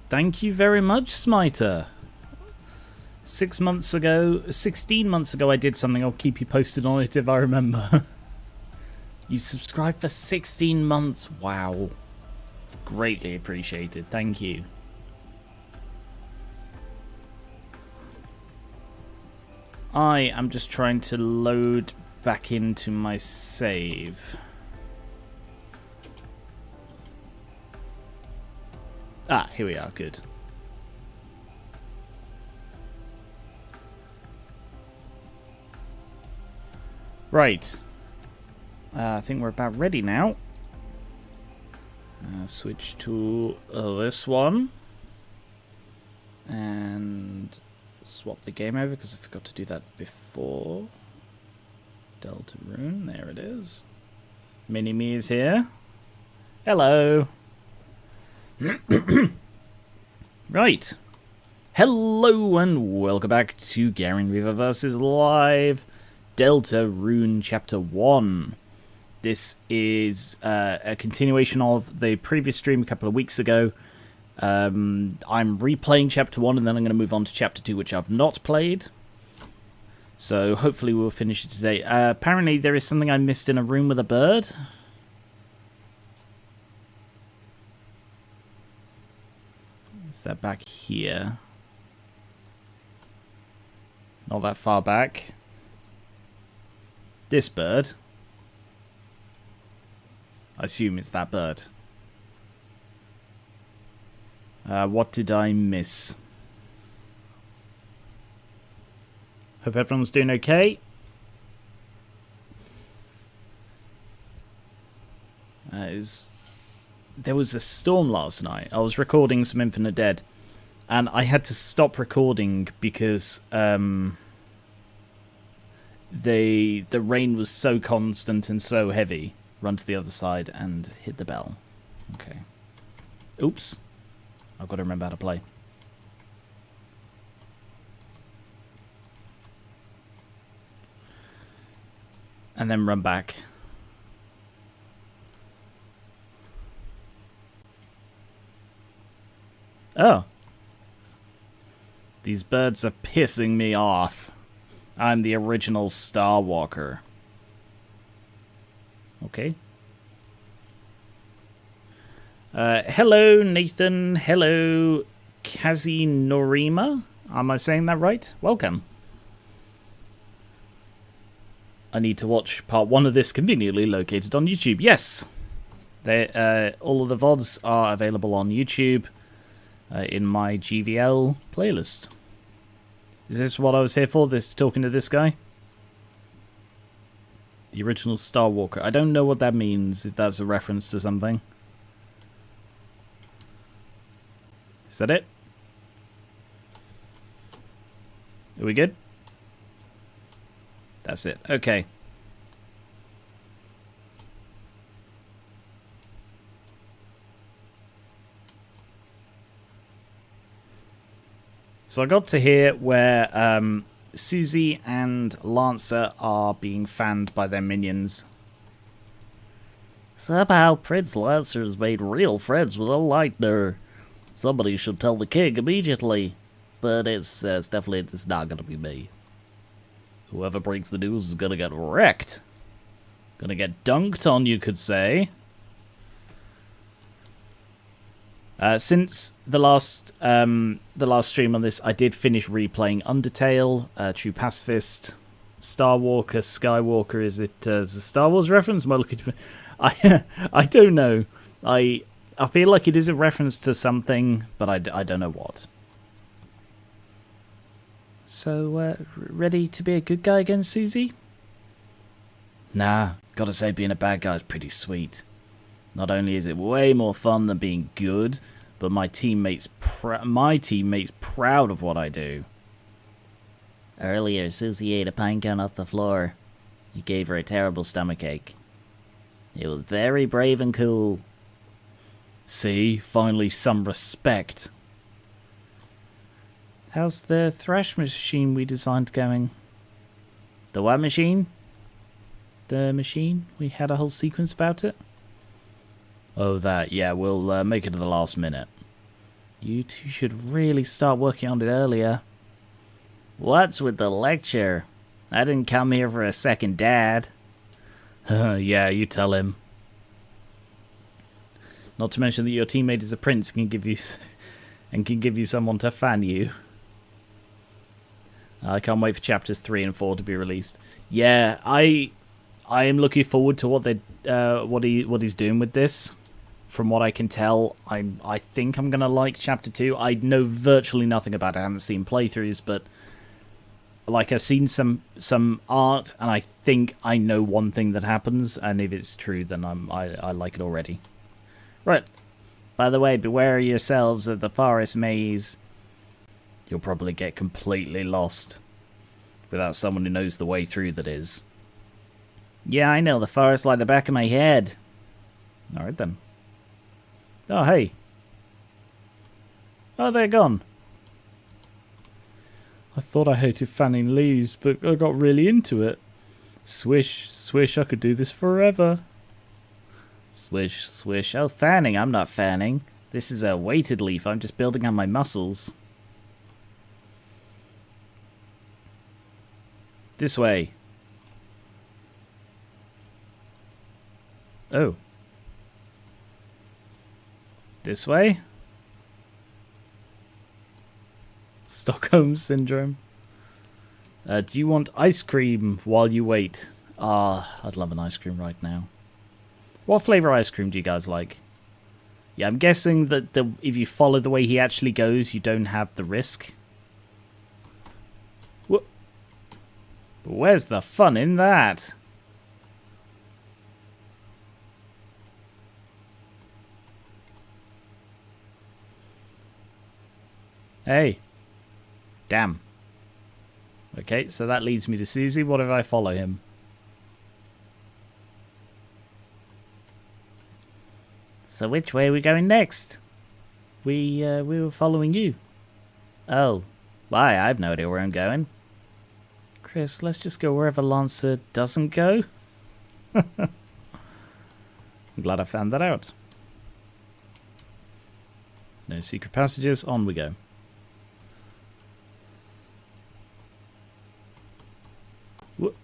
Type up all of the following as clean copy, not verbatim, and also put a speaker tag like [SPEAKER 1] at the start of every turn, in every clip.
[SPEAKER 1] Thank you very much, Smiter. 16 months ago, I did something. I'll keep you posted on it if I remember. You subscribed for 16 months. Wow. Greatly appreciated. Thank you. I am just trying to load back into my save. Ah, here we are. Good. Right. I think we're about ready now. Switch to this one. And swap the game over because I forgot to do that before. Deltarune, there it is. Mini-Me is here. Hello. Right. Hello and welcome back to Garen Reaver vs. Live Deltarune Chapter 1. This is a continuation of the previous stream a couple of weeks ago. I'm replaying Chapter 1 and then I'm going to move on to Chapter 2, which I've not played. So hopefully we'll finish it today. Apparently there is something I missed in a room with a bird. Is that back here? Not that far back. This bird. I assume it's that bird. What did I miss? Hope everyone's doing okay. There was a storm last night. I was recording some Infinite Dead, and I had to stop recording because the rain was so constant and so heavy. Run to the other side and hit the bell. Okay. Oops. I've got to remember how to play. And then run back. Oh. These birds are pissing me off. I'm the original Star Walker. Okay. Hello, Nathan. Hello, Kazi Norima. Am I saying that right? Welcome. I need to watch part 1 of this, conveniently located on YouTube. Yes. All of the VODs are available on YouTube in my GVL playlist. Is this what I was here for? Talking to this guy? The original Star Walker. I don't know what that means, if that's a reference to something. Is that it? Are we good? That's it. Okay. So I got to here where Susie and Lancer are being fanned by their minions. Somehow Prince Lancer has made real friends with a Lightner. Somebody should tell the king immediately. But it's not going to be me. Whoever breaks the news is going to get wrecked. Going to get dunked on, you could say. Since the last stream on this, I did finish replaying Undertale, True Pacifist, Star Walker, Skywalker. Is it a Star Wars reference? Am I looking to... I don't know. I feel like it is a reference to something, but I don't know what. So, ready to be a good guy again, Susie? Nah, gotta say being a bad guy is pretty sweet. Not only is it way more fun than being good, but my teammates proud of what I do. Earlier, Susie ate a pine cone off the floor. It gave her a terrible stomachache. It was very brave and cool. See, finally some respect. How's the thrash machine we designed going? The what machine? The machine? We had a whole sequence about it? Oh, that. Yeah, we'll make it to the last minute. You two should really start working on it earlier. What's with the lecture? I didn't come here for a second dad. Yeah, you tell him. Not to mention that your teammate is a prince and can give you someone to fan you. I can't wait for chapters 3 and 4 to be released. Yeah, I am looking forward to what he's doing with this. From what I can tell, I think I'm gonna like chapter 2. I know virtually nothing about it. I haven't seen playthroughs, but like I've seen some art, and I think I know one thing that happens. And if it's true, then I like it already. Right. By the way, beware yourselves of the forest maze. You'll probably get completely lost without someone who knows the way through, that is. Yeah, I know the forest like the back of my head. Alright then. Oh, hey. Oh, they're gone. I thought I hated fanning leaves, but I got really into it. Swish, swish, I could do this forever. Swish, swish. Oh, fanning, I'm not fanning. This is a weighted leaf, I'm just building on my muscles. This way. Oh. This way? Stockholm Syndrome. Do you want ice cream while you wait? Ah, I'd love an ice cream right now. What flavour ice cream do you guys like? Yeah, I'm guessing that if you follow the way he actually goes, you don't have the risk. What? Where's the fun in that? Hey. Damn. Okay, so that leads me to Susie. What if I follow him? So which way are we going next? We were following you. Oh. Why? I have no idea where I'm going. Chris, let's just go wherever Lancer doesn't go. I'm glad I found that out. No secret passages. On we go. Whoop.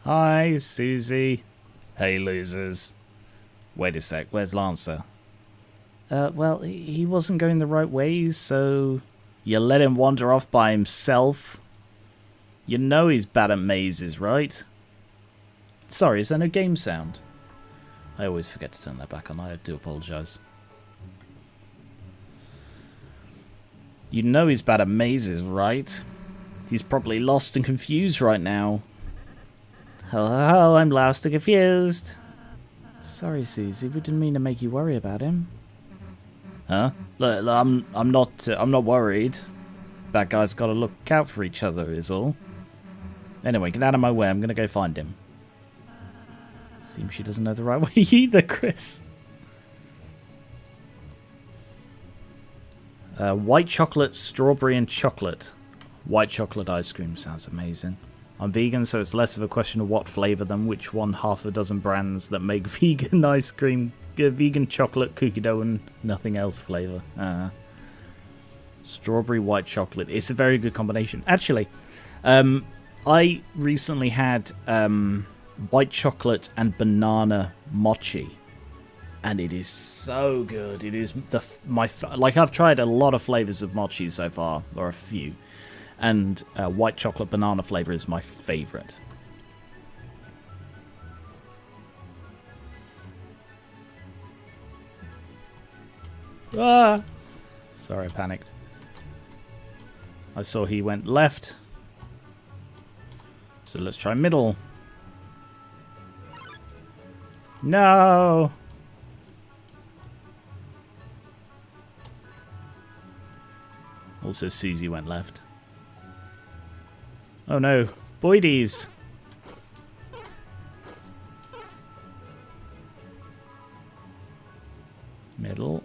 [SPEAKER 1] Hi, Susie. Hey, losers. Wait a sec, where's Lancer? Well, he wasn't going the right way, so you let him wander off by himself? You know he's bad at mazes, right? Sorry, is there no game sound? I always forget to turn that back on, I do apologise. You know he's bad at mazes, right? He's probably lost and confused right now. Oh, I'm lost and confused. Sorry, Susie. We didn't mean to make you worry about him. Huh? Look, I'm not worried. Bad guys got to look out for each other, is all. Anyway, get out of my way. I'm gonna go find him. Seems she doesn't know the right way either, Chris. White chocolate, strawberry, and chocolate. White chocolate ice cream sounds amazing. I'm vegan, so it's less of a question of what flavour than which one half a dozen brands that make vegan ice cream, vegan chocolate, cookie dough, and nothing else flavour. Strawberry white chocolate. It's a very good combination. Actually, I recently had white chocolate and banana mochi, and it is so good. It is like I've tried a lot of flavours of mochi so far, or a few. And white chocolate banana flavour is my favourite. Ah! Sorry, I panicked. I saw he went left. So let's try middle. No! Also, Susie went left. Oh no, Boydies! Middle.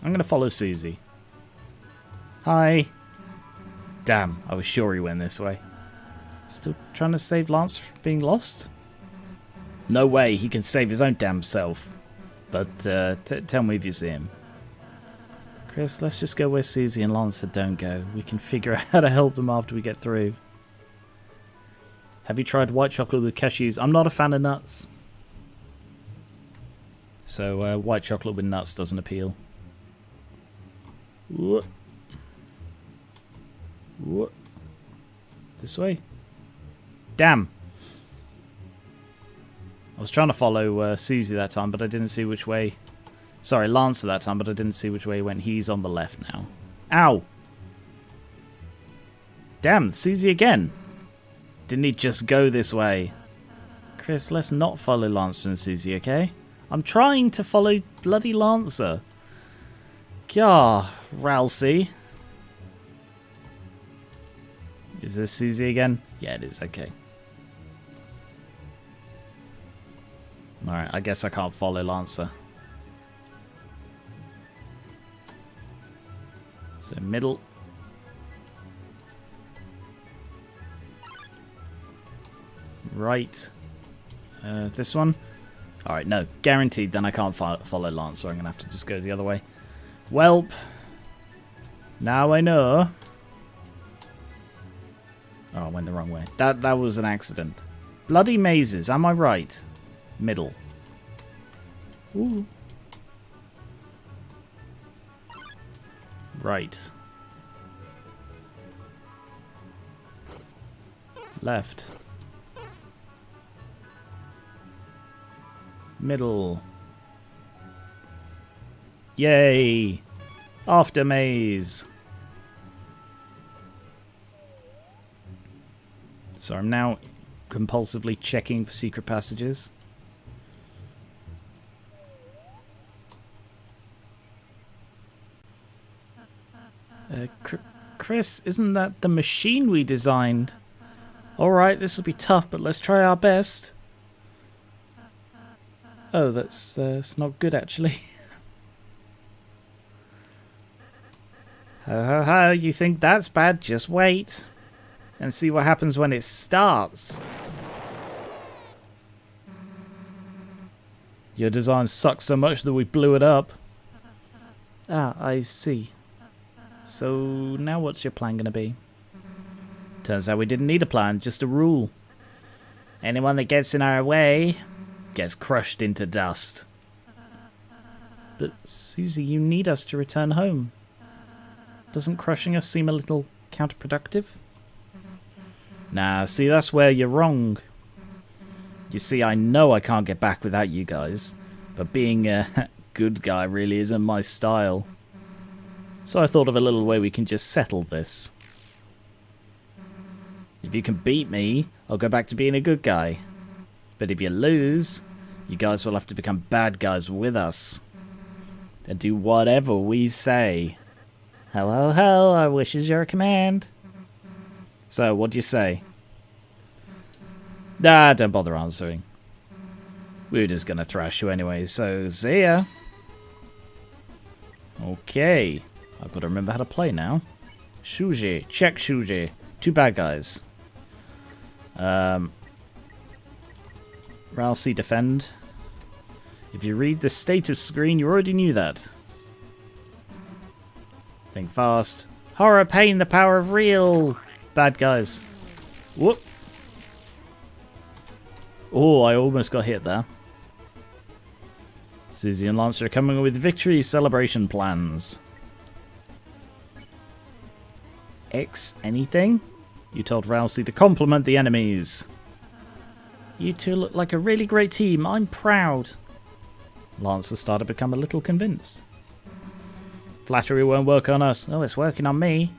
[SPEAKER 1] I'm gonna follow Susie. Hi! Damn, I was sure he went this way. Still trying to save Lance from being lost? No way, he can save his own damn self. But tell me if you see him. Chris, let's just go where Susie and Lancer don't go. We can figure out how to help them after we get through. Have you tried white chocolate with cashews? I'm not a fan of nuts. So white chocolate with nuts doesn't appeal. Whoop. Whoop. This way. Damn. I was trying to follow Susie that time, but I didn't see which way. Sorry, Lancer that time, but I didn't see which way he went. He's on the left now. Ow! Damn, Susie again. Didn't he just go this way? Chris, let's not follow Lancer and Susie, okay? I'm trying to follow bloody Lancer. Gah, Ralsei. Is this Susie again? Yeah, it is, okay. Alright, I guess I can't follow Lancer. So, middle. Right. This one? Alright, no. Guaranteed then I can't follow Lance, so I'm going to have to just go the other way. Welp. Now I know. Oh, I went the wrong way. That was an accident. Bloody mazes, am I right? Middle. Ooh. Right. Left. Middle. Yay! After maze. So I'm now compulsively checking for secret passages. Chris, isn't that the machine we designed? Alright, this will be tough, but let's try our best. Oh, that's it's not good, actually. Ho ho ho, you think that's bad? Just wait. And see what happens when it starts. Your design sucks so much that we blew it up. Ah, I see. So, now what's your plan gonna be? Turns out we didn't need a plan, just a rule. Anyone that gets in our way gets crushed into dust. But, Susie, you need us to return home. Doesn't crushing us seem a little counterproductive? Nah, see, that's where you're wrong. You see, I know I can't get back without you guys, but being a good guy really isn't my style. So I thought of a little way we can just settle this. If you can beat me, I'll go back to being a good guy. But if you lose, you guys will have to become bad guys with us. And do whatever we say. Ho ho ho, our wish is your command. So, what do you say? Nah, don't bother answering. We were just gonna thrash you anyway, so see ya. Okay. I've got to remember how to play now. Shuji. Check Shuji. Two bad guys. Ralsei defend. If you read the status screen, you already knew that. Think fast. Horror, pain, the power of real. Bad guys. Whoop. Oh, I almost got hit there. Susie and Lancer are coming with victory celebration plans. X anything? You told Ralsei to compliment the enemies. You two look like a really great team. I'm proud. Lancer started to become a little convinced. Flattery won't work on us. Oh, it's working on me.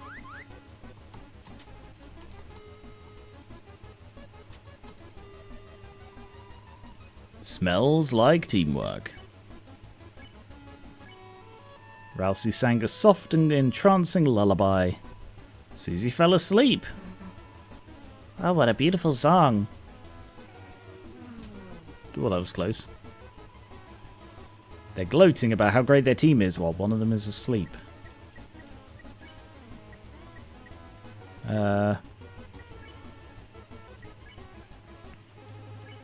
[SPEAKER 1] Smells like teamwork. Ralsei sang a soft and entrancing lullaby. Susie fell asleep. Oh, what a beautiful song. Well, that was close. They're gloating about how great their team is while one of them is asleep.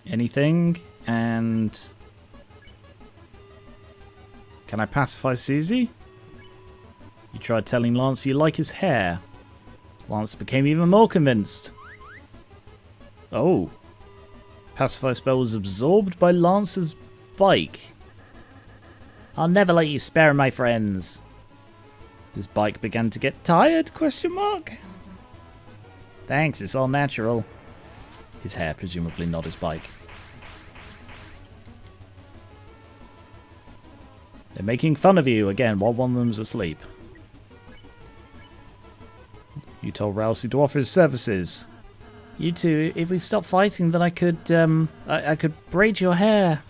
[SPEAKER 1] anything, and can I pacify Susie? You tried telling Lance you like his hair. Lance became even more convinced. Oh. Pacify spell was absorbed by Lance's bike. I'll never let you spare my friends. His bike began to get tired, question mark? Thanks, it's all natural. His hair, presumably not his bike. They're making fun of you again while one of them's asleep. You told Rousey to offer his services. You two, if we stop fighting, then I could braid your hair.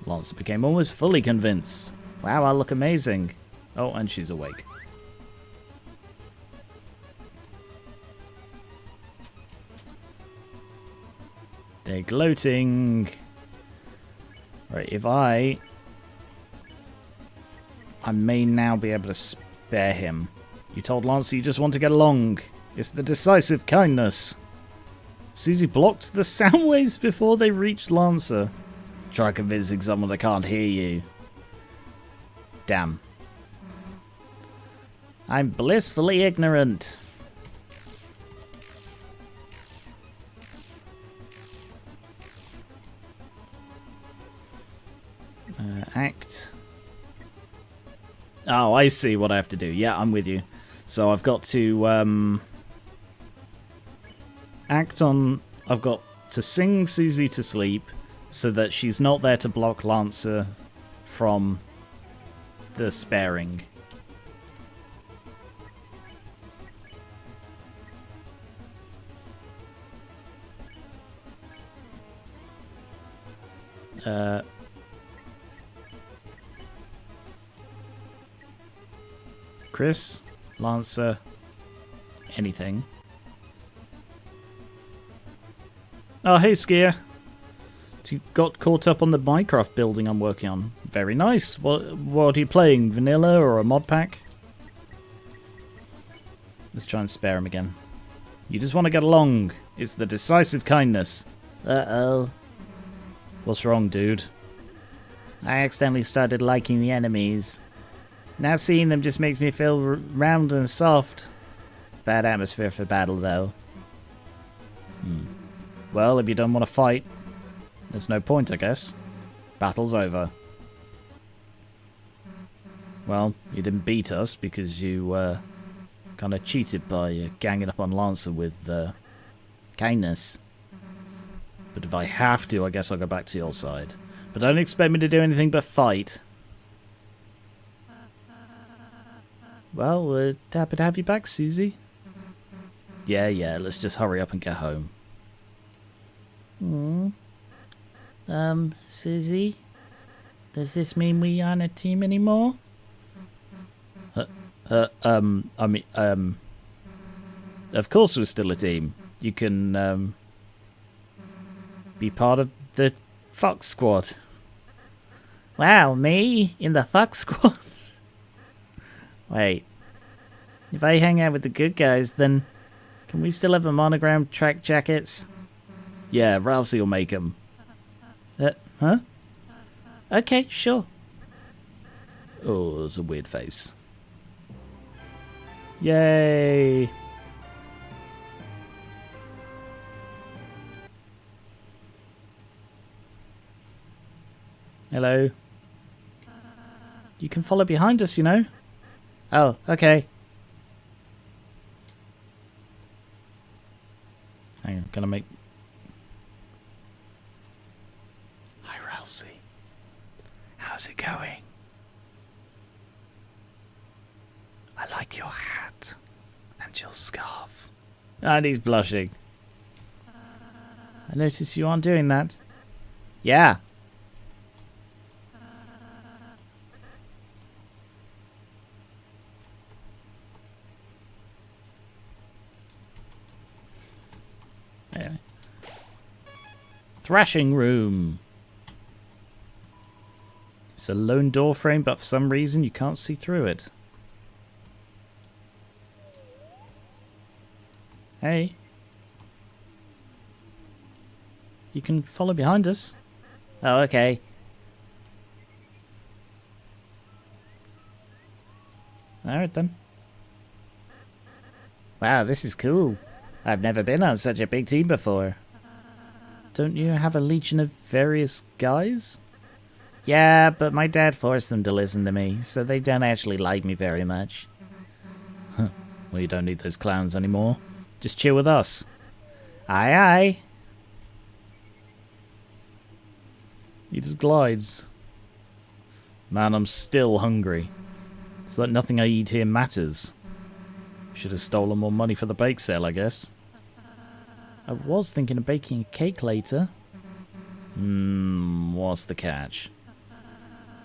[SPEAKER 1] Lance became almost fully convinced. Wow, I look amazing. Oh, and she's awake. They're gloating. Right, if I may now be able to spare him. You told Lance you just want to get along. It's the decisive kindness. Susie blocked the sound waves before they reached Lancer. Try convincing someone that can't hear you. Damn. I'm blissfully ignorant. Act. Oh, I see what I have to do. Yeah, I'm with you. So I've got to act on... I've got to sing Susie to sleep so that she's not there to block Lancer from the sparing. Chris, Lancer, anything. Oh, hey, Skier. You got caught up on the Minecraft building I'm working on. Very nice. What are you playing? Vanilla or a mod pack? Let's try and spare him again. You just want to get along. It's the decisive kindness. Uh-oh. What's wrong, dude? I accidentally started liking the enemies. Now seeing them just makes me feel round and soft. Bad atmosphere for battle, though. Well, if you don't want to fight, there's no point, I guess. Battle's over. Well, you didn't beat us because you kind of cheated by ganging up on Lancer with kindness. But if I have to, I guess I'll go back to your side. But don't expect me to do anything but fight. Well, happy to have you back, Susie. Yeah, let's just hurry up and get home. Susie? Does this mean we aren't a team anymore? Of course we're still a team. You can, be part of the Fox Squad. Wow, me? In the Fox Squad? Wait. If I hang out with the good guys, then can we still have a monogram track jackets? Yeah, Rousey will make them. Huh? Okay, sure. Oh, there's a weird face. Yay! Hello. You can follow behind us, you know. Oh, okay. Hang on, gonna make... Hi, Rousey. How's it going? I like your hat and your scarf. And he's blushing. I notice you aren't doing that. Yeah. Anyway. Thrashing room. It's a lone door frame, but for some reason you can't see through it. Hey. You can follow behind us. Oh, okay. Alright then. Wow, this is cool. I've never been on such a big team before. Don't you have a legion of various guys? Yeah, but my dad forced them to listen to me, so they don't actually like me very much. Huh. Well, you don't need those clowns anymore. Just chill with us. Aye aye. He just glides. Man, I'm still hungry. It's like nothing I eat here matters. Should have stolen more money for the bake sale, I guess. I was thinking of baking a cake later. What's the catch?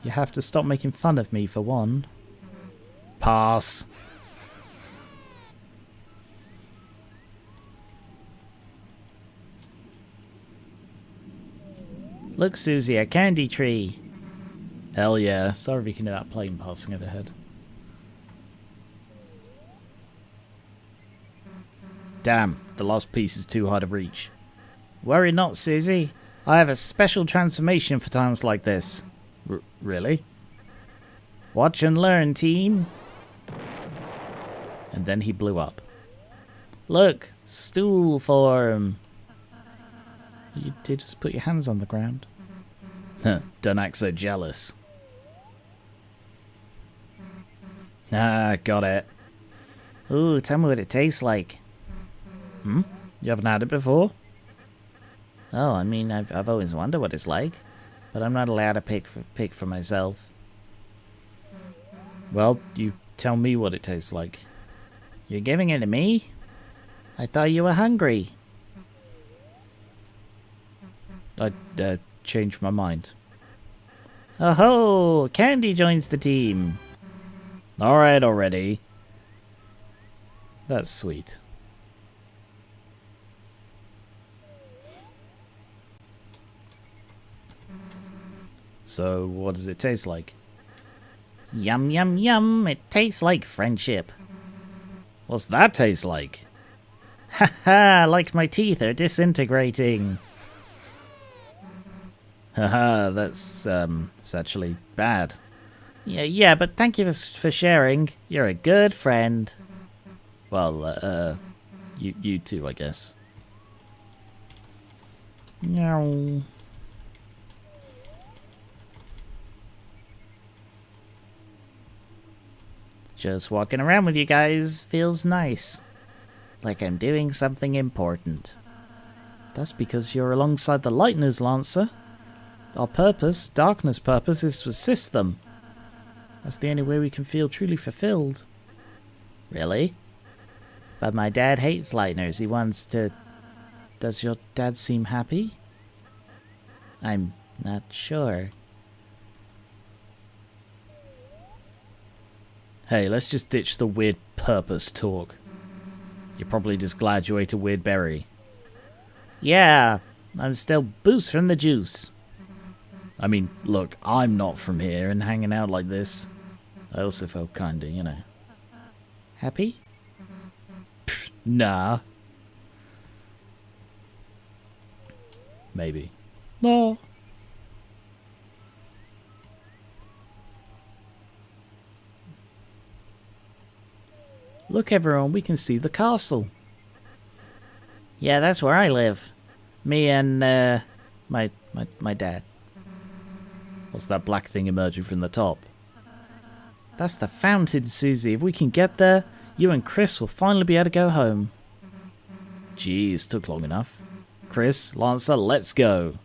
[SPEAKER 1] You have to stop making fun of me, for one. Pass. Look, Susie, a candy tree. Hell yeah. Sorry if you can hear that plane passing overhead. Damn, the last piece is too hard to reach. Worry not, Susie. I have a special transformation for times like this. Really? Watch and learn, team. And then he blew up. Look, stool form. You did just put your hands on the ground. Huh, don't act so jealous. Ah, got it. Ooh, tell me what it tastes like. You haven't had it before? Oh, I mean, I've always wondered what it's like, but I'm not allowed to pick for myself. Well, you tell me what it tastes like. You're giving it to me? I thought you were hungry. I changed my mind. Oh ho! Candy joins the team. Alright already. That's sweet. So, what does it taste like? Yum yum yum, it tastes like friendship. What's that taste like? Haha, like my teeth are disintegrating. Haha, that's actually bad. Yeah, but thank you for sharing. You're a good friend. Well, you too, I guess. Meow. Just walking around with you guys feels nice. Like I'm doing something important. That's because you're alongside the Lightners, Lancer. Our purpose, Darkness' purpose, is to assist them. That's the only way we can feel truly fulfilled. Really? But my dad hates Lightners. He wants to... Does your dad seem happy? I'm not sure. Hey, let's just ditch the weird purpose talk. You're probably just glad you ate a weird berry. Yeah, I'm still boost from the juice. I mean, look, I'm not from here, and hanging out like this, I also felt kinda, you know. Happy? Pfft, nah. Maybe. No. Look everyone, we can see the castle. Yeah, that's where I live. Me and, my dad. What's that black thing emerging from the top? That's the fountain, Susie. If we can get there, you and Chris will finally be able to go home. Jeez, took long enough. Chris, Lancer, let's go.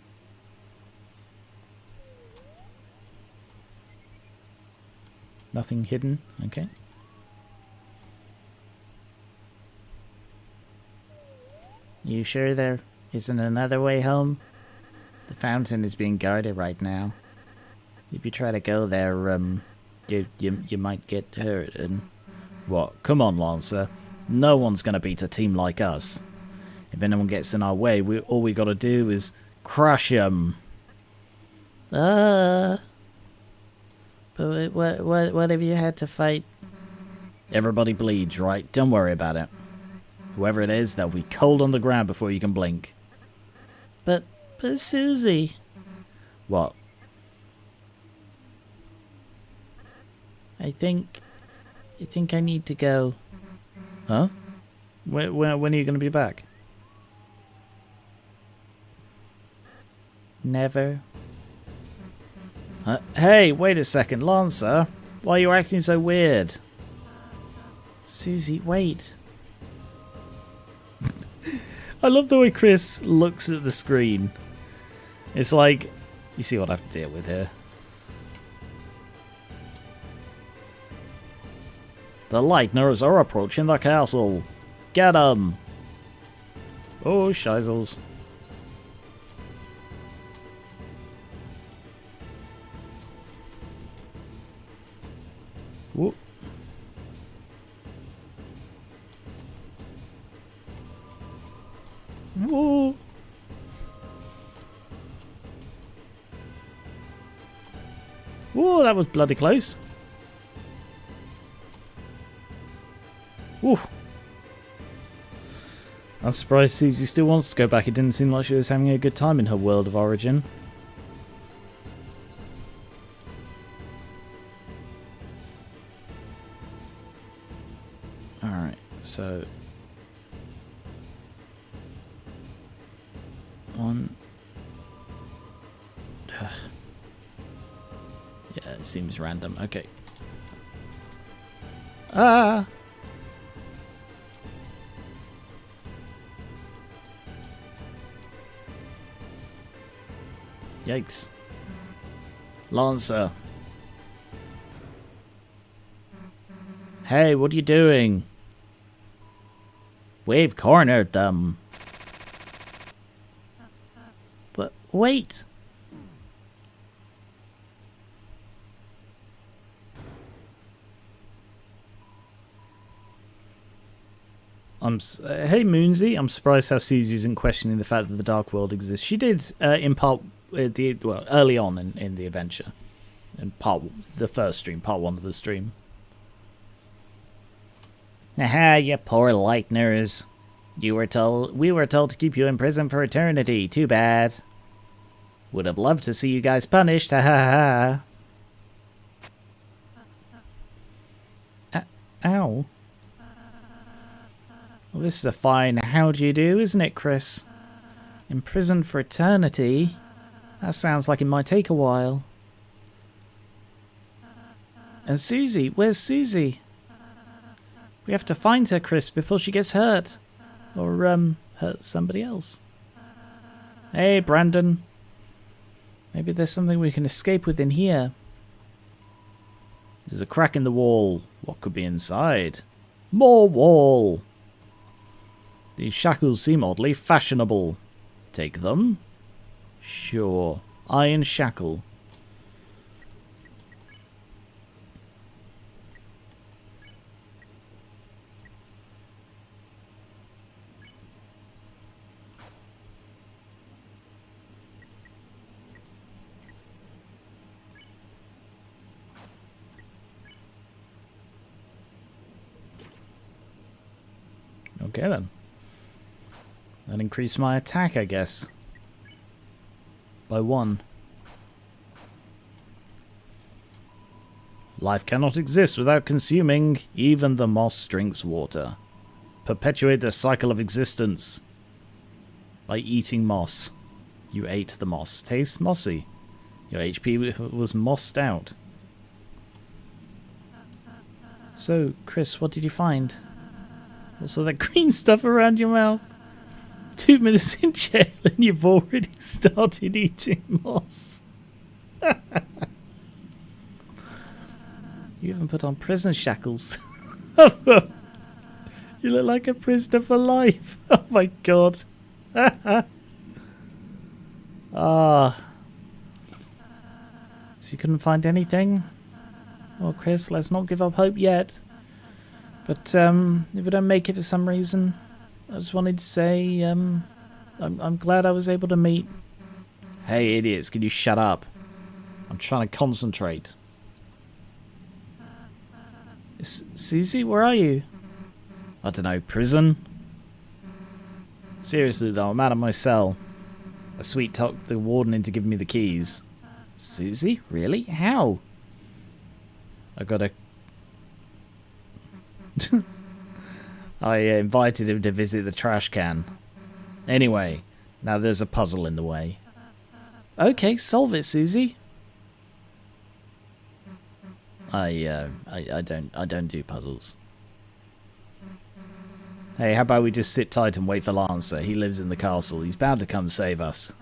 [SPEAKER 1] Nothing hidden, okay. You sure there isn't another way home? The fountain is being guarded right now. If you try to go there, you might get hurt and... What? Come on, Lancer. No one's gonna beat a team like us. If anyone gets in our way, all we gotta do is crush them. But what have you had to fight? Everybody bleeds, right? Don't worry about it. Whoever it is, they'll be cold on the ground before you can blink. But But Susie. What? I think I need to go. Huh? When are you going to be back? Never. Hey, wait a second, Lancer. Why are you acting so weird? Susie, wait. I love the way Chris looks at the screen. It's like, you see what I have to deal with here. The Lightners are approaching the castle. Get 'em! Oh, shizzles. Whoop. Whoa. Whoa, that was bloody close. Whew. I'm surprised Susie still wants to go back. It didn't seem like she was having a good time in her world of origin. Alright, so... One... Yeah, it seems random. Okay. Ah! Yikes. Lancer. Hey, what are you doing? We've cornered them. But wait. Hey Moonsy, I'm surprised how Susie isn't questioning the fact that the Dark World exists. She did in part early on in the adventure, in the first stream, part 1 of the stream. Aha, you poor Lightners. We were told to keep you in prison for eternity. Too bad. Would have loved to see you guys punished. Ha ha ha. Ow. Well, this is a fine how do you do, isn't it, Chris? Imprisoned for eternity? That sounds like it might take a while. And Susie, where's Susie? We have to find her, Chris, before she gets hurt. Or, hurt somebody else. Hey, Brandon. Maybe there's something we can escape with in here. There's a crack in the wall. What could be inside? More wall! These shackles seem oddly fashionable. Take them? Sure. Iron shackle. Okay then. That increased my attack, I guess. By 1. Life cannot exist without consuming. Even the moss drinks water. Perpetuate the cycle of existence. By eating moss. You ate the moss. Tastes mossy. Your HP was mossed out. So, Chris, what did you find? What's all that green stuff around your mouth? 2 minutes in jail and you've already started eating moss. You even put on prison shackles. You look like a prisoner for life. Oh my god. Ah. So you couldn't find anything? Well, Chris, let's not give up hope yet. But if we don't make it for some reason, I just wanted to say I'm glad I was able to meet... Hey, idiots, can you shut up? I'm trying to concentrate. Susie, where are you? I don't know, prison? Seriously though, I'm out of my cell. A sweet talk the warden into giving me the keys. Susie? Really? How? I gotta... I invited him to visit the trash can. Anyway, now there's a puzzle in the way. Okay, solve it, Susie. I don't do puzzles. Hey, how about we just sit tight and wait for Lancer? He lives in the castle. He's bound to come save us.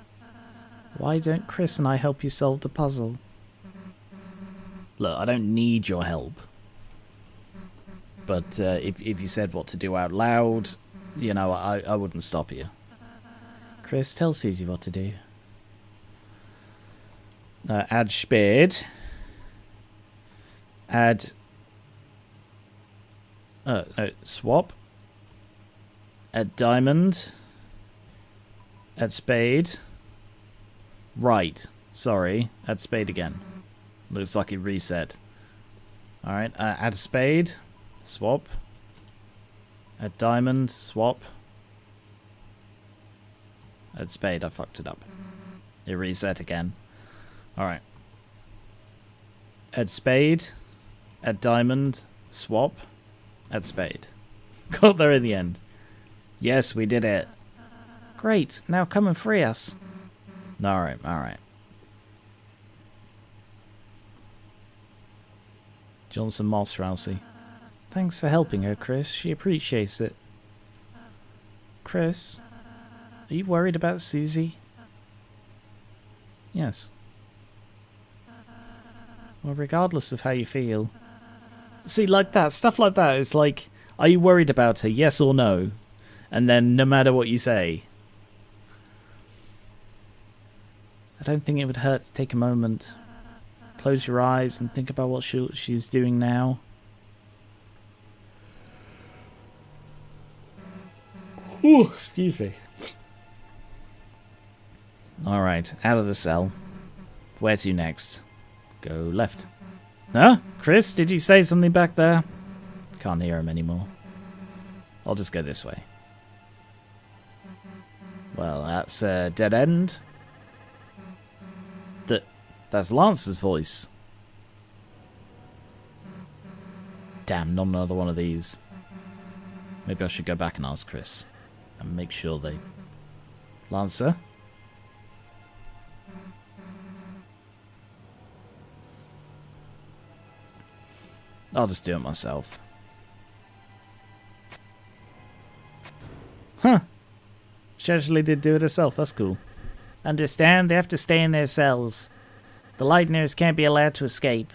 [SPEAKER 1] Why don't Chris and I help you solve the puzzle? Look, I don't need your help. But if you said what to do out loud, you know, I wouldn't stop you. Chris, tell Susie what to do. Add Spade. Add... no, swap. Add Diamond. Add Spade. Right. Sorry. Add Spade again. Looks like it reset. Alright, add Spade. Swap. Add Diamond. Swap. Add Spade. I fucked it up. It reset again. Alright. Add Spade. Add Diamond. Swap. Add Spade. Got there in the end. Yes, we did it. Great. Now come and free us. Alright, alright. Johnson Moss Rousey. Thanks for helping her, Chris. She appreciates it. Chris, are you worried about Susie? Yes. Well, regardless of how you feel. See, like that, stuff like that, it's like, are you worried about her, yes or no? And then, no matter what you say. I don't think it would hurt to take a moment. Close your eyes and think about what she's doing now. Ooh, excuse me. Alright, out of the cell. Where to next? Go left. Huh? Chris, did you say something back there? Can't hear him anymore. I'll just go this way. Well, that's a dead end. That's Lancer's voice. Damn, not another one of these. Maybe I should go back and ask Chris. And make sure they... Lancer? I'll just do it myself. Huh. She actually did do it herself, that's cool. Understand? They have to stay in their cells. The Lightners can't be allowed to escape.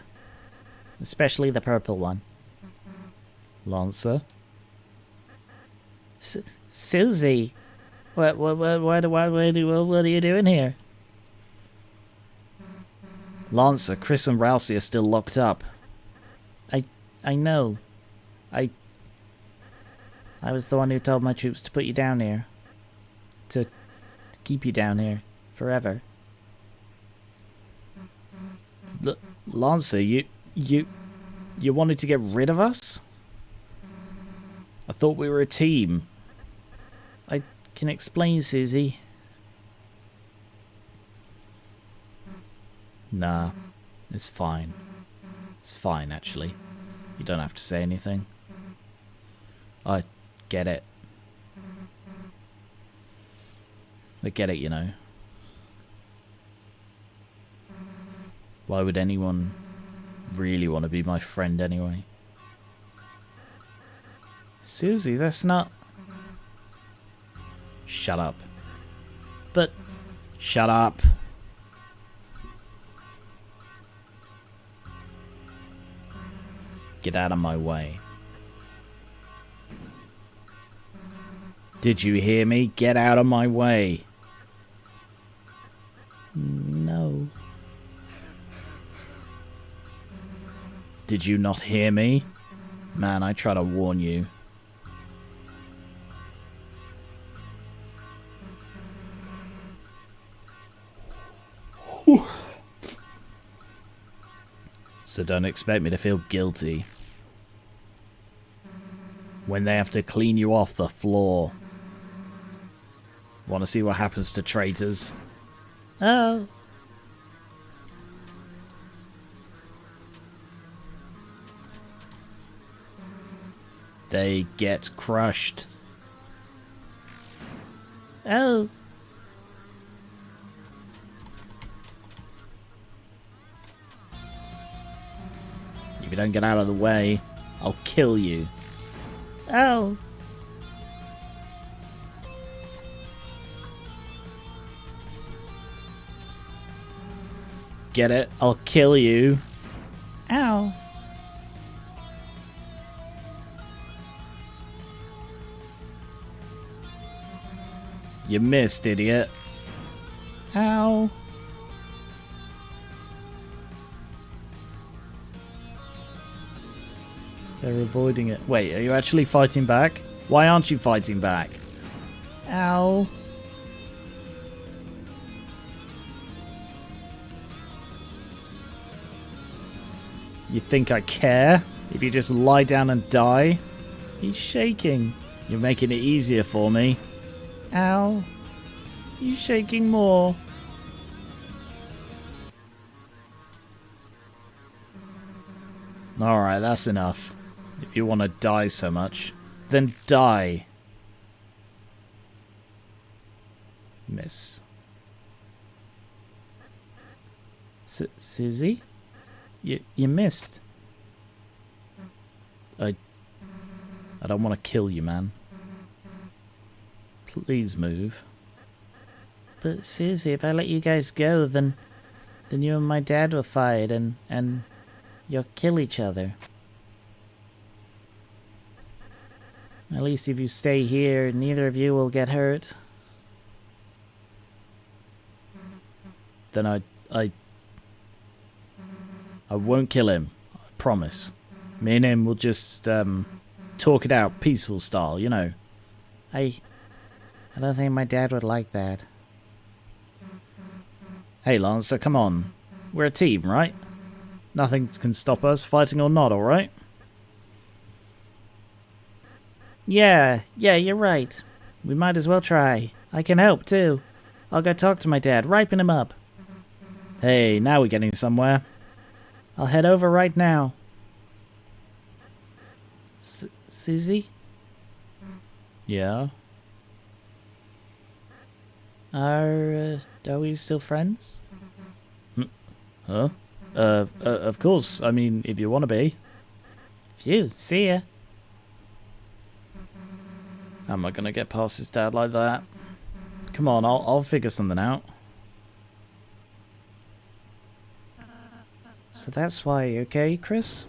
[SPEAKER 1] Especially the purple one. Lancer? Susie! What are you doing here? Lancer, Chris and Rousey are still locked up. I know. I was the one who told my troops to put you down here. To keep you down here. Forever. Lancer, you wanted to get rid of us? I thought we were a team. I can explain, Susie. Nah, it's fine. It's fine, actually. You don't have to say anything. I get it. I get it, you know. Why would anyone really want to be my friend anyway? Susie, that's not... Shut up. But... Shut up. Get out of my way. Did you hear me? Get out of my way. No. Did you not hear me? Man, I try to warn you. So don't expect me to feel guilty when they have to clean you off the floor. Want to see what happens to traitors? Oh. They get crushed. Oh. If you don't get out of the way, I'll kill you. Oh. Get it? I'll kill you. Ow. You missed, idiot. Ow. They're avoiding it. Wait, are you actually fighting back? Why aren't you fighting back? Ow. You think I care? If you just lie down and die? He's shaking. You're making it easier for me. Ow. He's shaking more. Alright, that's enough. If you want to die so much, then die. Miss. Susie? You missed. I don't want to kill you, man. Please move. But Susie, if I let you guys go, then you and my dad will fight and you'll kill each other. At least if you stay here, neither of you will get hurt. Then I won't kill him. I promise. Me and him will just talk it out, peaceful style, you know. I don't think my dad would like that. Hey Lancer, come on. We're a team, right? Nothing can stop us, fighting or not, alright? Yeah, you're right. We might as well try. I can help, too. I'll go talk to my dad, ripen him up. Hey, now we're getting somewhere. I'll head over right now. Susie? Yeah? Are we still friends? Huh? Of course. I mean, if you want to be. Phew, see ya. How am I gonna get past his dad like that? Come on, I'll figure something out. So that's why, okay, Chris?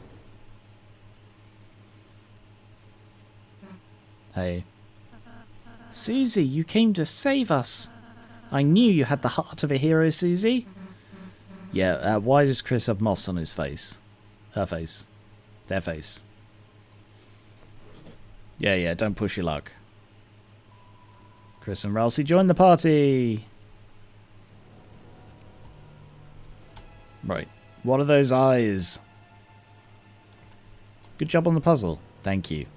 [SPEAKER 1] Hey. Susie, you came to save us. I knew you had the heart of a hero, Susie. Yeah, why does Chris have moss on his face? Her face. Their face. Yeah, don't push your luck. Chris and Ralsei join the party. Right. What are those eyes? Good job on the puzzle. Thank you.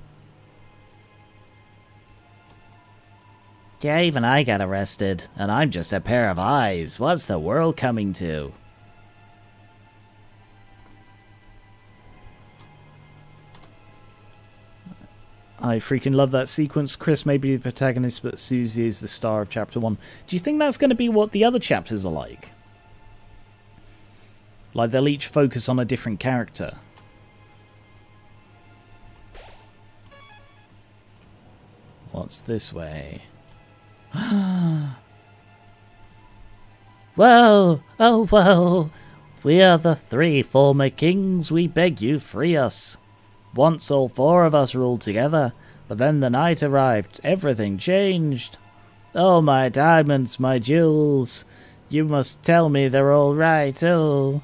[SPEAKER 1] Yeah, even I got arrested. And I'm just a pair of eyes. What's the world coming to? I freaking love that sequence. Chris may be the protagonist, but Susie is the star of Chapter 1. Do you think that's going to be what the other chapters are like? Like they'll each focus on a different character? What's this way? Whoa! Oh, whoa! We are the 3 former kings. We beg you, free us. Once all 4 of us ruled together, but then the night arrived. Everything changed. Oh, my diamonds, my jewels. You must tell me they're all right, oh.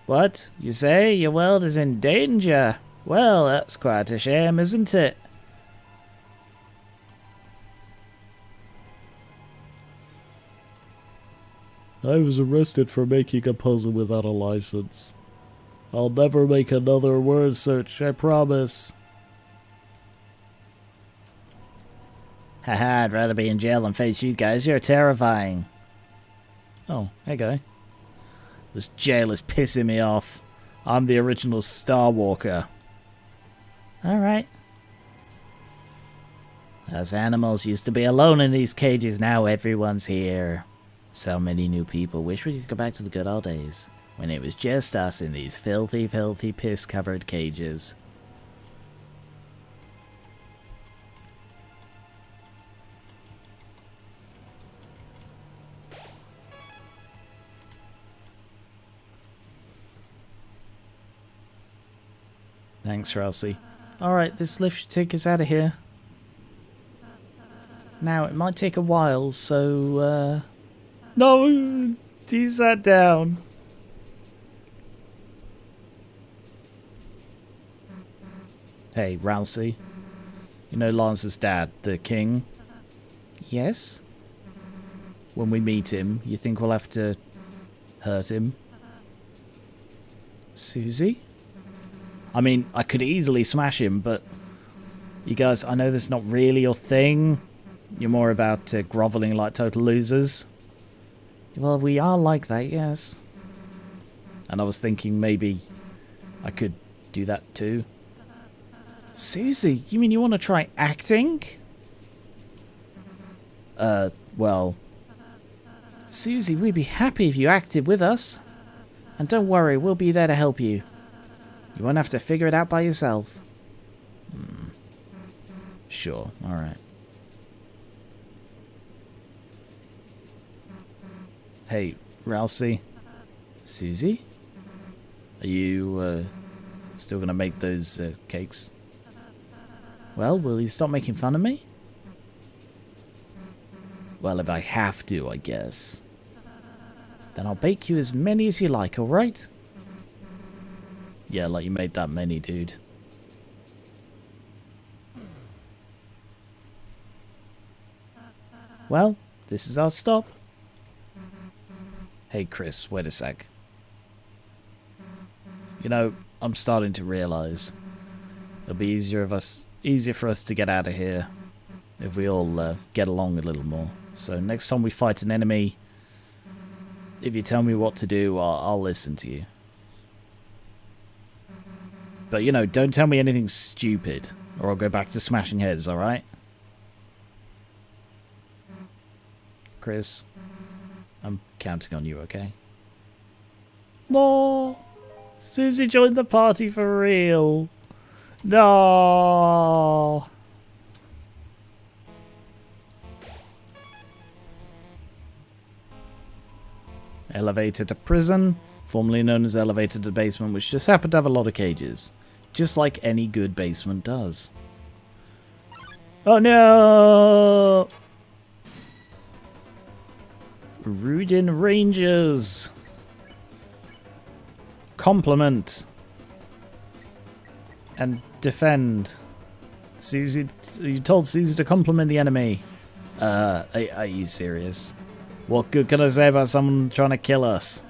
[SPEAKER 1] What? You say your world is in danger? Well, that's quite a shame, isn't it? I was arrested for making a puzzle without a license. I'll never make another word search, I promise. Haha, I'd rather be in jail than face you guys. You're terrifying. Oh, hey guy. This jail is pissing me off. I'm the original Star Walker. Alright. Us animals used to be alone in these cages, now everyone's here. So many new people. Wish we could go back to the good old days, when it was just us in these filthy, filthy, piss-covered cages. Thanks, Ralsei. Alright, this lift should take us out of here. Now, it might take a while, so, No! He sat down. Hey, Ralsei. You know Lance's dad, the king? Yes? When we meet him, you think we'll have to hurt him? Susie? I mean, I could easily smash him, but you guys, I know that's not really your thing. You're more about groveling like total losers. Well, we are like that, yes. And I was thinking maybe I could do that too. Susie, you mean you want to try acting? Well... Susie, we'd be happy if you acted with us. And don't worry, we'll be there to help you. You won't have to figure it out by yourself. Sure, alright. Hey, Ralsei. Susie? Are you, still gonna make those, cakes? Well, will you stop making fun of me? Well, if I have to, I guess. Then I'll bake you as many as you like, alright? Yeah, like you made that many, dude. Well, this is our stop. Hey, Chris, wait a sec. You know, I'm starting to realize it'll be easier for us to get out of here if we all get along a little more. So next time we fight an enemy, if you tell me what to do, I'll listen to you. But, you know, don't tell me anything stupid, or I'll go back to smashing heads, alright? Chris, I'm counting on you, okay? No! Susie joined the party for real! No! Elevator to prison, formerly known as elevator to basement, which just happened to have a lot of cages. Just like any good basement does. Oh no! Rudin Rangers! Compliment! And defend. Susie, you told Susie to compliment the enemy. Are you serious? What good can I say about someone trying to kill us?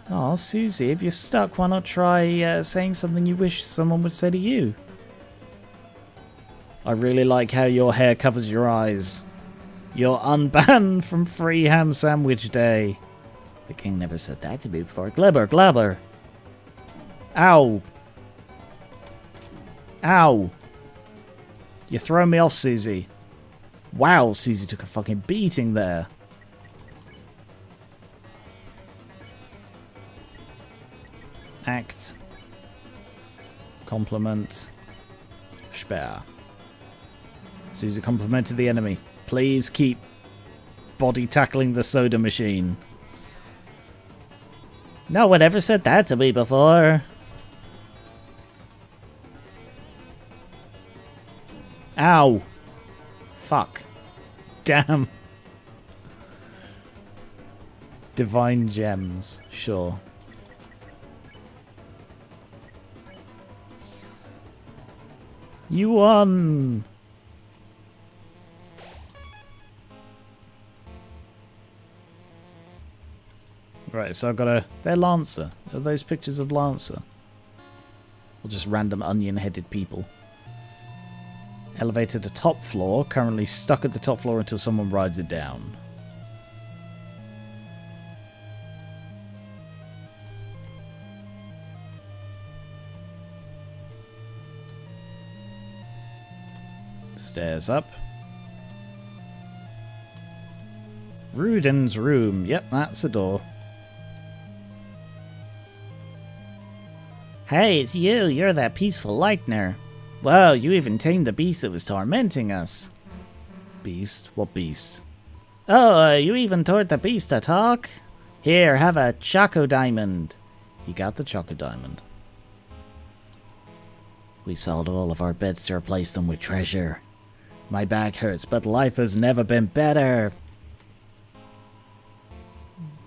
[SPEAKER 1] Oh, Susie, if you're stuck, why not try saying something you wish someone would say to you? I really like how your hair covers your eyes. You're unbanned from Free Ham Sandwich Day. The king never said that to me before. Glabber, glabber. Ow. Ow. You're throwing me off, Susie. Wow, Susie took a fucking beating there. Act. Compliment. Sperr. Susie complimented the enemy. Please keep body tackling the soda machine. No one ever said that to me before. Ow. Fuck. Damn. Divine gems. Sure. You won! Right, so I've got a... They're Lancer. Are those pictures of Lancer? Or just random onion-headed people? Elevator to top floor. Currently stuck at the top floor until someone rides it down. Stairs up. Ruden's room. Yep, that's the door. Hey, it's you. You're that peaceful lightener. Whoa, you even tamed the beast that was tormenting us. Beast? What beast? Oh, you even taught the beast to talk? Here, have a Choco Diamond. You got the Choco Diamond. We sold all of our beds to replace them with treasure. My back hurts, but life has never been better.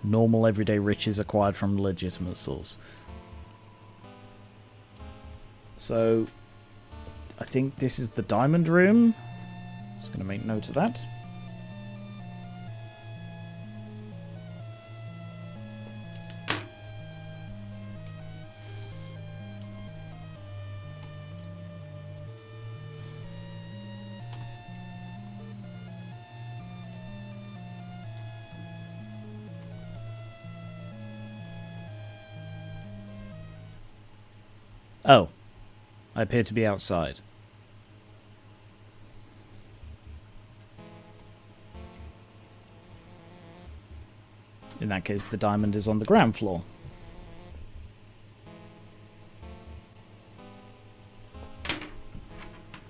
[SPEAKER 1] Normal everyday riches acquired from legitimate source. So, I think this is the diamond room. Just going to make note of that. Oh, I appear to be outside. In that case, the diamond is on the ground floor.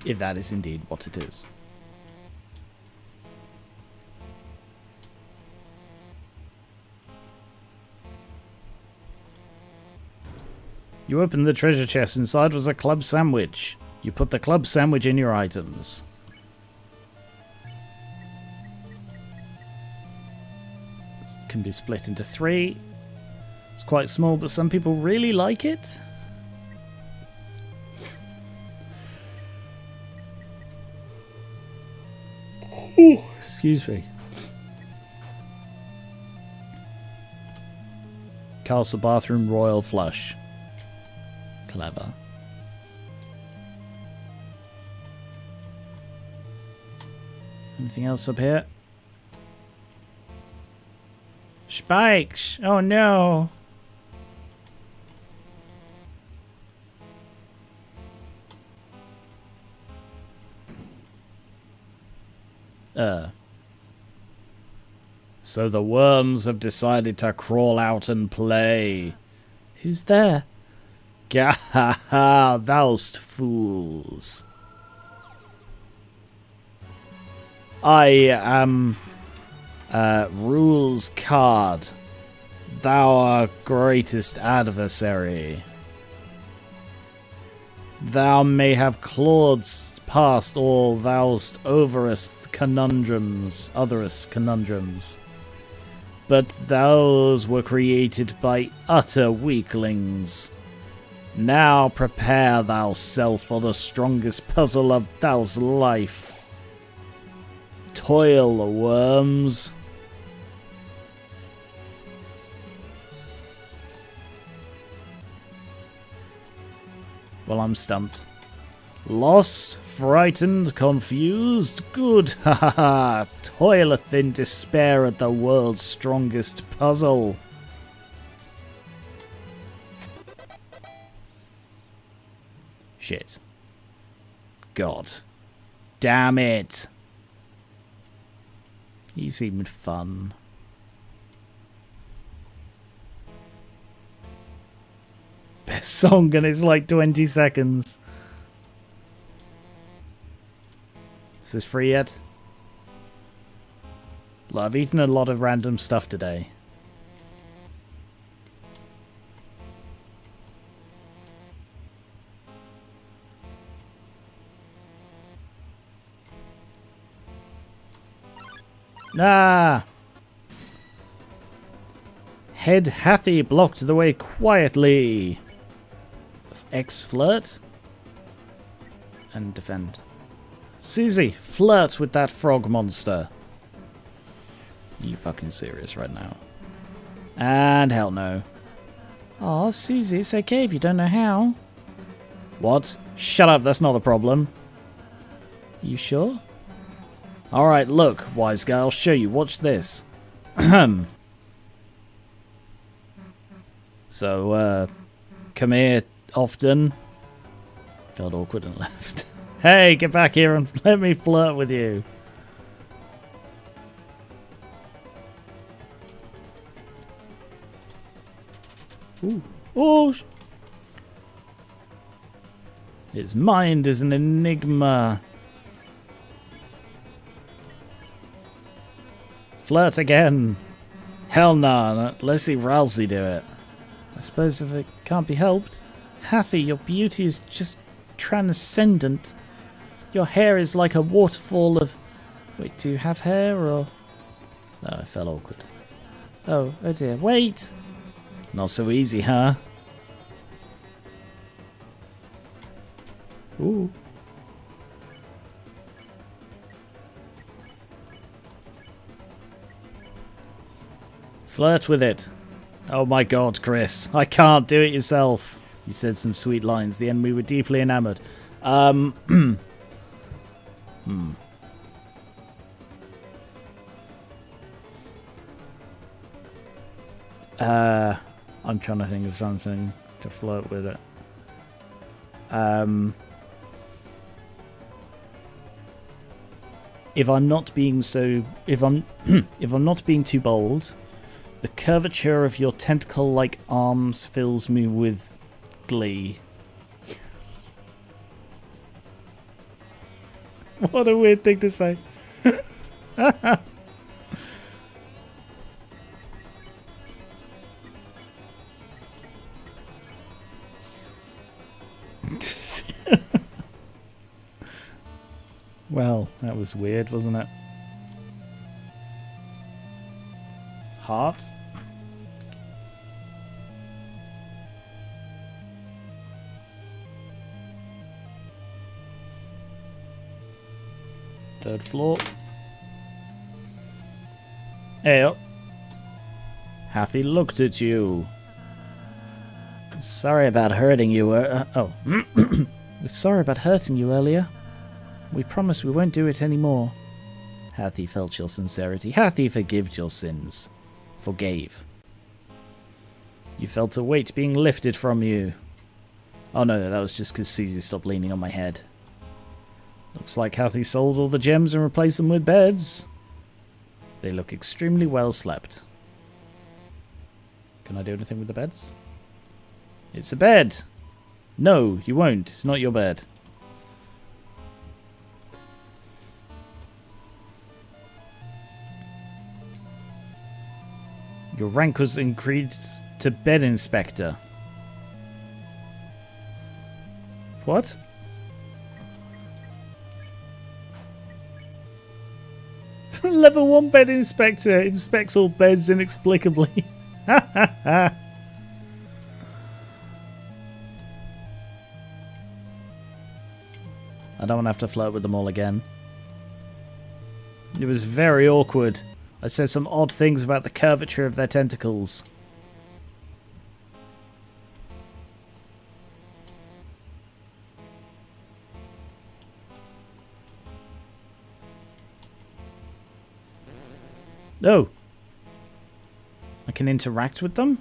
[SPEAKER 1] If that is indeed what it is. You opened the treasure chest. Inside was a club sandwich. You put the club sandwich in your items. It can be split into 3. It's quite small, but some people really like it. Ooh, excuse me. Castle bathroom royal flush. Clever. Anything else up here? Spikes! Oh no! So the worms have decided to crawl out and play. Who's there? Gah, thou'st fools. I am Rule's card. Thou art greatest adversary. Thou may have clawed past all thou'st otherest conundrums, but those were created by utter weaklings. Now prepare thyself for the strongest puzzle of thou's life. Toil, worms. Well, I'm stumped. Lost, frightened, confused? Good, ha ha ha! Toileth in despair at the world's strongest puzzle. Shit. God. Damn it. He seemed fun. Best song and it's like 20 seconds. Is this free yet? Look, I've eaten a lot of random stuff today. Ah! Head Hathy blocked the way quietly. X-flirt. And defend. Susie, flirt with that frog monster. You fucking serious right now? And hell no. Aw, Susie, it's okay if you don't know how. What? Shut up, that's not the problem. You sure? Alright, look, wise guy, I'll show you. Watch this. So, come here often. Felt awkward and left. Hey, get back here and let me flirt with you. Ooh. Oh! His mind is an enigma. Flirt again. Hell no, let see Ralsei do it. I suppose if it can't be helped. Hathi, your beauty is just transcendent. Your hair is like a waterfall of... Wait, do you have hair or... Oh, I felt awkward. Oh dear, wait! Not so easy, huh? Ooh. Flirt with it. Oh my god, Chris. I can't do it yourself. You said some sweet lines. The enemy were deeply enamored. I'm trying to think of something to flirt with it. If I'm not being so... If I'm not being too bold, the curvature of your tentacle-like arms fills me with glee. What a weird thing to say. Well, that was weird, wasn't it? Heart? Third floor. Hey up. Hathi looked at you. Sorry about hurting you. Sorry about hurting you earlier. We promise we won't do it anymore. Hathi felt your sincerity. Hathi forgave your sins. Forgave. You felt a weight being lifted from you. Oh no, that was just because Susie stopped leaning on my head. Looks like Hathi sold all the gems and replaced them with beds. They look extremely well slept. Can I do anything with the beds? It's a bed! No, you won't. It's not your bed. Your rank was increased to bed inspector. What? Level 1 bed inspector inspects all beds inexplicably. I don't want to have to flirt with them all again. It was very awkward. I said some odd things about the curvature of their tentacles. No. I can interact with them?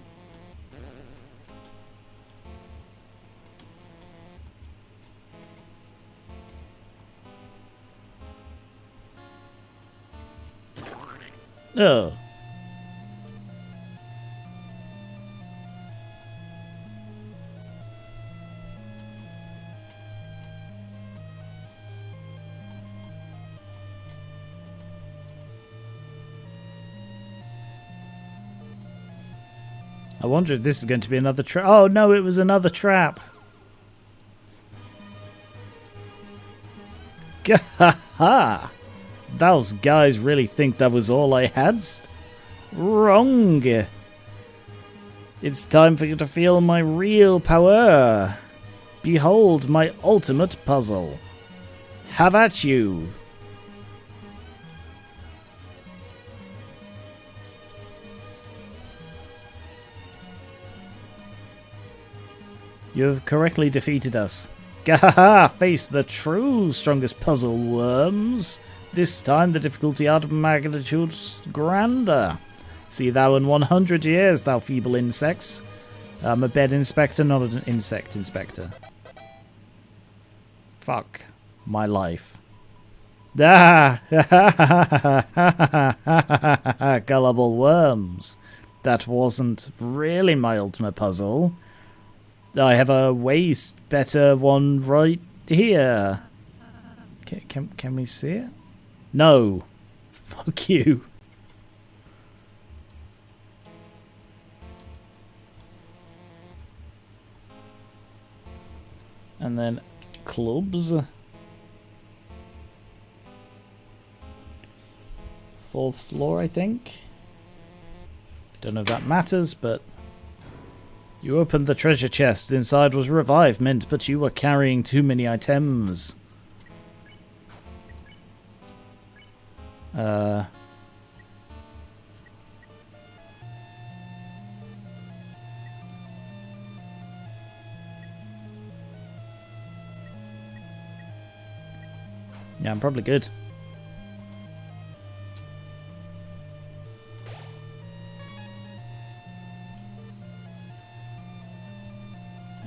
[SPEAKER 1] Oh. I wonder if this is going to be another trap. Oh no, it was another trap. Gahaha! Those guys really think that was all I had? Wrong. It's time for you to feel my real power. Behold my ultimate puzzle. Have at you. You have correctly defeated us. Gahaha! Face the true strongest puzzle, worms. This time the difficulty out of magnitude's grander. See thou in 100 years, thou feeble insects. I'm a bed inspector, not an insect inspector. Fuck. my life. Ah! Gullible worms. That wasn't really my ultimate puzzle. I have a way better one right here. Can we see it? No. Fuck you. And then clubs. 4th floor, I think. Don't know if that matters, but... You opened the treasure chest. Inside was revived mint, but you were carrying too many items. Yeah, I'm probably good.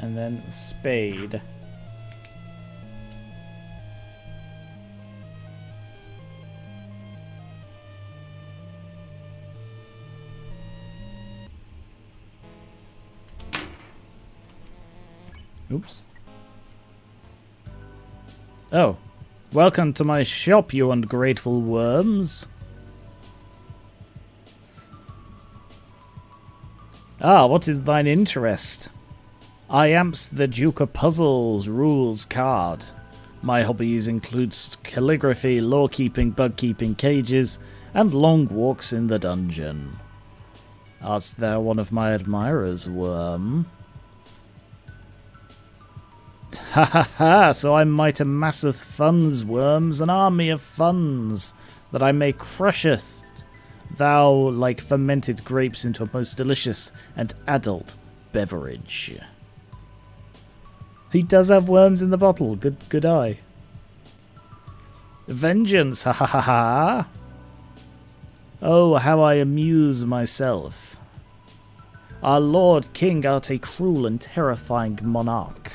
[SPEAKER 1] And then spade. Oops. Oh. Welcome to my shop, you ungrateful worms. Ah, what is thine interest? I amps the Duke of Puzzles rules card. My hobbies includes calligraphy, lore-keeping, bug-keeping, cages, and long walks in the dungeon. Art thou one of my admirers, worm? Ha ha ha! So I might amasseth funds, worms, an army of funds, that I may crusheth thou like fermented grapes into a most delicious and adult beverage. He does have worms in the bottle. Good eye. Vengeance! Ha ha ha ha! Oh, how I amuse myself. Our Lord King art a cruel and terrifying monarch.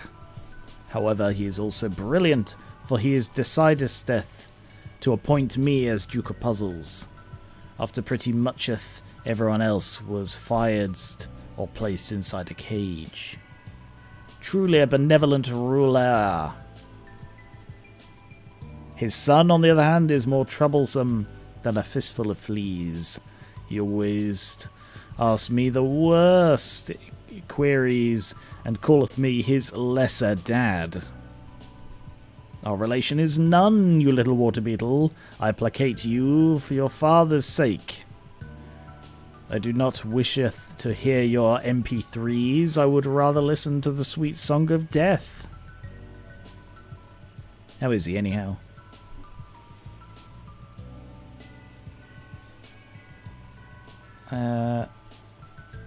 [SPEAKER 1] However, he is also brilliant, for he is decidesteth to appoint me as Duke of Puzzles, after pretty mucheth everyone else was fired or placed inside a cage. Truly a benevolent ruler. His son, on the other hand, is more troublesome than a fistful of fleas. He always asks me the worst queries and calleth me his lesser dad. Our relation is none, you little water beetle. I placate you for your father's sake. I do not wisheth to hear your MP3s. I would rather listen to the sweet song of death. How is he, anyhow?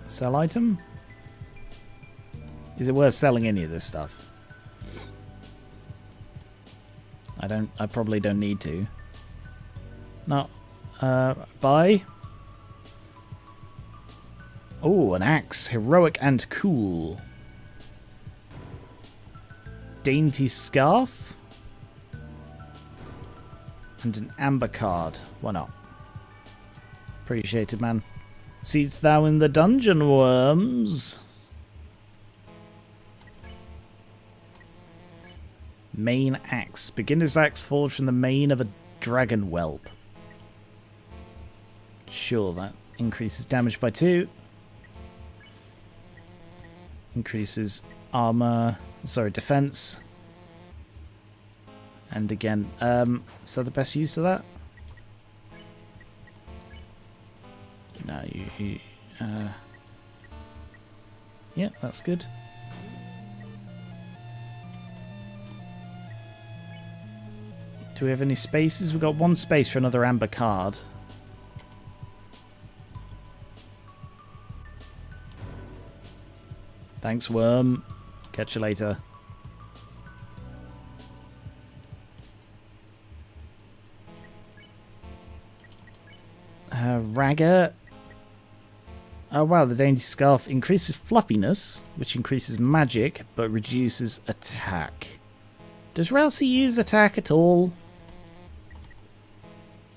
[SPEAKER 1] Sell item? Is it worth selling any of this stuff? I probably don't need to. No. Buy. Oh, an axe. Heroic and cool. Dainty scarf. And an amber card. Why not? Appreciated, man. Seats thou in the dungeon, worms? Main axe. Beginner's axe forged from the mane of a dragon whelp. Sure, that increases damage by 2. Increases armor. Sorry, defense. And again, is that the best use of that? No, yeah, that's good. Do we have any spaces? We've got 1 space for another amber card. Thanks, worm. Catch you later. Ragger. Oh wow, the dainty scarf increases fluffiness, which increases magic, but reduces attack. Does Ralsei use attack at all?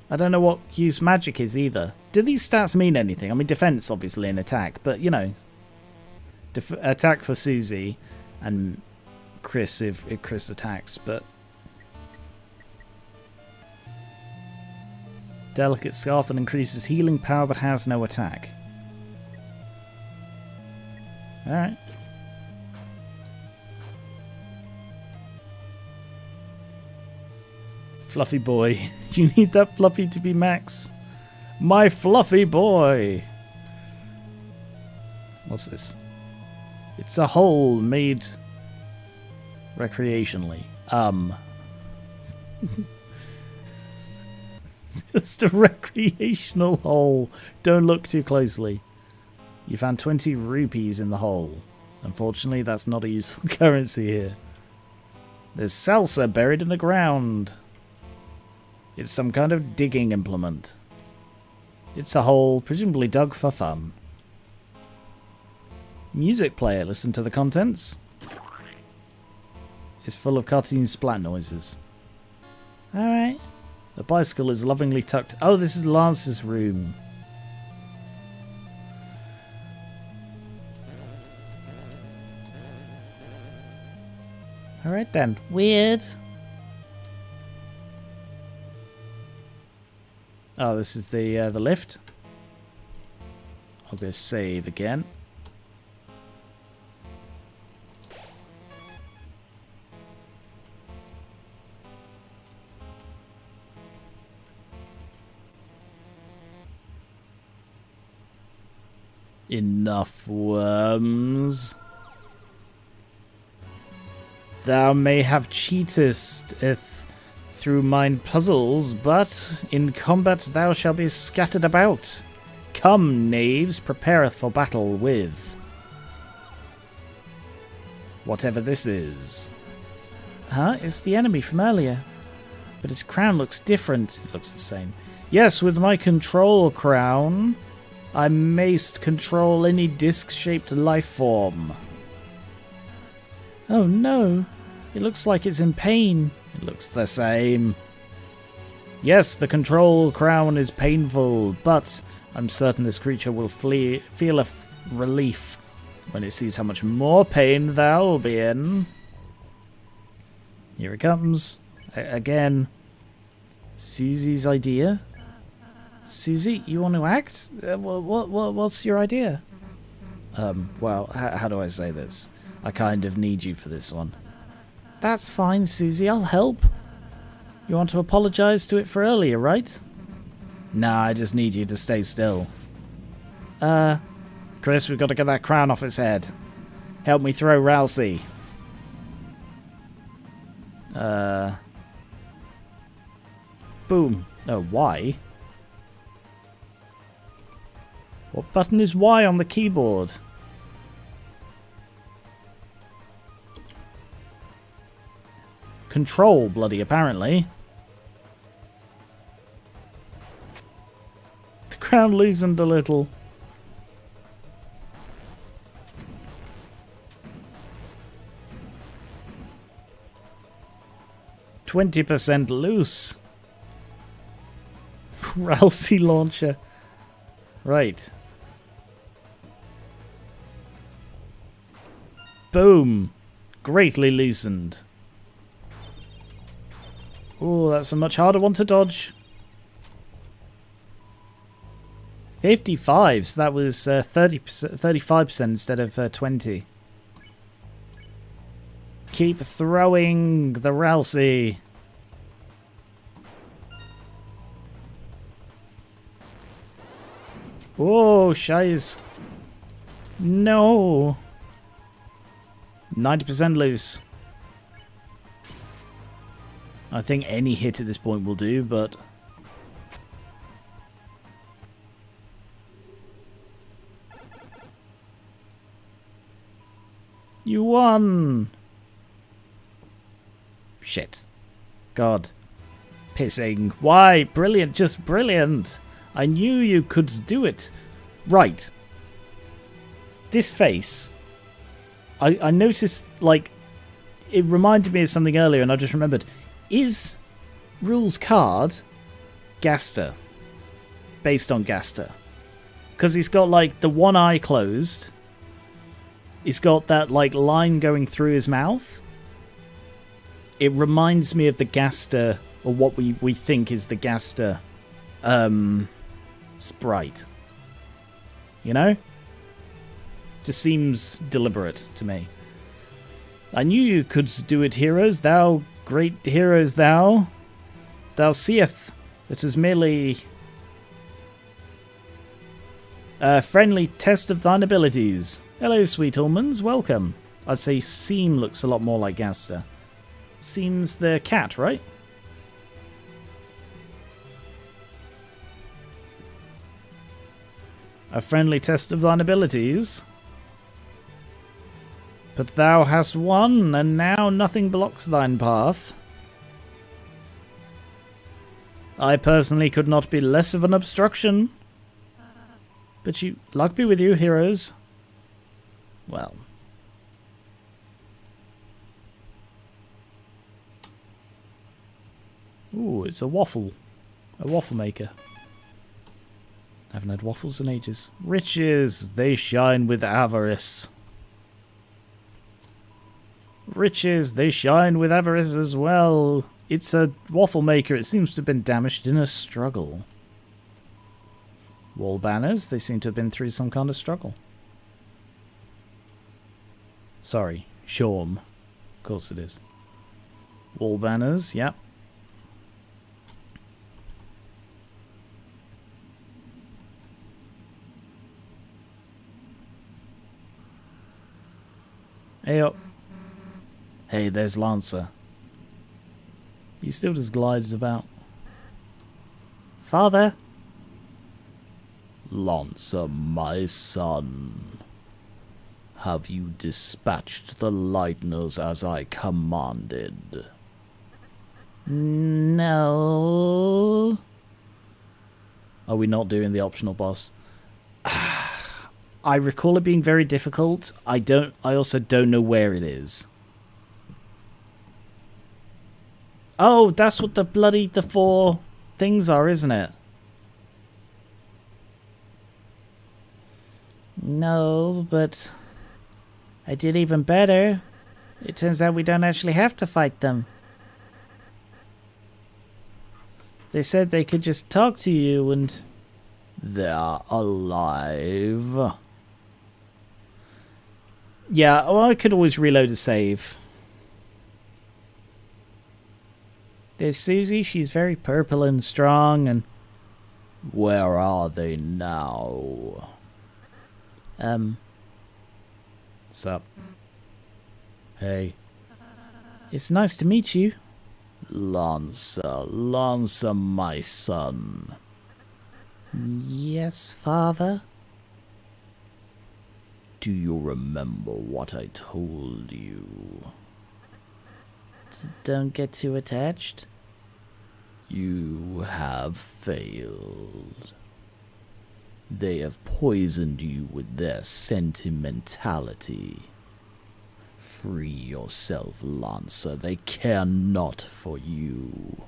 [SPEAKER 1] I don't know what use magic is either. Do these stats mean anything? I mean, defense obviously and attack, but you know, attack for Susie and Chris if Chris attacks, but delicate scarf that increases healing power but has no attack. Alright. Fluffy boy. You need that fluffy to be max. My fluffy boy. What's this? It's a hole made recreationally. It's just a recreational hole. Don't look too closely. You found 20 rupees in the hole. Unfortunately, that's not a useful currency here. There's salsa buried in the ground. It's some kind of digging implement. It's a hole presumably dug for fun. Music player, listen to the contents. It's full of cartoon splat noises. Alright. The bicycle is lovingly tucked. Oh, this is Lance's room. Alright then. Weird. Oh, this is the lift. I'll go save again. Enough worms. Thou may have cheatest through mine puzzles, but in combat thou shalt be scattered about. Come, knaves, prepareth for battle with whatever this is. Huh? It's the enemy from earlier. But his crown looks different. It looks the same. Yes, with my control crown, I mayst control any disc-shaped life form. Oh no, it looks like it's in pain. It looks the same. Yes, the control crown is painful, but I'm certain this creature will feel a relief when it sees how much more pain thou will be in. Here it comes. Again. Susie's idea? Susie, you want to act? What's your idea? Well, how do I say this? I kind of need you for this one. That's fine, Susie, I'll help. You want to apologize to it for earlier, right? Nah, I just need you to stay still. Chris, we've got to get that crown off its head. Help me throw Ralsei. Boom. Oh, why? What button is Y on the keyboard? Control, bloody, apparently. The crown loosened a little. %20 loose. Ralsei launcher. Right. Boom. Greatly loosened. Oh, that's a much harder one to dodge. 55, so that was 35% instead of 20. Keep throwing the Ralsei. Oh, shiz. No. 90% loose. I think any hit at this point will do, but... You won! Shit. God. Pissing. Why? Brilliant. Just brilliant. I knew you could do it. Right. This face. I noticed, like, it reminded me of something earlier, and I just remembered. Is Rule's card Gaster? Based on Gaster? Because he's got, like, the one eye closed. He's got that, like, line going through his mouth. It reminds me of the Gaster, or what we think is the Gaster sprite. You know? Just seems deliberate to me. I knew you could do it, heroes. Thou great heroes, thou. Thou seest. It is merely a friendly test of thine abilities. Hello, sweet almonds. Welcome. I'd say Seam looks a lot more like Gaster. Seam's the cat, right? A friendly test of thine abilities. But thou hast won, and now nothing blocks thine path. I personally could not be less of an obstruction. But you, luck be with you, heroes. Well. Ooh, it's a waffle. A waffle maker. Haven't had waffles in ages. Riches, they shine with avarice. Riches, they shine with avarice as well. It's a waffle maker. It seems to have been damaged in a struggle. Wall banners, they seem to have been through some kind of struggle. Sorry, Shorm. Of course it is. Wall banners, yep. Hey up. Hey, there's Lancer. He still just glides about. Father? Lancer, my son. Have you dispatched the Lightners as I commanded? No. Are we not doing the optional boss? I recall it being very difficult. I also don't know where it is. Oh, that's what the 4 things are, isn't it? No, but I did even better. It turns out we don't actually have to fight them. They said they could just talk to you and... They're alive. Yeah, well, I could always reload a save. There's Susie, she's very purple and strong, and... Where are they now? What's up? Hey. It's nice to meet you. Lancer, Lancer, my son. Yes, father? Do you remember what I told you? Don't get too attached. You have failed. They have poisoned you with their sentimentality. Free yourself, Lancer. They care not for you.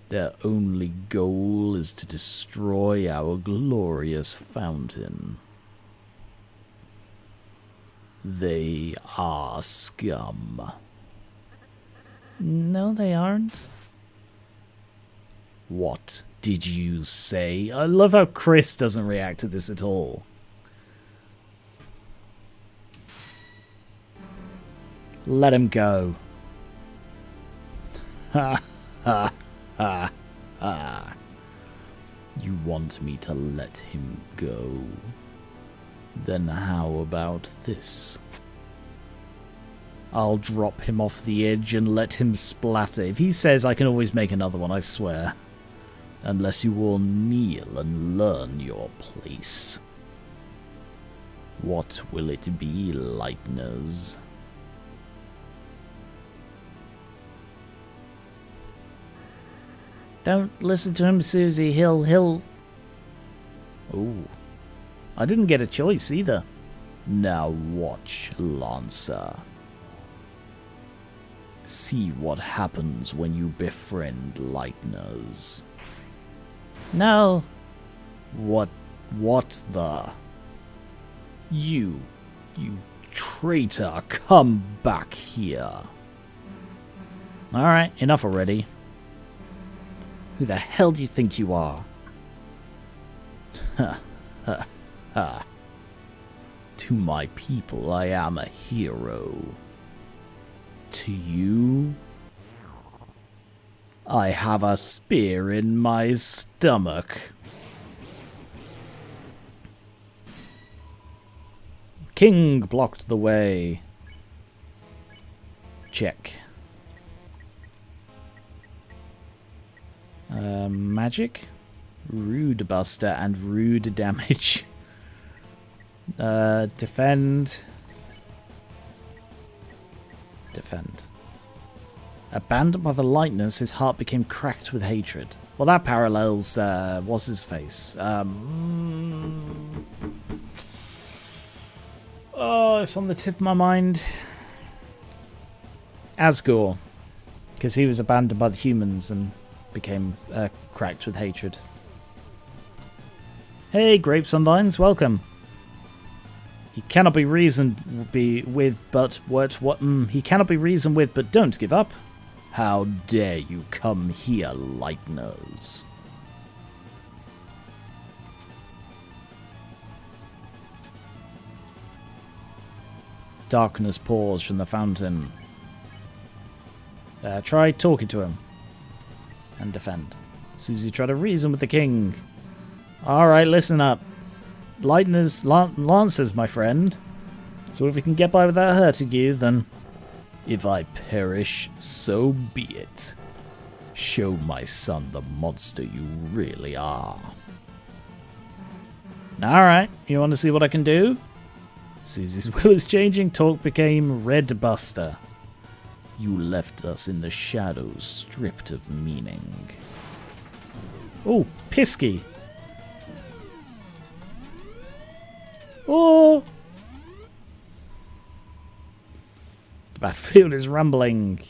[SPEAKER 1] Their only goal is to destroy our glorious fountain. They are scum. No, they aren't. What did you say? I love how Chris doesn't react to this at all. Let him go. Ha ha ha ha. You want me to let him go? Then how about this? I'll drop him off the edge and let him splatter. If he says I can always make another one, I swear. Unless you all kneel and learn your place. What will it be, Lightners? Don't listen to him, Susie. He'll... Ooh. I didn't get a choice either. Now watch, Lancer. See what happens when you befriend Lightners. No. What the? You traitor, come back here. Alright, enough already. Who the hell do you think you are? Ha, ha, ha. To my people, I am a hero. To you, I have a spear in my stomach. King blocked the way. Check. Magic? Rude Buster and rude damage. Defend. Defend. Abandoned by the lightness, his heart became cracked with hatred. Well, that parallels, what's his face? Oh, it's on the tip of my mind. Asgore. Because he was abandoned by the humans and became cracked with hatred. Hey, Grapes and Vines, welcome. He cannot be reasoned with, but he cannot be reasoned with, but don't give up. How dare you come here, Lightners? Darkness pours from the fountain. Try talking to him. And defend. Susie tried to reason with the king. Alright, listen up. Lightners, Lancers, my friend. So if we can get by without hurting you, then... If I perish, so be it. Show my son the monster you really are. Alright, you want to see what I can do? Susie's will is changing. Talk became Red Buster. You left us in the shadows, stripped of meaning. Oh, Pisky. Oh! The battlefield is rumbling.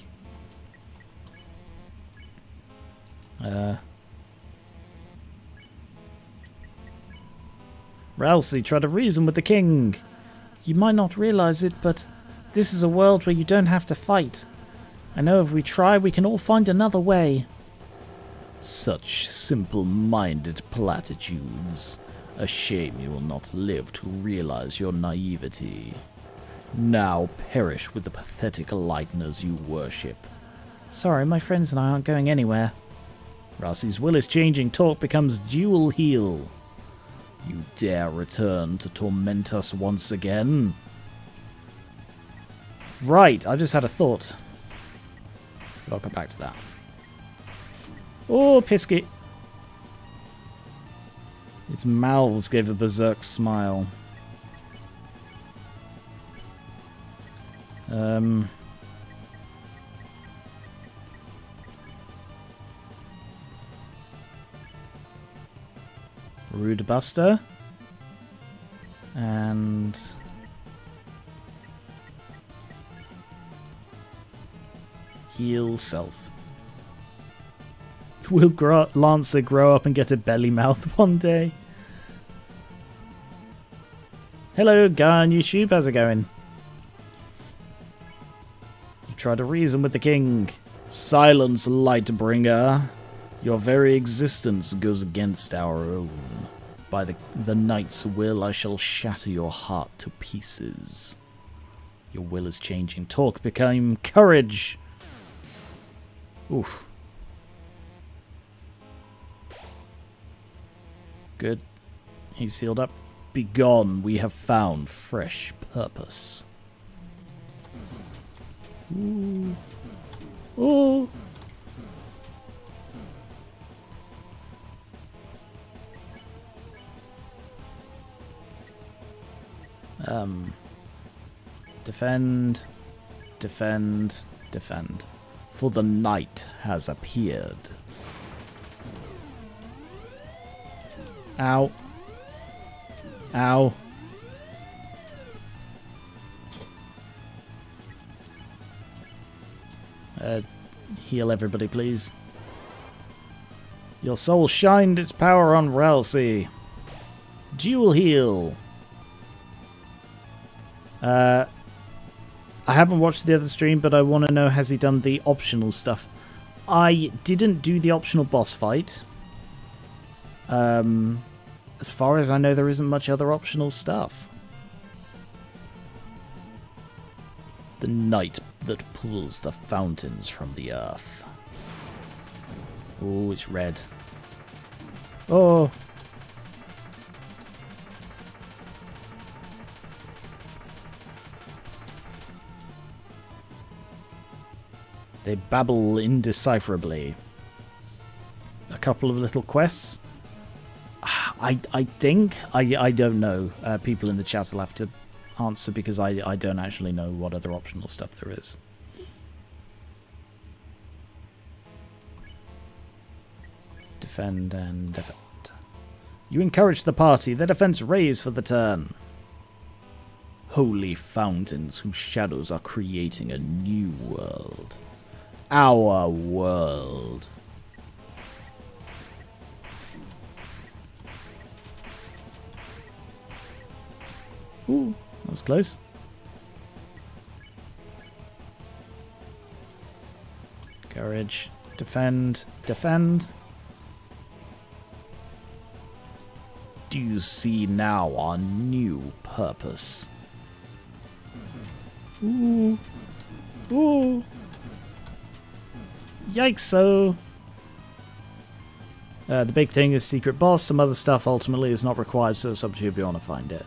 [SPEAKER 1] Ralsei, try to reason with the king. You might not realize it, but this is a world where you don't have to fight. I know if we try, we can all find another way. Such simple-minded platitudes. A shame you will not live to realize your naivety. Now perish with the pathetic Lightners you worship. Sorry, my friends and I aren't going anywhere. Ralsei's will is changing. Talk becomes dual heal. You dare return to torment us once again? Right, I just had a thought. But I'll come back to that. Oh, Pisky. His mouths gave a berserk smile. Rude Buster. And... heal self. Will Lancer grow up and get a belly mouth one day? Hello, guy on YouTube. How's it going? You try to reason with the king. Silence, Lightbringer. Your very existence goes against our own. By the knight's will, I shall shatter your heart to pieces. Your will is changing. Talk became courage. Oof. Good. He's sealed up. Begone, we have found fresh purpose. Ooh. Oh. Defend, defend, defend. For the night has appeared. Ow. Ow. Heal everybody, please. Your soul shined its power on Ralsei. Dual heal. I haven't watched the other stream, but I want to know, has he done the optional stuff? I didn't do the optional boss fight. As far as I know, there isn't much other optional stuff. The night that pulls the fountains from the earth. Oh, it's red. Oh. They babble indecipherably. A couple of little quests. I think, I don't know. People in the chat will have to answer because I don't actually know what other optional stuff there is. Defend and defend. You encourage the party. Their defense raise for the turn. Holy fountains whose shadows are creating a new world. Our world. Ooh, that was close. Courage. Defend. Defend. Do you see now our new purpose? Ooh. Ooh. Yikes-o. The big thing is secret boss. Some other stuff ultimately is not required, so it's up to you if you want to find it.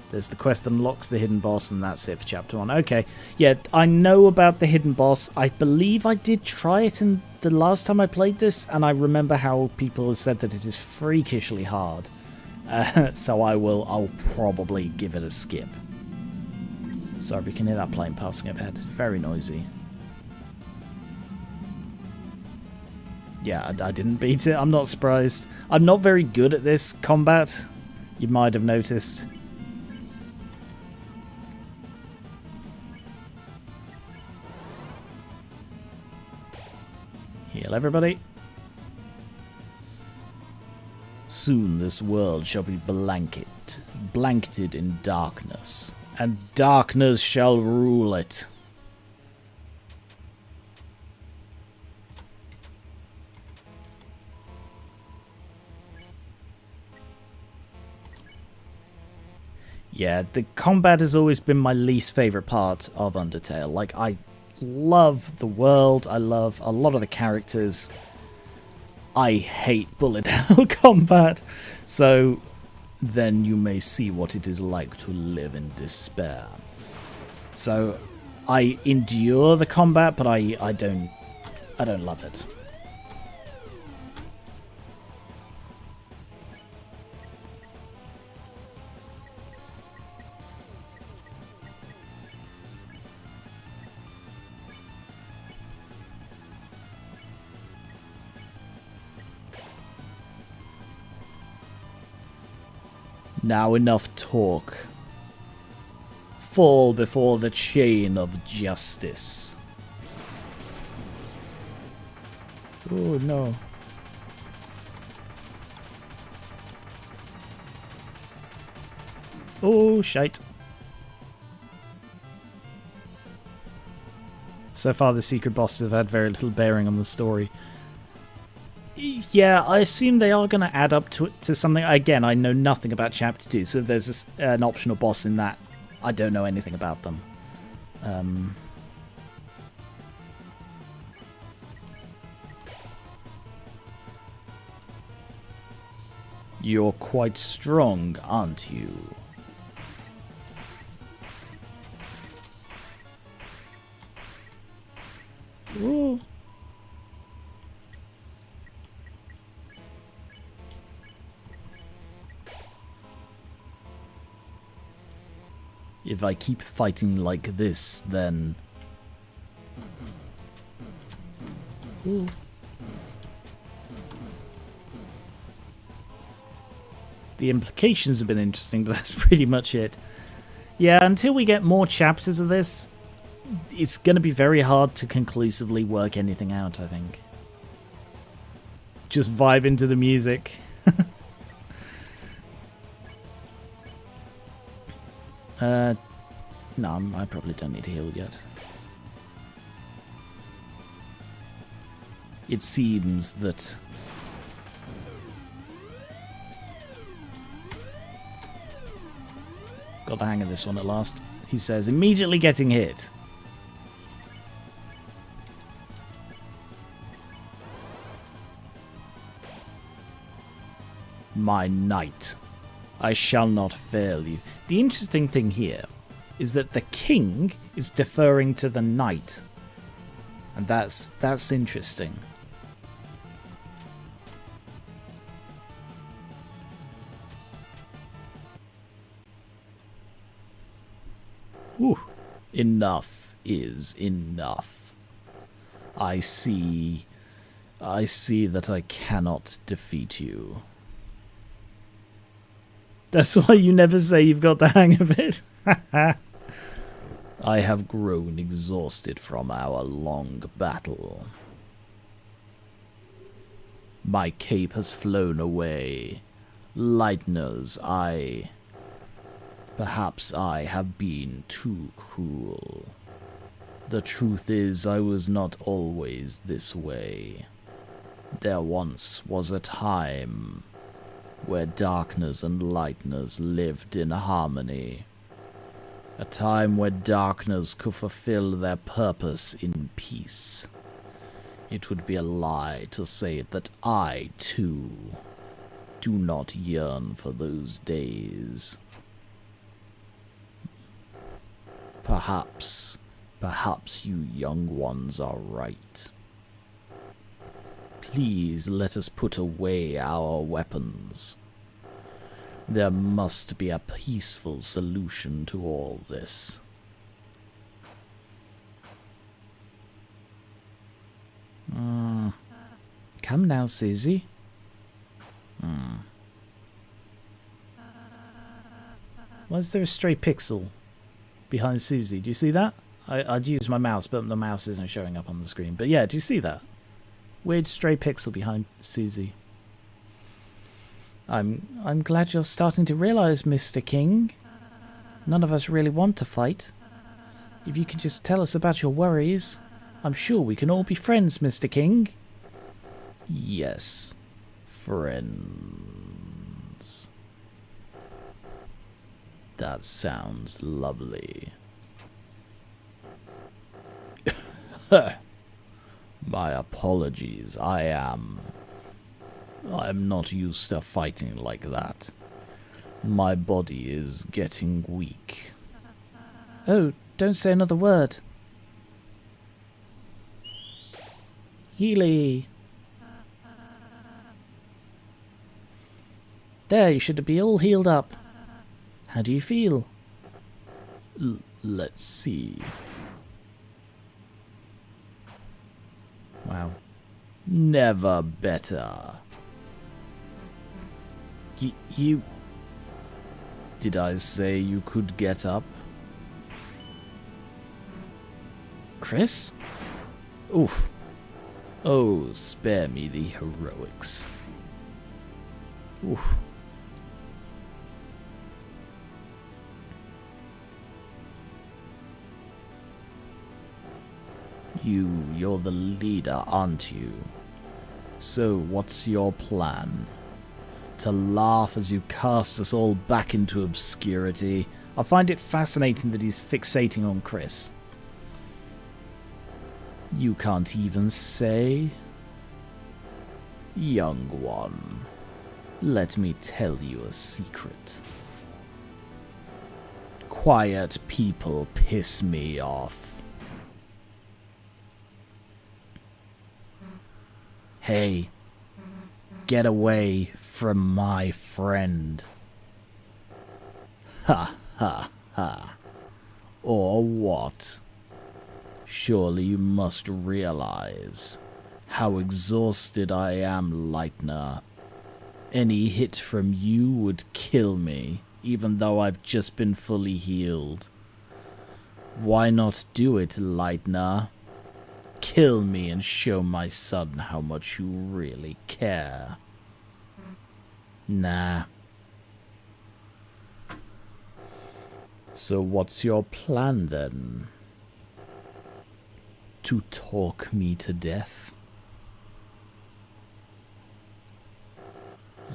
[SPEAKER 1] There's the quest that unlocks the hidden boss, and that's it for Chapter 1. Okay, yeah, I know about the hidden boss. I believe I did try it in the last time I played this, and I remember how people have said that it is freakishly hard. So I'll probably give it a skip. Sorry if you can hear that plane passing overhead. It's very noisy. Yeah, I didn't beat it. I'm not surprised. I'm not very good at this combat. You might have noticed. Heal everybody. Soon this world shall be blanketed in darkness, and darkness shall rule it. Yeah, the combat has always been my least favourite part of Undertale. Like, I love the world, I love a lot of the characters. I hate bullet hell combat, so then you may see what it is like to live in despair. So I endure the combat, but I don't love it. Now enough talk. Fall before the chain of justice. Oh no. Oh shite. So far the secret bosses have had very little bearing on the story. Yeah, I assume they are going to add up to something. Again, I know nothing about Chapter 2, so if there's an optional boss in that, I don't know anything about them. You're quite strong, aren't you? Ooh. If I keep fighting like this, then... Ooh. The implications have been interesting, but that's pretty much it. Yeah, until we get more chapters of this, it's going to be very hard to conclusively work anything out, I think. Just vibe into the music. No, I probably don't need to heal yet. It seems that... Got the hang of this one at last. He says, immediately getting hit. My knight, I shall not fail you. The interesting thing here is that the king is deferring to the knight. And that's interesting. Whew. Enough is enough. I see that I cannot defeat you. That's why you never say you've got the hang of it. I have grown exhausted from our long battle. My cape has flown away. Lightners, perhaps I have been too cruel. The truth is, I was not always this way. There once was a time where darkness and lightness lived in harmony. A time where darkness could fulfill their purpose in peace. It would be a lie to say that I, too, do not yearn for those days. Perhaps you young ones are right. Please let us put away our weapons. There must be a peaceful solution to all this. Come now, Susie. Why is there a stray pixel behind Susie? Do you see that? I'd use my mouse, but the mouse isn't showing up on the screen. But yeah, do you see that? Weird stray pixel behind Susie. I'm glad you're starting to realize, Mr. King. None of us really want to fight. If you could just tell us about your worries, I'm sure we can all be friends, Mr. King. Yes, friends. That sounds lovely. My apologies, I'm not used to fighting like that. My body is getting weak. Oh, don't say another word. Healy. There, you should be all healed up. How do you feel? Let's see. Wow. Never better. You... Did I say you could get up? Chris? Oof. Oh, spare me the heroics. Oof. You're the leader, aren't you? So, what's your plan? To laugh as you cast us all back into obscurity? I find it fascinating that he's fixating on Chris. You can't even say? Young one, let me tell you a secret. Quiet people piss me off. Hey, get away from my friend. Ha ha ha. Or what? Surely you must realize how exhausted I am, Lightner. Any hit from you would kill me, even though I've just been fully healed. Why not do it, Lightner? Kill me and show my son how much you really care. Nah. So what's your plan then? To talk me to death?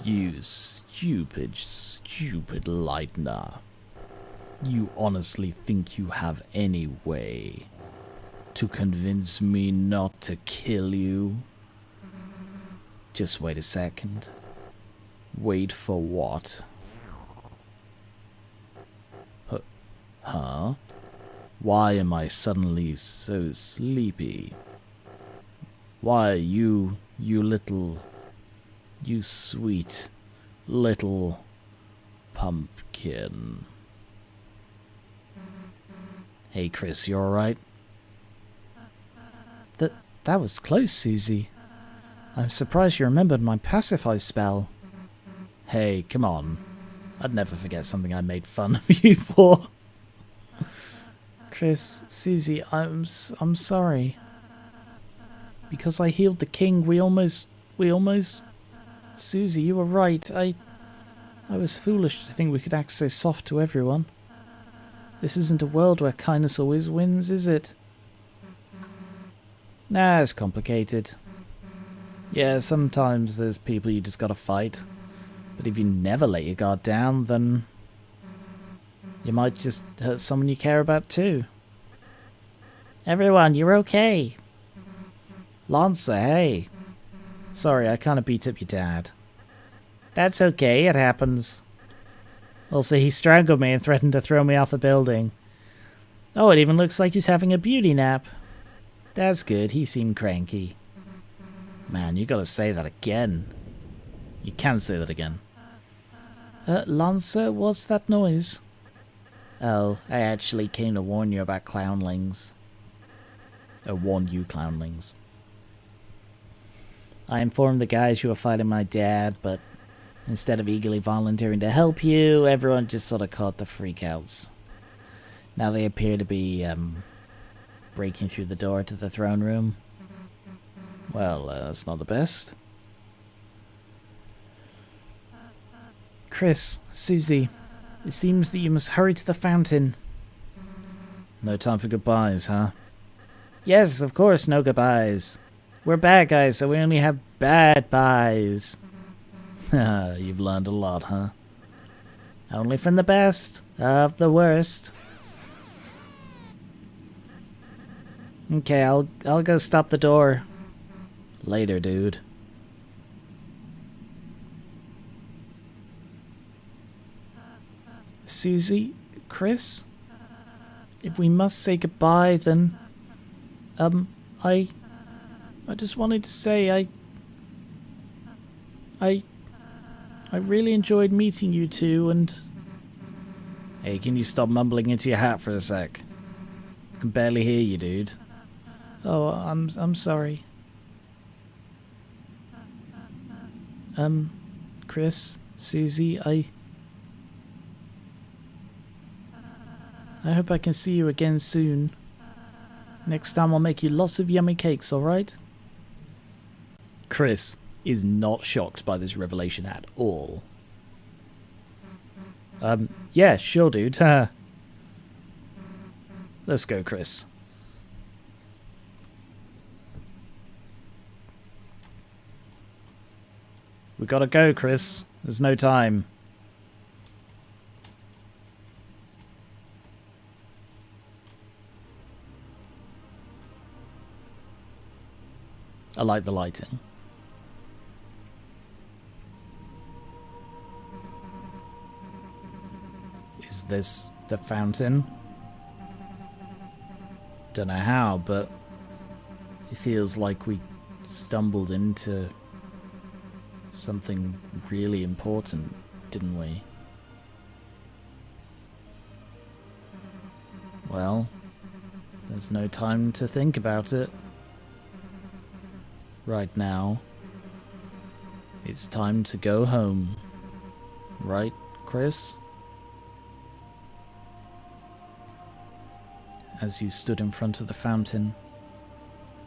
[SPEAKER 1] You stupid, stupid Lightner. You honestly think you have any way to convince me not to kill you? Just wait a second. Wait for what? Huh? Why am I suddenly so sleepy? Why, you sweet little pumpkin. Hey Chris, you alright? That was close, Susie. I'm surprised you remembered my pacify spell. Hey, come on. I'd never forget something I made fun of you for. Chris, Susie, I'm sorry. Because I healed the king, we almost... Susie, you were right. I was foolish to think we could act so soft to everyone. This isn't a world where kindness always wins, is it? Nah, it's complicated. Yeah, sometimes there's people you just gotta fight. But if you never let your guard down, then you might just hurt someone you care about too. Everyone, you're okay. Lancer, hey. Sorry, I kinda beat up your dad. That's okay, it happens. Also, he strangled me and threatened to throw me off a building. Oh, it even looks like he's having a beauty nap. That's good, he seemed cranky. Man, you gotta say that again. You can say that again. Lancer, what's that noise? Oh, I actually came to warn you about clownlings. Warn you, clownlings. I informed the guys who were fighting my dad, but instead of eagerly volunteering to help you, everyone just sort of caught the freakouts. Now they appear to be, breaking through the door to the throne room. Well, that's not the best. Chris, Susie, it seems that you must hurry to the fountain. No time for goodbyes, huh? Yes, of course, no goodbyes. We're bad guys, so we only have bad buys. You've learned a lot, huh? Only from the best of the worst. Okay, I'll go stop the door. Later, dude. Susie, Chris, if we must say goodbye, then I just wanted to say I really enjoyed meeting you two, and hey, can you stop mumbling into your hat for a sec? I can barely hear you, dude. Oh, I'm sorry. Chris, Susie, I hope I can see you again soon. Next time I'll make you lots of yummy cakes, alright? Chris is not shocked by this revelation at all. Yeah, sure, dude. Let's go, Chris. We gotta go, Chris. There's no time. I like the lighting. Is this the fountain? Don't know how, but it feels like we stumbled into something really important, didn't we? Well, there's no time to think about it. Right now, it's time to go home. Right, Chris? as you stood in front of the fountain,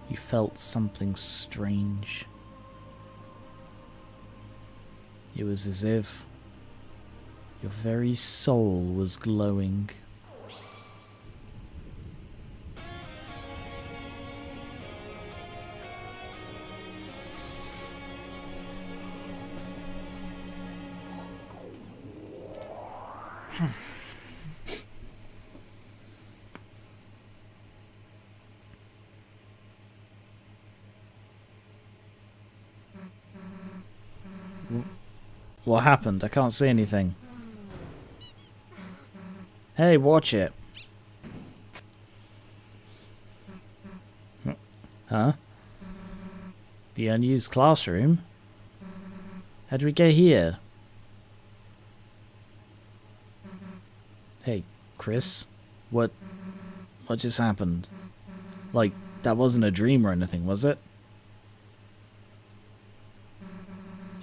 [SPEAKER 1] you felt something strange. It was as if your very soul was glowing. What happened? I can't see anything. Hey, watch it. Huh? The unused classroom? How do we get here? Hey, Chris? What just happened? Like, that wasn't a dream or anything, was it?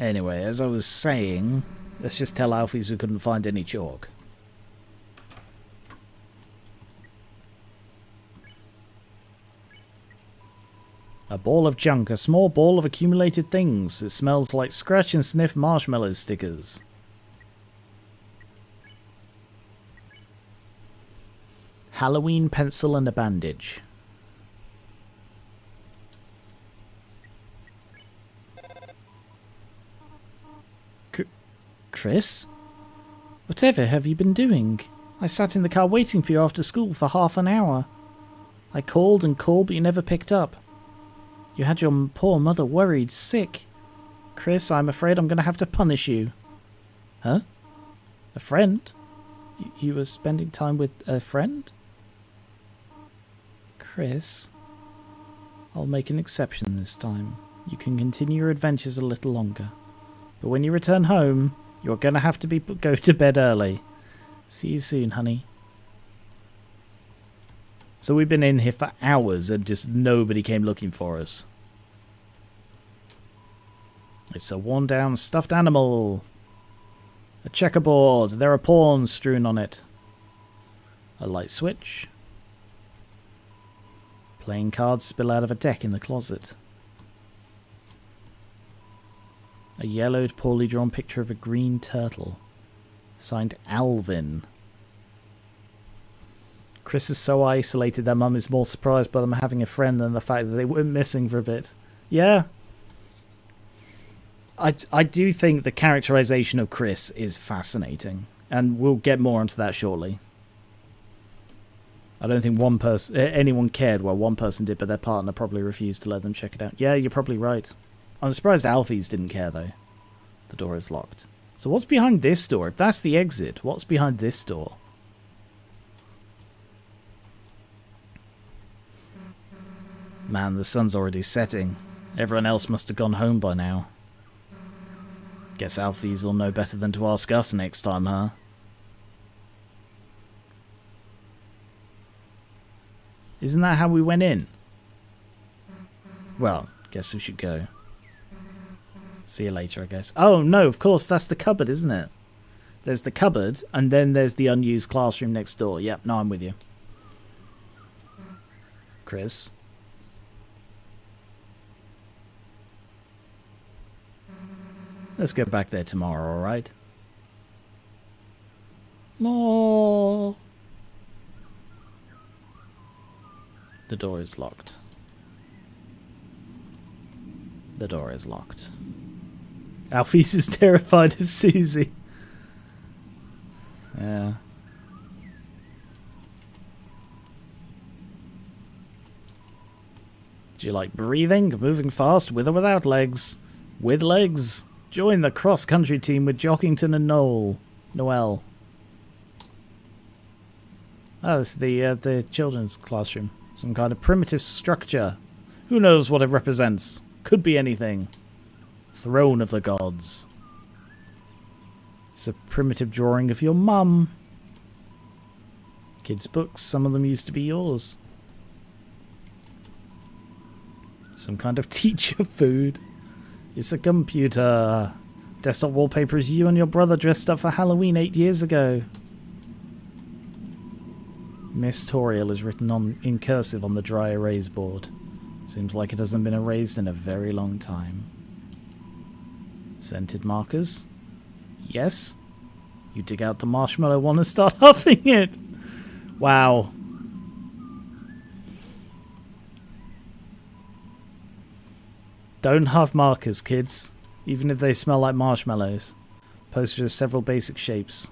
[SPEAKER 1] Anyway, as I was saying, let's just tell Alphys we couldn't find any chalk. A ball of junk, a small ball of accumulated things. It smells like scratch and sniff marshmallow stickers. Halloween pencil and a bandage. Chris? Whatever have you been doing? I sat in the car waiting for you after school for half an hour. I called and called, but you never picked up. You had your poor mother worried, sick. Chris, I'm afraid I'm going to have to punish you. Huh? A friend? You were spending time with a friend? Chris, I'll make an exception this time. You can continue your adventures a little longer. But when you return home, you're going to have to go to bed early. See you soon, honey. So we've been in here for hours and just nobody came looking for us. It's a worn down stuffed animal. A checkerboard. There are pawns strewn on it. A light switch. Playing cards spill out of a deck in the closet. A yellowed, poorly drawn picture of a green turtle. Signed Alvin. Chris is so isolated that Mum is more surprised by them having a friend than the fact that they were missing for a bit. Yeah. I do think the characterization of Chris is fascinating. And we'll get more into that shortly. I don't think anyone cared. Well, one person did, but their partner probably refused to let them check it out. Yeah, you're probably right. I'm surprised Alphys didn't care, though. The door is locked. So what's behind this door? If that's the exit, what's behind this door? Man, the sun's already setting. Everyone else must have gone home by now. Guess Alphys will know better than to ask us next time, huh? Isn't that how we went in? Well, guess we should go. See you later, I guess. Oh, no, of course, that's the cupboard, isn't it? There's the cupboard, and then there's the unused classroom next door. Yep, no, I'm with you. Chris? Let's get back there tomorrow, alright? More. The door is locked. The door is locked. Alphys is terrified of Susie. Yeah. Do you like breathing, moving fast, with or without legs? With legs. Join the cross-country team with Jockington and Noel. Oh, this is the children's classroom. Some kind of primitive structure. Who knows what it represents? Could be anything. Throne of the gods. It's a primitive drawing of your mum. Kids' books, some of them used to be yours. Some kind of teacher food. It's a computer. Desktop wallpaper is you and your brother dressed up for Halloween 8 years ago. Mistorial is written in cursive on the dry erase board. Seems like it hasn't been erased in a very long time. Scented markers? Yes? You dig out the marshmallow one and start huffing it! Wow. Don't huff markers, kids. Even if they smell like marshmallows. Poster of several basic shapes.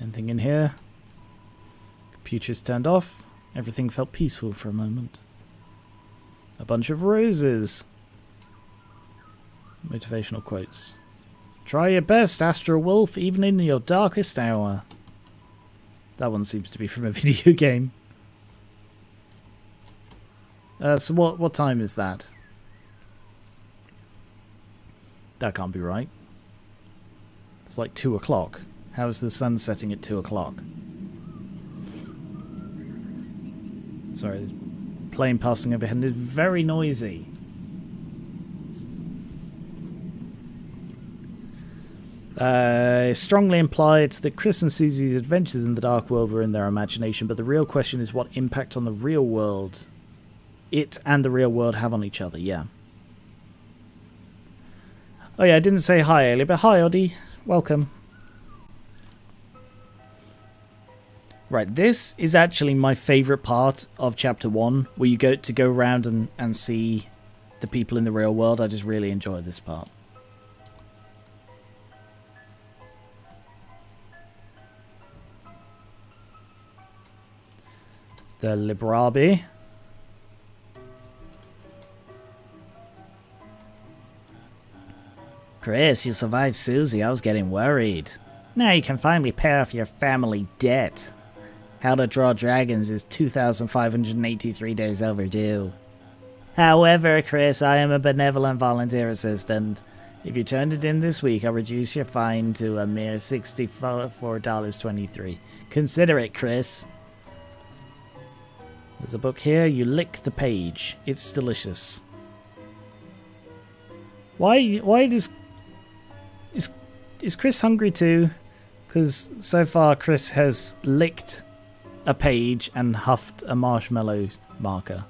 [SPEAKER 1] Anything in here? Computer's turned off. Everything felt peaceful for a moment. A bunch of roses. Motivational quotes. Try your best, Astro Wolf, even in your darkest hour. That one seems to be from a video game. So what time is that? That can't be right. It's like 2 o'clock. How is the sun setting at 2 o'clock? Sorry, there's a plane passing overhead and it's very noisy. Strongly implied that Chris and Susie's adventures in the dark world were in their imagination, but the real question is what impact on the real world it and the real world have on each other. Yeah. Oh yeah, I didn't say hi earlier, but hi Oddie. Welcome. Right, this is actually my favourite part of Chapter 1, where you go around and see the people in the real world. I just really enjoy this part. The Librabi. Chris, you survived Susie. I was getting worried. Now you can finally pay off your family debt. How to Draw Dragons is 2,583 days overdue. However, Chris, I am a benevolent volunteer assistant. If you turned it in this week, I'll reduce your fine to a mere $64.23. Consider it, Chris. There's a book here. You lick the page. It's delicious. Why is Chris hungry too? Because so far Chris has licked a page and huffed a marshmallow marker.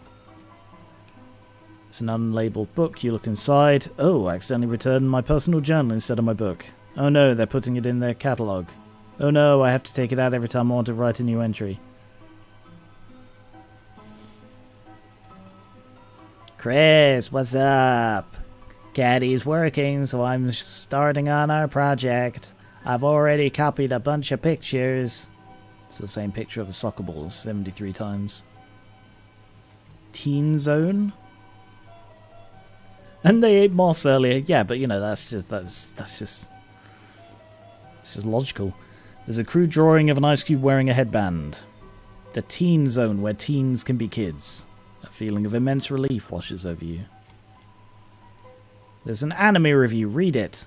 [SPEAKER 1] It's an unlabeled book. You look inside. Oh, I accidentally returned my personal journal instead of my book. Oh no, they're putting it in their catalogue. Oh no, I have to take it out every time I want to write a new entry. Chris, what's up? Caddy's working, so I'm starting on our project. I've already copied a bunch of pictures. It's the same picture of a soccer ball 73 times. Teen Zone? And they ate moss earlier. Yeah, but you know, that's just logical. There's a crude drawing of an ice cube wearing a headband. The Teen Zone, where teens can be kids. A feeling of immense relief washes over you. There's an anime review. Read it.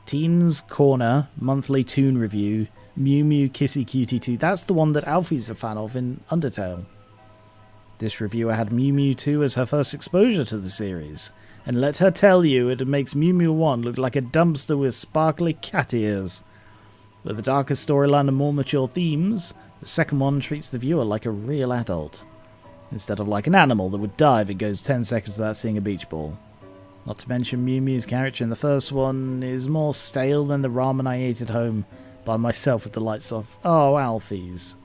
[SPEAKER 1] Teens Corner monthly toon review. Mew Mew Kissy Cutie 2. That's the one that Alfie's a fan of in Undertale. This reviewer had Mew Mew 2 as her first exposure to the series, and let her tell you it makes Mew Mew 1 look like a dumpster with sparkly cat ears. With a darker storyline and more mature themes, the second one treats the viewer like a real adult, instead of like an animal that would die if it goes 10 seconds without seeing a beach ball. Not to mention Mew Mew's character in the first one is more stale than the ramen I ate at home by myself with the lights off. Oh, Alfie's.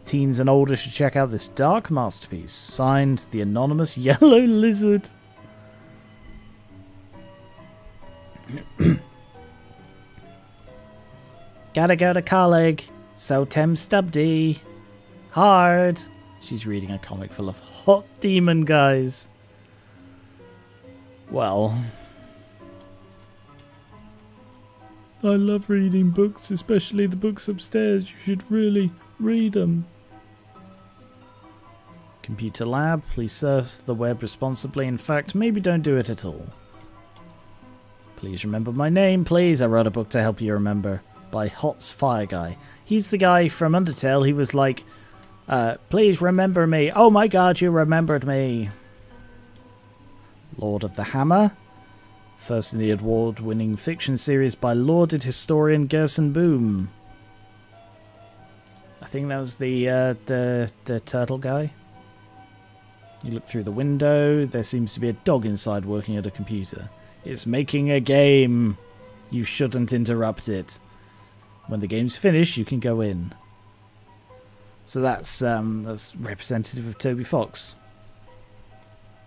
[SPEAKER 1] Teens and older should check out this dark masterpiece. Signed, the anonymous Yellow Lizard. Gotta go to college. So Tem Stubdy. Hard. She's reading a comic full of hot demon guys. Well, I love reading books, especially the books upstairs. You should really read them. Computer lab, please surf the web responsibly. In fact, maybe don't do it at all. Please remember my name, please. I wrote a book to help you remember. by Hot's Fire Guy. He's the guy from Undertale. He was like, please remember me. Oh my god, you remembered me. Lord of the Hammer. First in the award-winning fiction series by lauded historian Gerson Boom. I think that was the turtle guy. You look through the window. There seems to be a dog inside working at a computer. It's making a game. You shouldn't interrupt it. When the game's finished, you can go in. So that's representative of Toby Fox.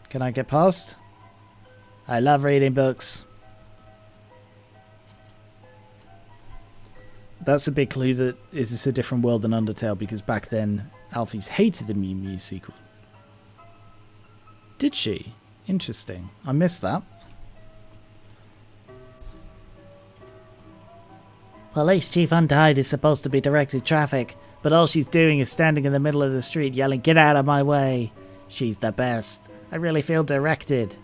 [SPEAKER 1] Can I get past? I love reading books. That's a big clue that it's a different world than Undertale, because back then Alphys hated the Mew Mew sequel. Did she? Interesting. I missed that. Police Chief Untied is supposed to be directing traffic, but all she's doing is standing in the middle of the street yelling, "Get out of my way!" She's the best. I really feel directed.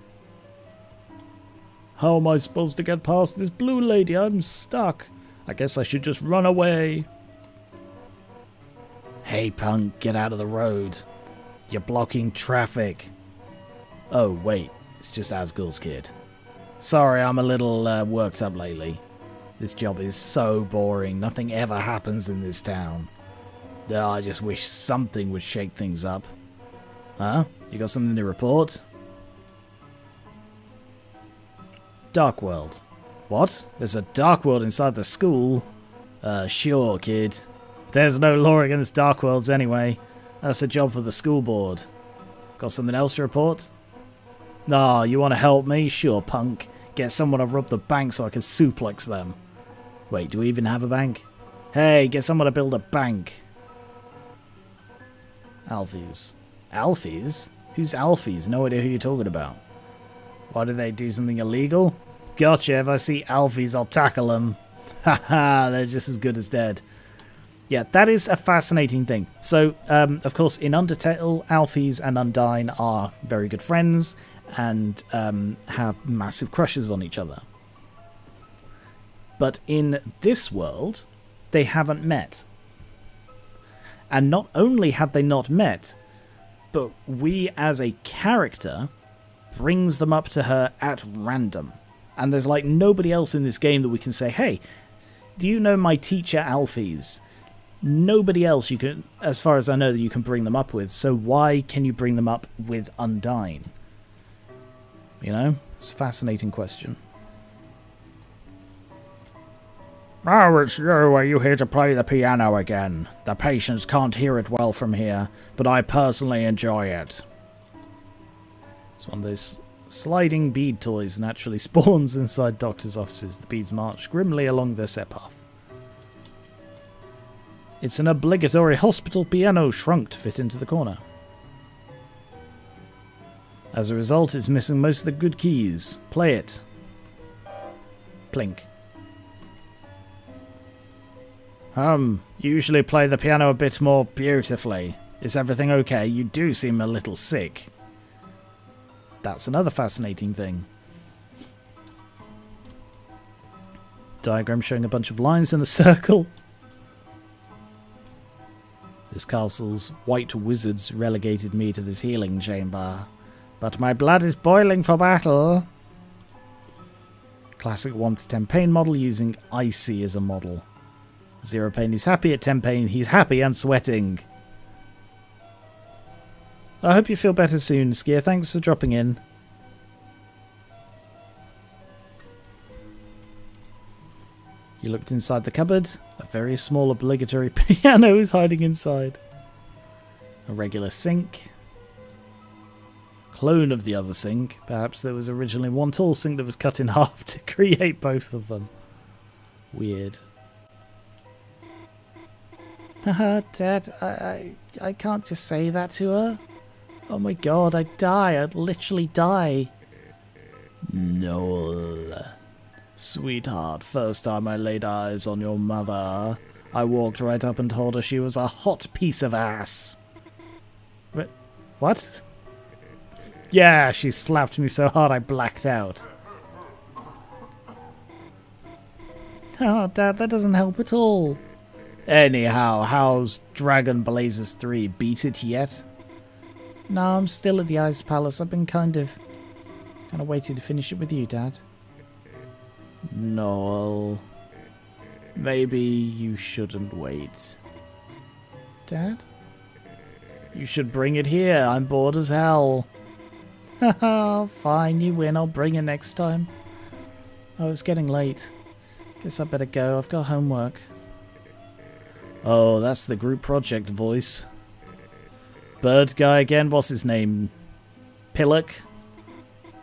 [SPEAKER 1] How am I supposed to get past this blue lady? I'm stuck. I guess I should just run away. Hey punk, get out of the road. You're blocking traffic. Oh wait, it's just Asgul's kid. Sorry, I'm a little worked up lately. This job is so boring. Nothing ever happens in this town. Oh, I just wish something would shake things up. Huh? You got something to report? Dark World. What? There's a Dark World inside the school? Sure, kid. There's no law against Dark Worlds anyway. That's a job for the school board. Got something else to report? Nah, you want to help me? Sure, punk. Get someone to rob the bank so I can suplex them. Wait, do we even have a bank? Hey, get someone to build a bank. Alphys. Alphys? Who's Alphys? No idea who you're talking about. Why did they do something illegal? Gotcha, if I see Alphys, I'll tackle them. Haha, they're just as good as dead. Yeah, that is a fascinating thing. So, of course, in Undertale, Alphys and Undyne are very good friends and have massive crushes on each other. But in this world, they haven't met. And not only have they not met, but we as a character brings them up to her at random. And there's like nobody else in this game that we can say, hey, do you know my teacher Alphys? Nobody else you can, as far as I know, that you can bring them up with. So why can you bring them up with Undyne? You know, it's a fascinating question. Oh, it's you. Are you here to play the piano again? The patients can't hear it well from here, but I personally enjoy it. It's one of those sliding bead toys naturally spawns inside doctors' offices. The beads march grimly along their set path. It's an obligatory hospital piano shrunk to fit into the corner. As a result, it's missing most of the good keys. Play it. Plink. You usually play the piano a bit more beautifully. Is everything okay? You do seem a little sick. That's another fascinating thing. Diagram showing a bunch of lines in a circle. This castle's white wizards relegated me to this healing chamber. But my blood is boiling for battle. Classic 1 to 10 pain model using Icy as a model. 0 pain, he's happy. At 10 pain, he's happy and sweating. I hope you feel better soon, Skier. Thanks for dropping in. You looked inside the cupboard. A very small obligatory piano is hiding inside. A regular sink. Clone of the other sink. Perhaps there was originally one tall sink that was cut in half to create both of them. Weird. Haha, Dad, I can't just say that to her. Oh my god, I'd die. I'd literally die. Noel. Sweetheart, first time I laid eyes on your mother, I walked right up and told her she was a hot piece of ass. What? Yeah, she slapped me so hard I blacked out. Oh, Dad, that doesn't help at all. Anyhow, how's Dragon Blazers 3? Beat it yet? No, I'm still at the Ice Palace. I've been kind of waiting to finish it with you, Dad. Noel. Maybe you shouldn't wait. Dad? You should bring it here. I'm bored as hell. Haha, fine, you win. I'll bring it next time. Oh, it's getting late. Guess I better go. I've got homework. Oh, that's the group project voice. Bird guy again. What's his name? Pillock?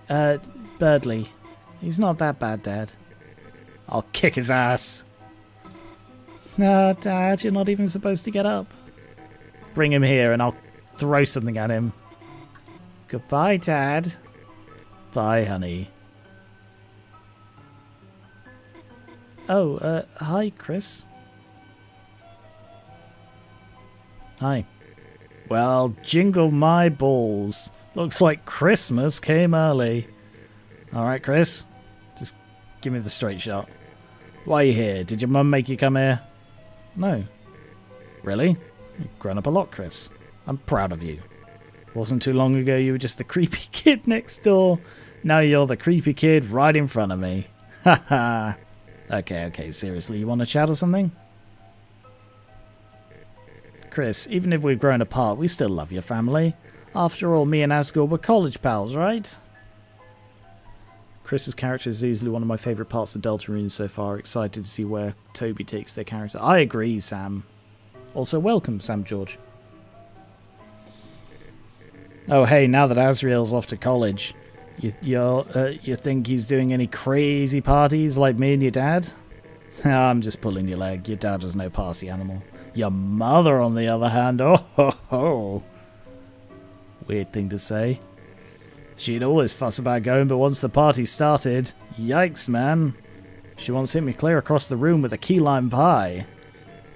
[SPEAKER 1] Birdley. He's not that bad, Dad. I'll kick his ass. No, Dad, you're not even supposed to get up. Bring him here and I'll throw something at him. Goodbye, Dad. Bye, honey. Oh, hi, Chris. Hi. Well, jingle my balls. Looks like Christmas came early. Alright, Chris. Just give me the straight shot. Why are you here? Did your mum make you come here? No. Really? You've grown up a lot, Chris. I'm proud of you. Wasn't too long ago you were just the creepy kid next door. Now you're the creepy kid right in front of me. Haha. Okay, seriously, you want to chat or something? Chris, even if we've grown apart, we still love your family. After all, me and Asgore were college pals, right? Chris's character is easily one of my favourite parts of Deltarune so far. Excited to see where Toby takes their character. I agree, Sam. Also, welcome, Sam George. Oh, hey, now that Asriel's off to college, you think he's doing any crazy parties like me and your dad? I'm just pulling your leg. Your dad was no party animal. Your mother, on the other hand, oh ho ho. Weird thing to say. She'd always fuss about going, but once the party started, yikes, man. She once hit me clear across the room with a key lime pie.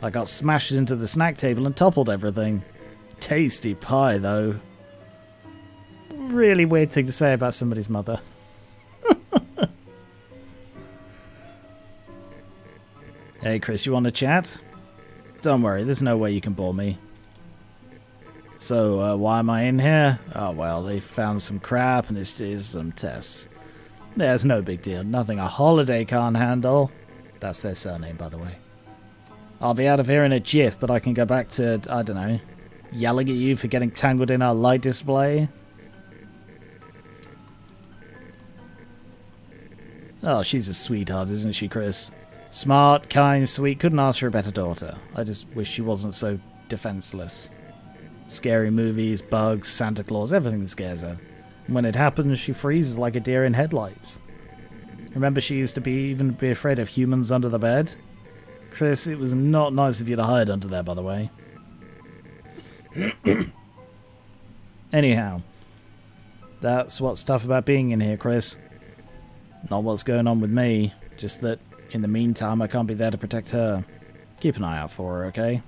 [SPEAKER 1] I got smashed into the snack table and toppled everything. Tasty pie, though. Really weird thing to say about somebody's mother. Hey, Chris, you want to chat? Don't worry, there's no way you can bore me. So, why am I in here? Oh, well, they found some crap and it's some tests. There's no big deal. Nothing a holiday can't handle. That's their surname, by the way. I'll be out of here in a jiff, but I can go back to, I don't know, yelling at you for getting tangled in our light display. Oh, she's a sweetheart, isn't she, Chris? Smart, kind, sweet. Couldn't ask for a better daughter. I just wish she wasn't so defenseless. Scary movies, bugs, Santa Claus, everything scares her. And when it happens, she freezes like a deer in headlights. Remember she used to even be afraid of humans under the bed? Chris, it was not nice of you to hide under there, by the way. Anyhow, that's what's tough about being in here, Chris. Not what's going on with me, just that in the meantime I can't be there to protect her. Keep an eye out for her, okay?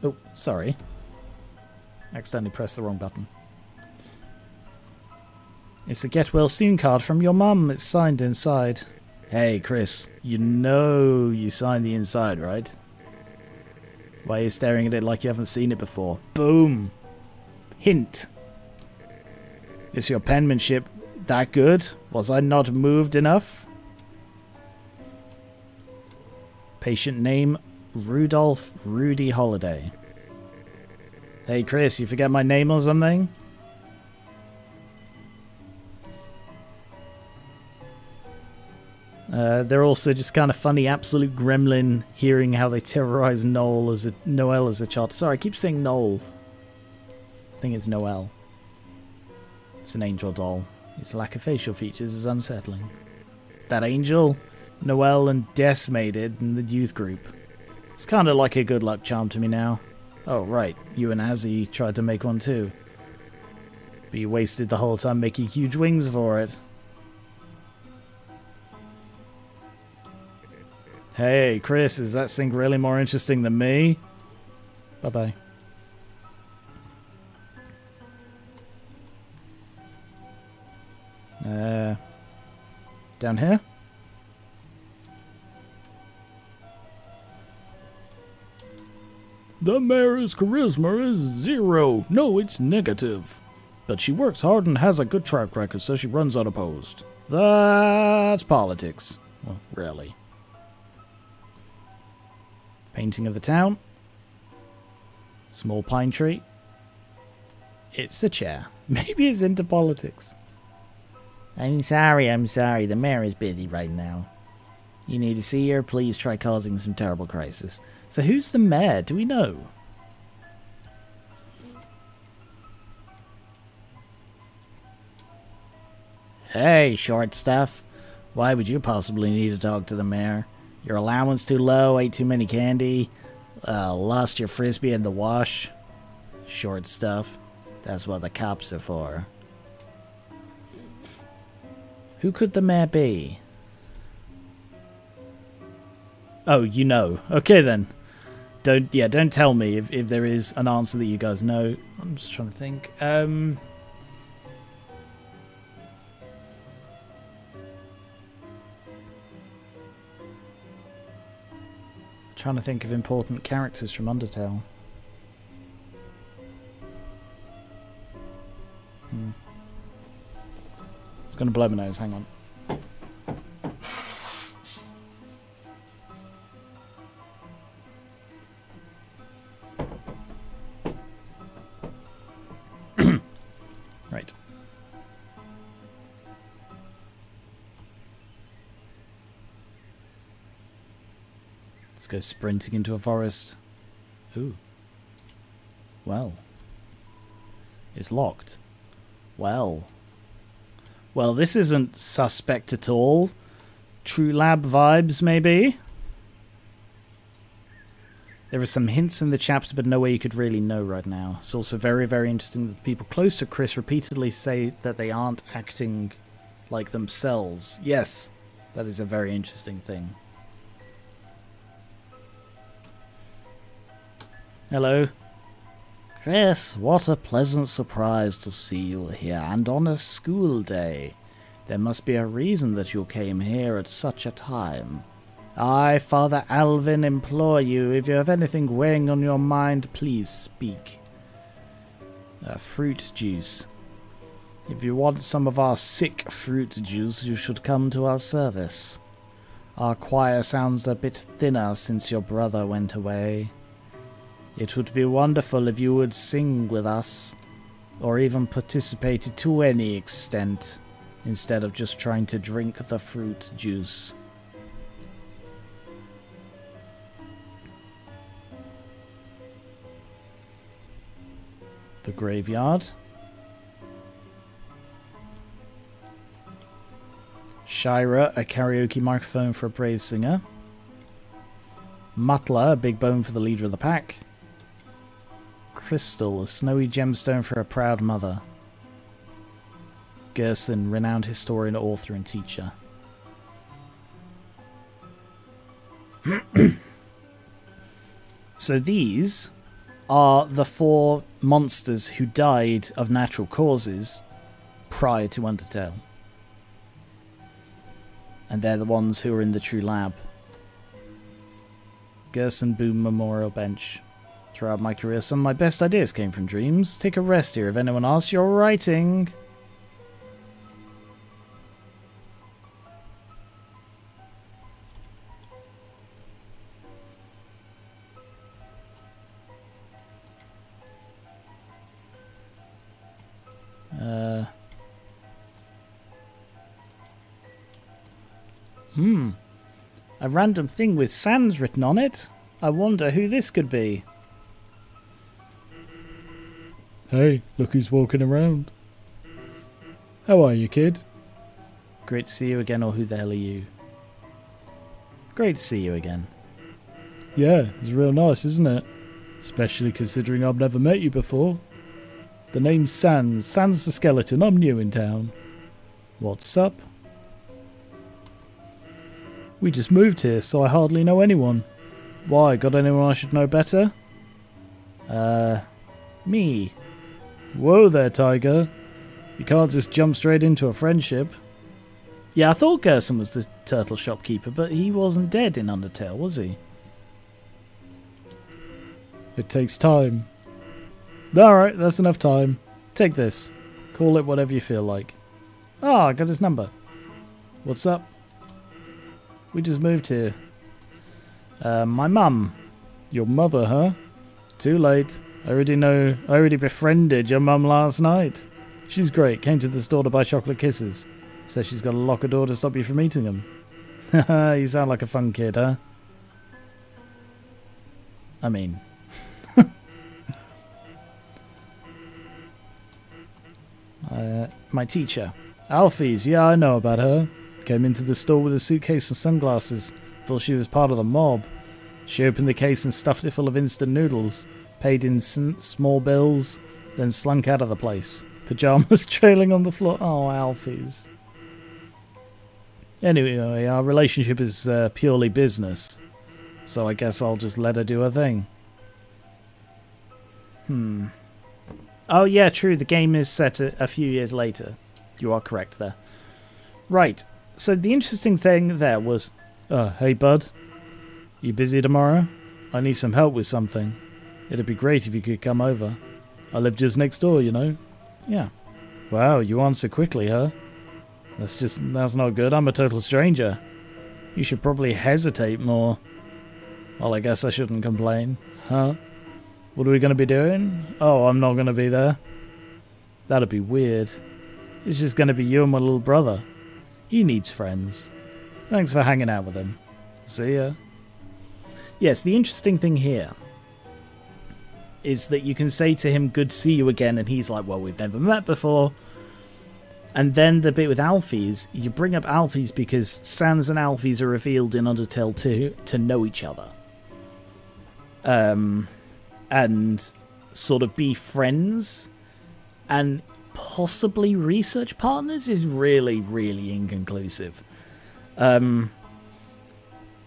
[SPEAKER 1] Oh, sorry. Accidentally pressed the wrong button. It's the Get Well Soon card from your mum. It's signed inside. Hey, Chris, you know you signed the inside, right? Why are you staring at it like you haven't seen it before? Boom! Hint. Is your penmanship that good? Was I not moved enough? Patient name, Rudolph Rudy Holiday. Hey, Chris, you forget my name or something? They're also just kind of funny, absolute gremlin, hearing how they terrorize Noel as a child. Sorry, I keep saying Noel. I think it's Noel. It's an angel doll. Its lack of facial features is unsettling. That angel, Noel and Des made it in the youth group. It's kind of like a good luck charm to me now. Oh, right, you and Azzy tried to make one too. But you wasted the whole time making huge wings for it. Hey, Chris, is that sync really more interesting than me? Bye-bye. Down here? The mayor's charisma is 0. No, it's negative. But she works hard and has a good track record, so she runs unopposed. That's politics. Well, rarely. Painting of the town. Small pine tree. It's a chair. Maybe it's into politics. I'm sorry. The mayor is busy right now. You need to see her? Please try causing some terrible crisis. So who's the mayor? Do we know? Hey, short stuff. Why would you possibly need to talk to the mayor? Your allowance too low, ate too many candy, lost your frisbee in the wash. Short stuff. That's what the cops are for. Who could the mayor be? Oh, you know. Okay then. Don't tell me if there is an answer that you guys know. I'm just trying to think. Trying to think of important characters from Undertale. It's gonna blow my nose, hang on. Right. Let's go sprinting into a forest. Ooh. Well. It's locked. Well, this isn't suspect at all. True Lab vibes, maybe? There are some hints in the chapter, but no way you could really know right now. It's also very, very interesting that people close to Chris repeatedly say that they aren't acting like themselves. Yes, that is a very interesting thing. Hello. Chris, what a pleasant surprise to see you here, and on a school day. There must be a reason that you came here at such a time. I, Father Alvin, implore you, if you have anything weighing on your mind, please speak. Fruit juice. If you want some of our sick fruit juice, you should come to our service. Our choir sounds a bit thinner since your brother went away. It would be wonderful if you would sing with us, or even participate to any extent, instead of just trying to drink the fruit juice. The graveyard. Shira, a karaoke microphone for a brave singer. Mutla, a big bone for the leader of the pack. Crystal, a snowy gemstone for a proud mother. Gerson, renowned historian, author, and teacher. So these are the 4 monsters who died of natural causes prior to Undertale. And they're the ones who are in the True Lab. Gerson Boom Memorial Bench. Throughout my career, some of my best ideas came from dreams. Take a rest here. If anyone asks, you're writing. A random thing with Sans written on it. I wonder who this could be. Hey, look who's walking around. How are you, kid? Great to see you again, or who the hell are you? Great to see you again. Yeah, it's real nice, isn't it? Especially considering I've never met you before. The name's Sans. Sans the skeleton. I'm new in town. What's up? We just moved here, so I hardly know anyone. Why? Got anyone I should know better? Me. Whoa there, Tiger. You can't just jump straight into a friendship. Yeah, I thought Gerson was the turtle shopkeeper, but he wasn't dead in Undertale, was he? It takes time. Alright, that's enough time. Take this. Call it whatever you feel like. Ah, I got his number. What's up? We just moved here. My mum. Your mother, huh? Too late. I already befriended your mum last night. She's great. Came to the store to buy chocolate kisses. Says she's got to lock a door to stop you from eating them. Haha, you sound like a fun kid, huh? I mean... my teacher. Alfie's, yeah, I know about her. Came into the store with a suitcase and sunglasses. Thought she was part of the mob. She opened the case and stuffed it full of instant noodles. Paid in small bills, then slunk out of the place. Pyjamas trailing on the floor. Oh, Alfie's. Anyway, our relationship is purely business. So I guess I'll just let her do her thing. Oh yeah, true. The game is set a few years later. You are correct there. Right. So the interesting thing there was... hey bud. You busy tomorrow? I need some help with something. It'd be great if you could come over. I live just next door, you know? Yeah. Wow, you answer quickly, huh? That's not good. I'm a total stranger. You should probably hesitate more. Well, I guess I shouldn't complain. Huh? What are we going to be doing? Oh, I'm not going to be there. That'd be weird. It's just going to be you and my little brother. He needs friends. Thanks for hanging out with him. See ya. Yes, the interesting thing here is that you can say to him, good to see you again, and he's like, well, we've never met before. And then the bit with Alphys, you bring up Alphys because Sans and Alphys are revealed in Undertale 2 to know each other. And sort of be friends and possibly research partners is really, really inconclusive.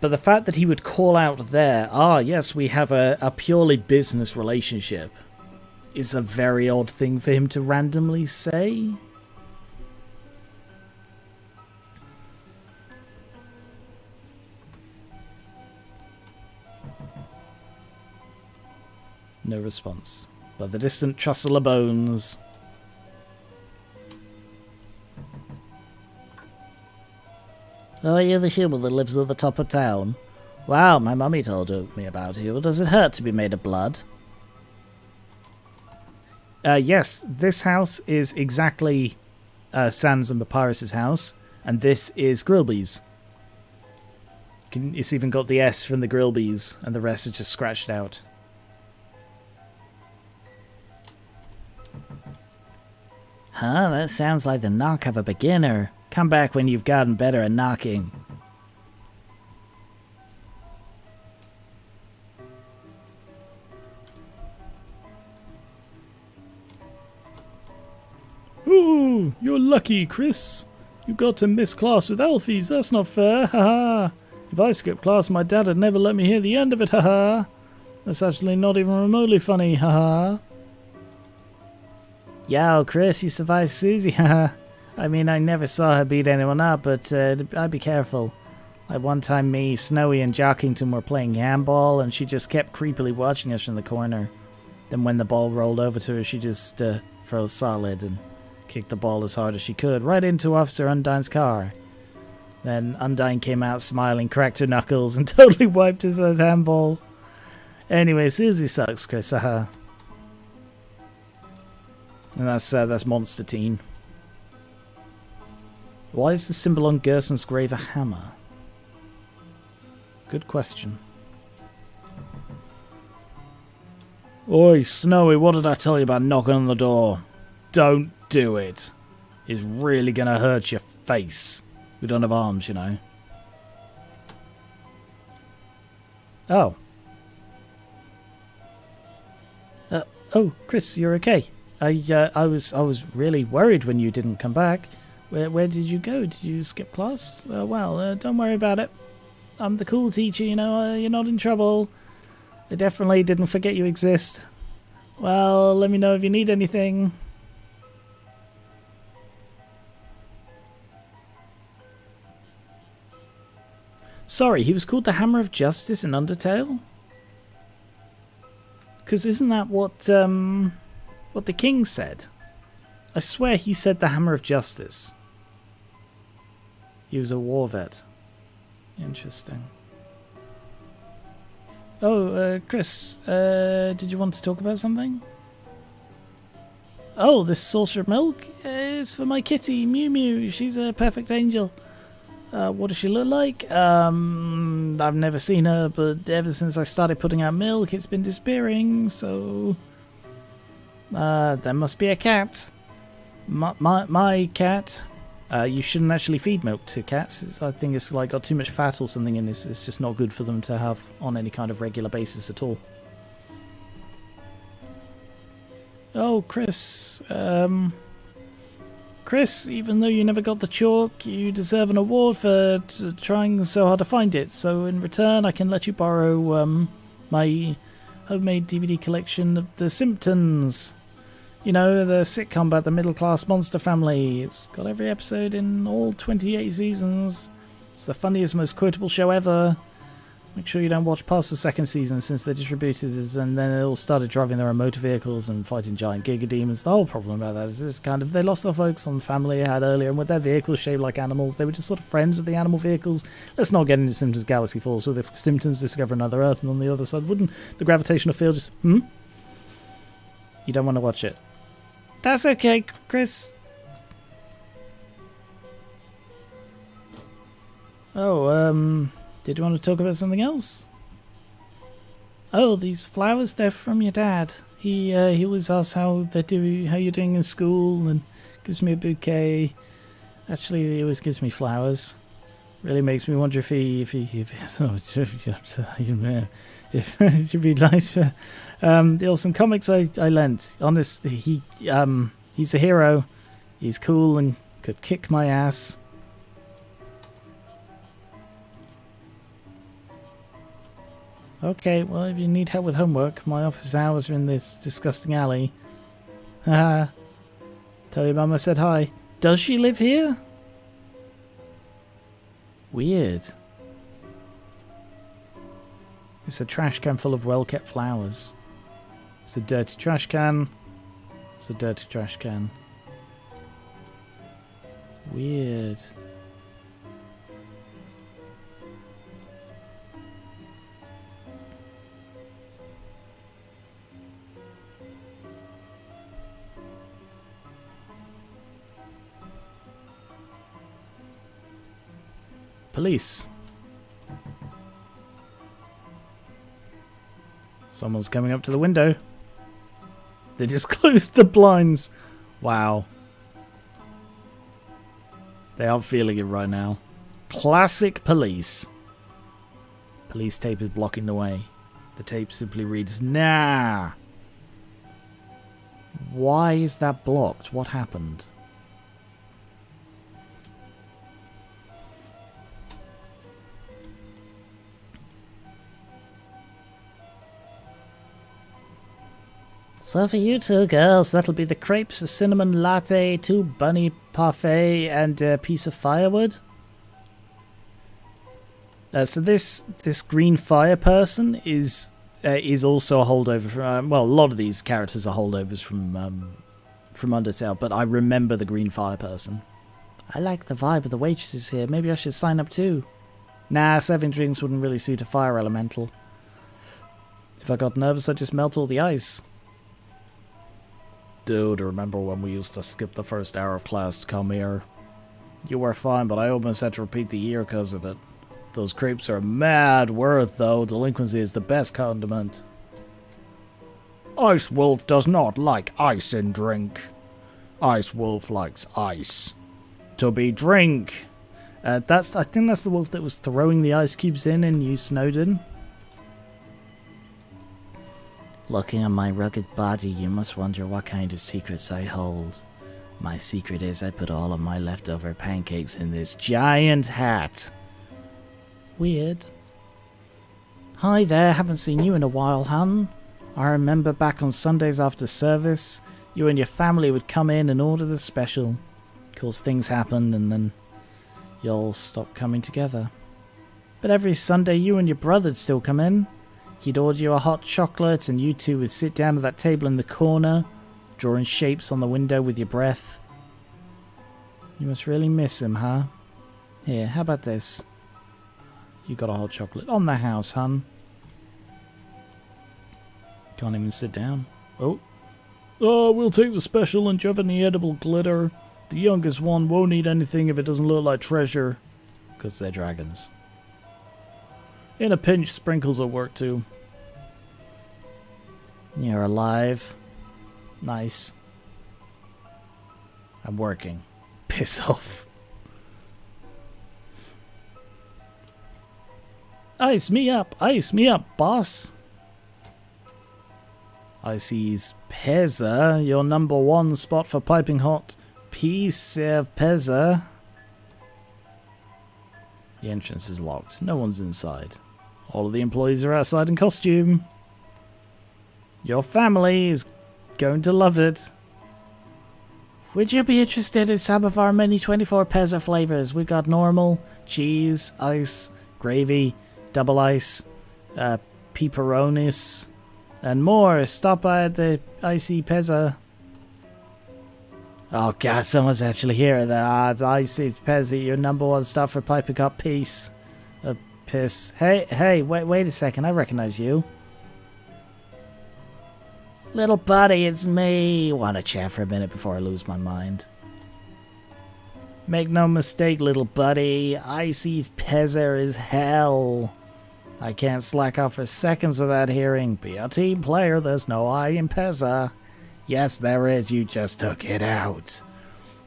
[SPEAKER 1] But the fact that he would call out there, yes, we have a purely business relationship, is a very odd thing for him to randomly say. No response. But the distant trussel of bones. Oh, you're the human that lives at the top of town? Wow, my mummy told me about you. Does it hurt to be made of blood? Yes, this house is exactly Sans and Papyrus's house, and this is Grillby's. It's even got the S from the Grillby's, and the rest is just scratched out. Huh, that sounds like the knock of a beginner. Come back when you've gotten better at knocking. Ooh, you're lucky, Chris. You got to miss class with Alphys. That's not fair. Haha. If I skipped class, my dad would never let me hear the end of it. Haha. That's actually not even remotely funny. Haha. Yo, Chris, you survived Susie. Haha. I mean, I never saw her beat anyone up, but I'd be careful. Like one time me, Snowy, and Jockington were playing handball, and she just kept creepily watching us from the corner. Then when the ball rolled over to her, she just froze solid and kicked the ball as hard as she could, right into Officer Undine's car. Then Undine came out smiling, cracked her knuckles, and totally wiped his handball. Anyway, Susie sucks, Chris, And that's Monster Teen. Why is the symbol on Gerson's grave a hammer? Good question. Oi, Snowy, what did I tell you about knocking on the door? Don't do it. It's really gonna hurt your face. We don't have arms, you know. Oh. Oh, Chris, you're okay. I was really worried when you didn't come back. Where did you go? Did you skip class? Well, don't worry about it. I'm the cool teacher, you know. You're not in trouble. I definitely didn't forget you exist. Well, let me know if you need anything. Sorry, he was called the Hammer of Justice in Undertale? Because isn't that what the king said? I swear he said the hammer of justice. He was a war vet. Interesting. Oh, Chris, did you want to talk about something? Oh, this saucer of milk is for my kitty, Mew Mew. She's a perfect angel. What does she look like? I've never seen her, but ever since I started putting out milk, it's been disappearing, so... there must be a cat. My cat. You shouldn't actually feed milk to cats. I think it's like got too much fat or something in this. It's just not good for them to have on any kind of regular basis at all. Oh, Chris. Chris, even though you never got the chalk, you deserve an award for trying so hard to find it. So in return, I can let you borrow my homemade DVD collection of The Simpsons. You know, the sitcom about the middle-class monster family. It's got every episode in all 28 seasons. It's the funniest, most quotable show ever. Make sure you don't watch past the second season since they just rebooted it and then they all started driving their own motor vehicles and fighting giant giga demons. The whole problem about that is this kind of, they lost their focus on the family they had earlier, and with their vehicles shaped like animals, they were just sort of friends with the animal vehicles. Let's not get into Simpsons Galaxy Falls, where the Simpsons discover another Earth, and on the other side, wouldn't the gravitational field just, You don't want to watch it. That's okay, Chris. Oh, did you want to talk about something else? Oh, these flowers, they're from your dad. He always asks how you're doing in school, and gives me a bouquet. Actually, he always gives me flowers. Really makes me wonder if it should be nice. The awesome comics I lent. Honestly, he's a hero. He's cool and could kick my ass. Okay, well, if you need help with homework, my office hours are in this disgusting alley. Haha. Tell your mum I said hi. Does she live here? Weird. It's a trash can full of well-kept flowers. It's a dirty trash can. It's a dirty trash can. Weird. Police. Someone's coming up to the window. They just closed the blinds. Wow. They aren't feeling it right now. Classic police. Police tape is blocking the way. The tape simply reads, nah. Why is that blocked? What happened? So for you two girls, that'll be the crepes, a cinnamon latte, 2 bunny parfait, and a piece of firewood. So this green fire person is also a holdover from, well, a lot of these characters are holdovers from Undertale, but I remember the green fire person. I like the vibe of the waitresses here. Maybe I should sign up too. Nah, serving drinks wouldn't really suit a fire elemental. If I got nervous, I'd just melt all the ice. Dude, remember when we used to skip the first hour of class to come here? You were fine, but I almost had to repeat the year because of it. Those crepes are mad worth, though. Delinquency is the best condiment. Ice Wolf does not like ice in drink. Ice Wolf likes ice. To be drink. I think that's the wolf that was throwing the ice cubes in New Snowdon. Looking at my rugged body, you must wonder what kind of secrets I hold. My secret is I put all of my leftover pancakes in this giant hat. Weird. Hi there, haven't seen you in a while, hun. I remember back on Sundays after service, you and your family would come in and order the special. Of course, things happened and then you all stopped coming together. But every Sunday you and your brother'd still come in. He'd order you a hot chocolate and you two would sit down at that table in the corner, drawing shapes on the window with your breath. You must really miss him, huh? Here, how about this? You got a hot chocolate on the house, hun. Can't even sit down. Oh. Oh, we'll take the special and shove in the edible glitter. The youngest one won't eat anything if it doesn't look like treasure. Because they're dragons. In a pinch, sprinkles will work too. You're alive. Nice. I'm working. Piss off. Ice me up, boss. Icy's Pezza, your #1 spot for piping hot. Piece of Pezza. The entrance is locked. No one's inside. All of the employees are outside in costume. Your family is going to love it. Would you be interested in some of our many 24 Pezza flavors? We got normal, cheese, ice, gravy, double ice, pepperonis, and more. Stop by at the Icy Pezza. Oh god, someone's actually here. The Icy Pezza, your #1 stop for piping hot piece of piss. Hey, wait a second. I recognize you. Little buddy, it's me. Want to chat for a minute before I lose my mind? Make no mistake, little buddy. Icy's Pezza is hell. I can't slack off for seconds without hearing, be a team player, there's no I in Pezza. Yes, there is, you just took it out.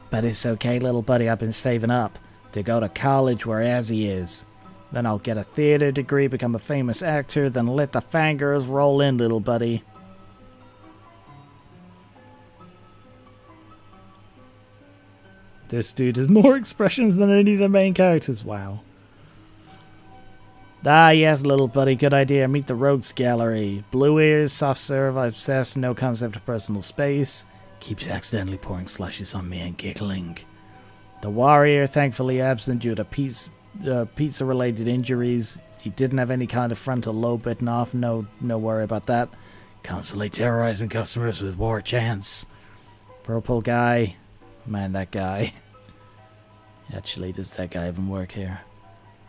[SPEAKER 1] But it's okay, little buddy, I've been saving up to go to college where Azzy is. Then I'll get a theater degree, become a famous actor, then let the fangirls roll in, little buddy. This dude has more expressions than any of the main characters, wow. Ah, yes, little buddy, good idea. Meet the Rogues Gallery. Blue ears, soft serve, obsessed, no concept of personal space. Keeps accidentally pouring slushes on me and giggling. The Warrior, thankfully absent due to pizza-related injuries. He didn't have any kind of frontal lobe bitten off, no worry about that. Constantly terrorizing customers with war chants. Purple guy. Man, that guy. Actually, does that guy even work here?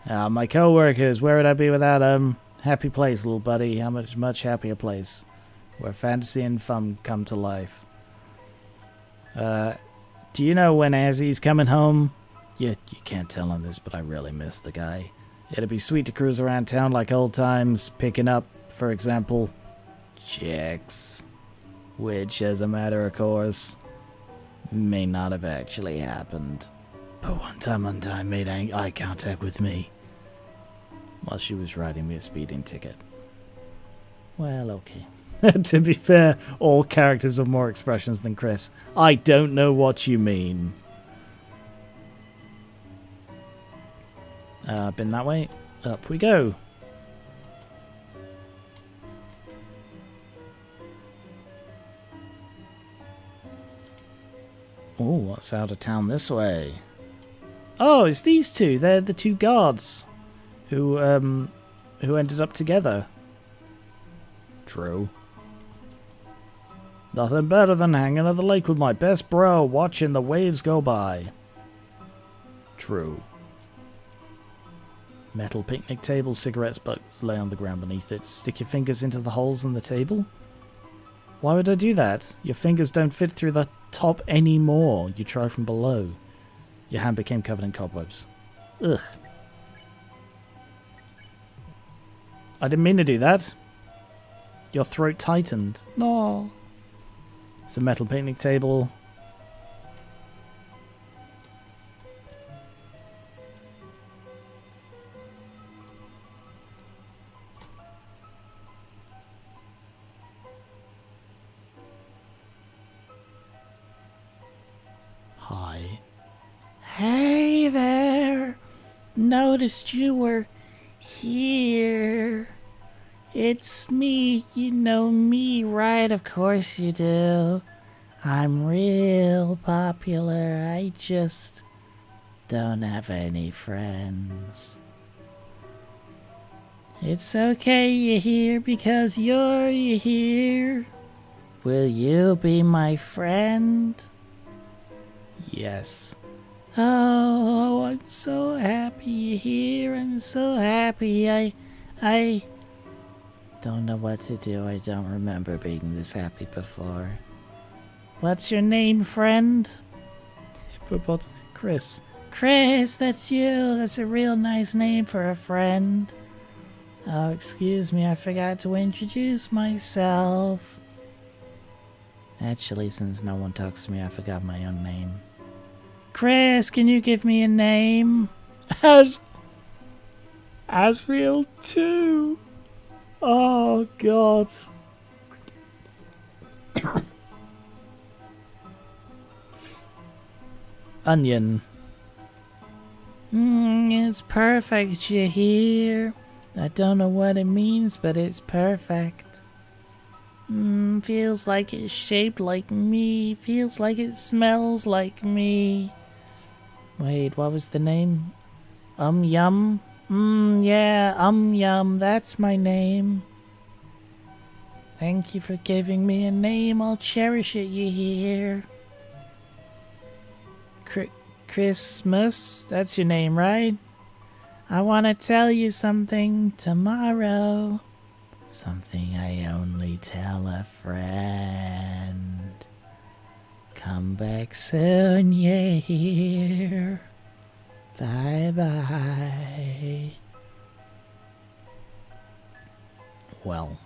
[SPEAKER 1] My co-workers, where would I be without them? Happy place, little buddy. How much happier place. Where fantasy and fun come to life. Do you know when Azzy's coming home? You can't tell on this, but I really miss the guy. It'd be sweet to cruise around town like old times, picking up, for example, chicks. Which, as a matter of course, may not have actually happened. But one time made eye contact with me while she was writing me a speeding ticket. Well, okay. To be fair, all characters have more expressions than Chris. I don't know what you mean. Been that way? Up we go. Oh, what's out of town this way? Oh, it's these two. They're the two guards who ended up together. True. Nothing better than hanging at the lake with my best bro, watching the waves go by. True. Metal picnic table, cigarettes butts lay on the ground beneath it. Stick your fingers into the holes in the table? Why would I do that? Your fingers don't fit through the top anymore. You try from below. Your hand became covered in cobwebs. Ugh. I didn't mean to do that. Your throat tightened. No. It's a metal picnic table. Hi. Hey there. Noticed you were here. It's me. You know me, right? Of course you do. I'm real popular. I just don't have any friends. It's okay you're here because you're here. Will you be my friend? Yes. Oh, I'm so happy you're here. I'm so happy. I don't know what to do. I don't remember being this happy before. What's your name, friend? Chris. Chris, that's you. That's a real nice name for a friend. Oh, excuse me, I forgot to introduce myself. Actually, since no one talks to me, I forgot my own name. Chris, can you give me a name? Asriel 2. Oh, God. Onion. It's perfect you're here. I don't know what it means, but it's perfect. Feels like it's shaped like me. Feels like it smells like me. Wait, what was the name? Yum? Yeah, Yum, that's my name. Thank you for giving me a name. I'll cherish it, you hear? Christmas? That's your name, right? I want to tell you something tomorrow. Something I only tell a friend. Come back soon, you hear? Bye-bye. Well.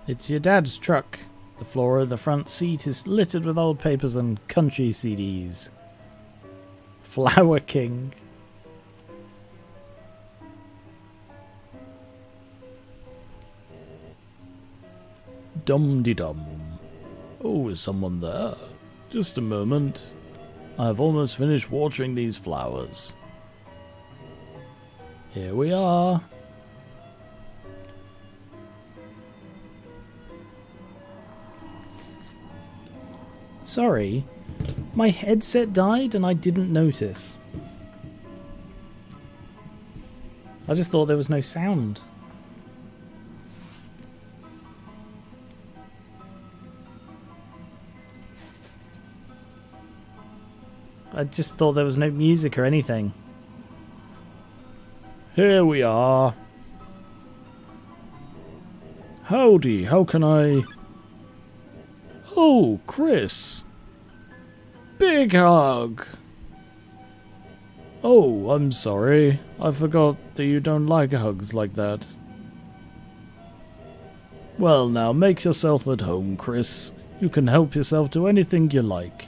[SPEAKER 1] It's your dad's truck. The floor of the front seat is littered with old papers and country CDs. Flower King. Dum-de-dum. Oh, is someone there? Just a moment. I've almost finished watering these flowers. Here we are. Sorry, my headset died and I didn't notice. I just thought there was no sound. I just thought there was no music or anything. Here we are. Howdy, how can I... Oh, Chris. Big hug. Oh, I'm sorry. I forgot that you don't like hugs like that. Well, now make yourself at home, Chris. You can help yourself to anything you like.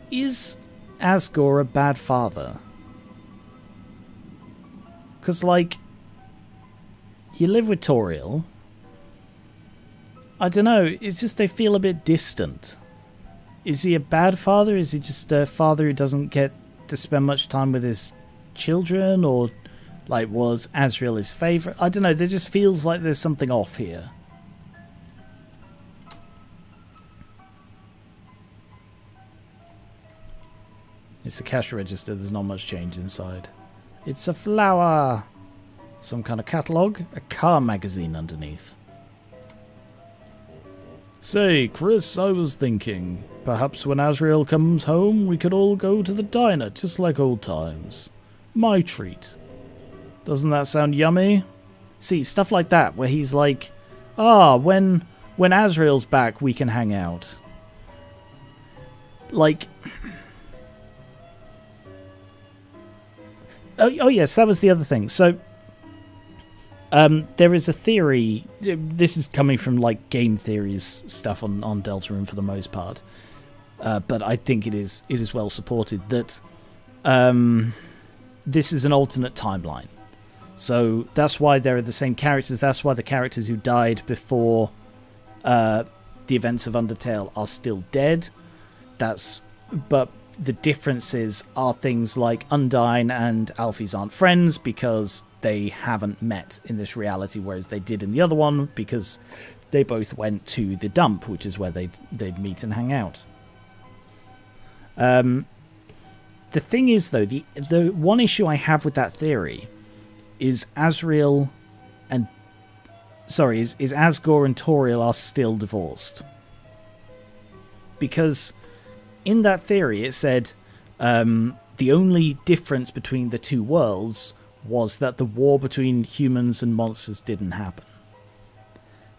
[SPEAKER 1] Is Asgore a bad father? Because, like, you live with Toriel. I don't know, it's just they feel a bit distant. Is he a bad father? Is he just a father who doesn't get to spend much time with his children? Or, like, was Asriel his favourite? I don't know, there just feels like there's something off here. It's a cash register, there's not much change inside. It's a flower! Some kind of catalogue? A car magazine underneath. Say, Chris, I was thinking, perhaps when Asriel comes home, we could all go to the diner, just like old times. My treat. Doesn't that sound yummy? See, stuff like that, where he's like, when Asriel's back, we can hang out. Like... Oh yes, that was the other thing. So, there is a theory. This is coming from like game theories stuff on Deltarune for the most part, but I think it is well supported that this is an alternate timeline. So that's why there are the same characters. That's why the characters who died before the events of Undertale are still dead. But the differences are things like Undyne and Alphys aren't friends because they haven't met in this reality, whereas they did in the other one because they both went to the dump, which is where they'd meet and hang out. The thing is, though, the one issue I have with that theory is Asgore and Toriel are still divorced. Because in that theory it said the only difference between the two worlds was that the war between humans and monsters didn't happen.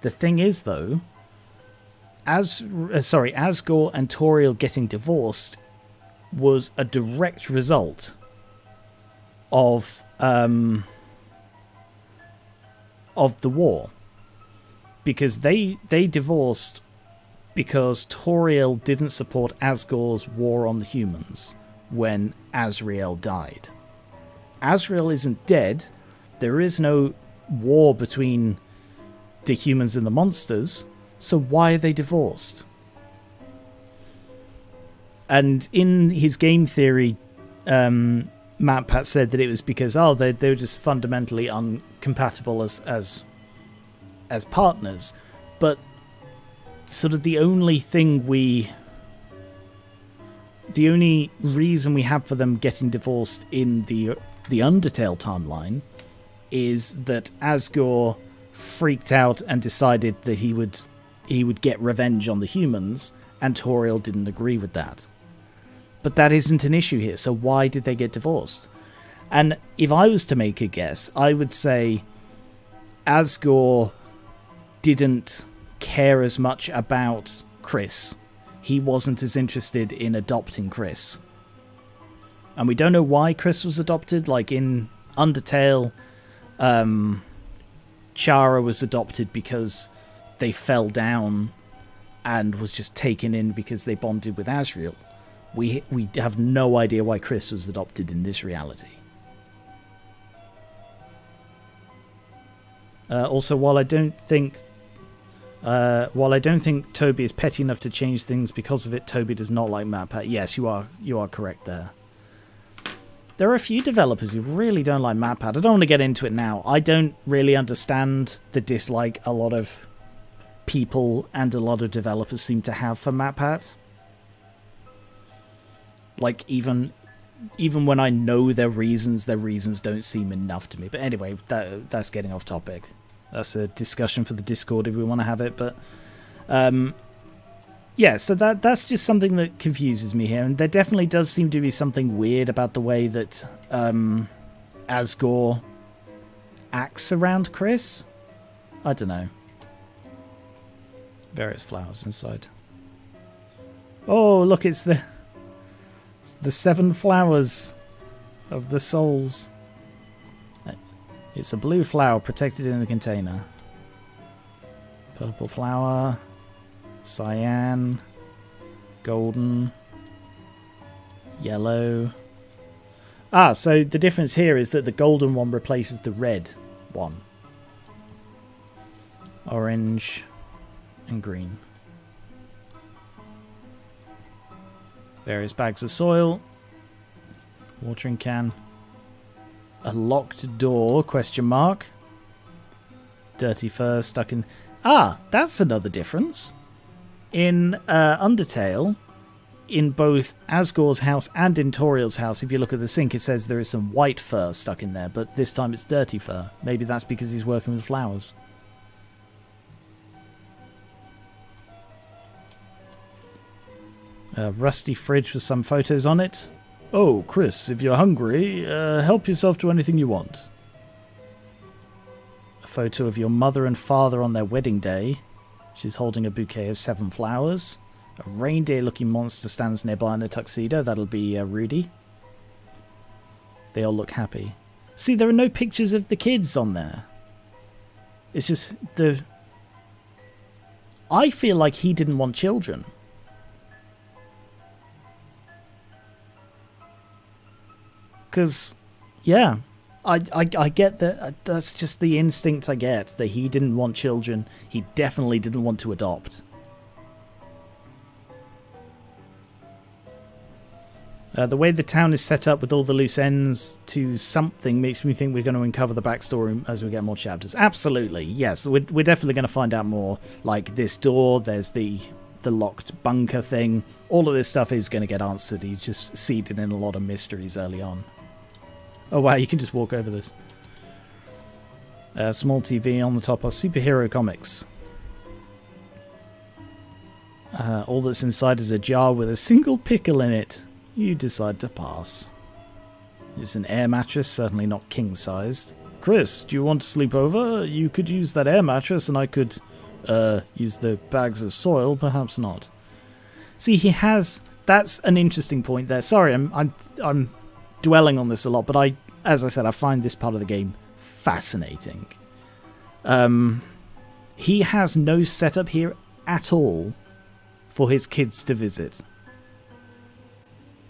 [SPEAKER 1] The thing is, though, Asgore and Toriel getting divorced was a direct result of the war, because they divorced because Toriel didn't support Asgore's war on the humans when Asriel died. Asriel isn't dead. There is no war between the humans and the monsters, so why are they divorced? And in his game theory, MatPat said that it was because they were just fundamentally incompatible as partners. But sort of the only reason we have for them getting divorced in the Undertale timeline is that Asgore freaked out and decided that he would get revenge on the humans, and Toriel didn't agree with that. But that isn't an issue here, so why did they get divorced? And if I was to make a guess, I would say Asgore didn't care as much about Chris. He wasn't as interested in adopting Chris. And we don't know why Chris was adopted. Like in Undertale, Chara was adopted because they fell down and was just taken in because they bonded with Asriel. We have no idea why Chris was adopted in this reality. Also, while I don't think Toby is petty enough to change things because of it, Toby does not like MatPat. Yes, you are correct there. There are a few developers who really don't like MatPat. I don't want to get into it now. I don't really understand the dislike a lot of people and a lot of developers seem to have for MatPat. Like, even when I know their reasons don't seem enough to me. But anyway, that's getting off topic. That's a discussion for the Discord if we want to have it. But yeah, so that's just something that confuses me here. And there definitely does seem to be something weird about the way that Asgore acts around Chris. I don't know. Various flowers inside. Oh, look, it's the 7 flowers of the souls. It's a blue flower protected in a container. Purple flower. Cyan. Golden. Yellow. So the difference here is that the golden one replaces the red one. Orange and green. Various bags of soil. Watering can. A locked door, question mark. Dirty fur stuck in... that's another difference. In Undertale, in both Asgore's house and in Toriel's house, if you look at the sink, it says there is some white fur stuck in there, but this time it's dirty fur. Maybe that's because he's working with flowers. A rusty fridge with some photos on it. Oh, Chris, if you're hungry, help yourself to anything you want. A photo of your mother and father on their wedding day. She's holding a bouquet of 7 flowers. A reindeer-looking monster stands nearby in a tuxedo. That'll be Rudy. They all look happy. See, there are no pictures of the kids on there. It's just I feel like he didn't want children. Because, yeah, I get that. That's just the instinct I get, that he didn't want children. He definitely didn't want to adopt. The way the town is set up with all the loose ends to something makes me think we're going to uncover the backstory as we get more chapters. Absolutely, yes. We're definitely going to find out more. Like this door, there's the locked bunker thing. All of this stuff is going to get answered. He's just seeded in a lot of mysteries early on. Oh wow, you can just walk over this. Small TV on the top are superhero comics. All that's inside is a jar with a single pickle in it. You decide to pass. It's an air mattress, certainly not king-sized. Chris, do you want to sleep over? You could use that air mattress and I could use the bags of soil, perhaps not. See, he has... That's an interesting point there. Sorry, I'm dwelling on this a lot, but as I said, I find this part of the game fascinating. He has no setup here at all for his kids to visit.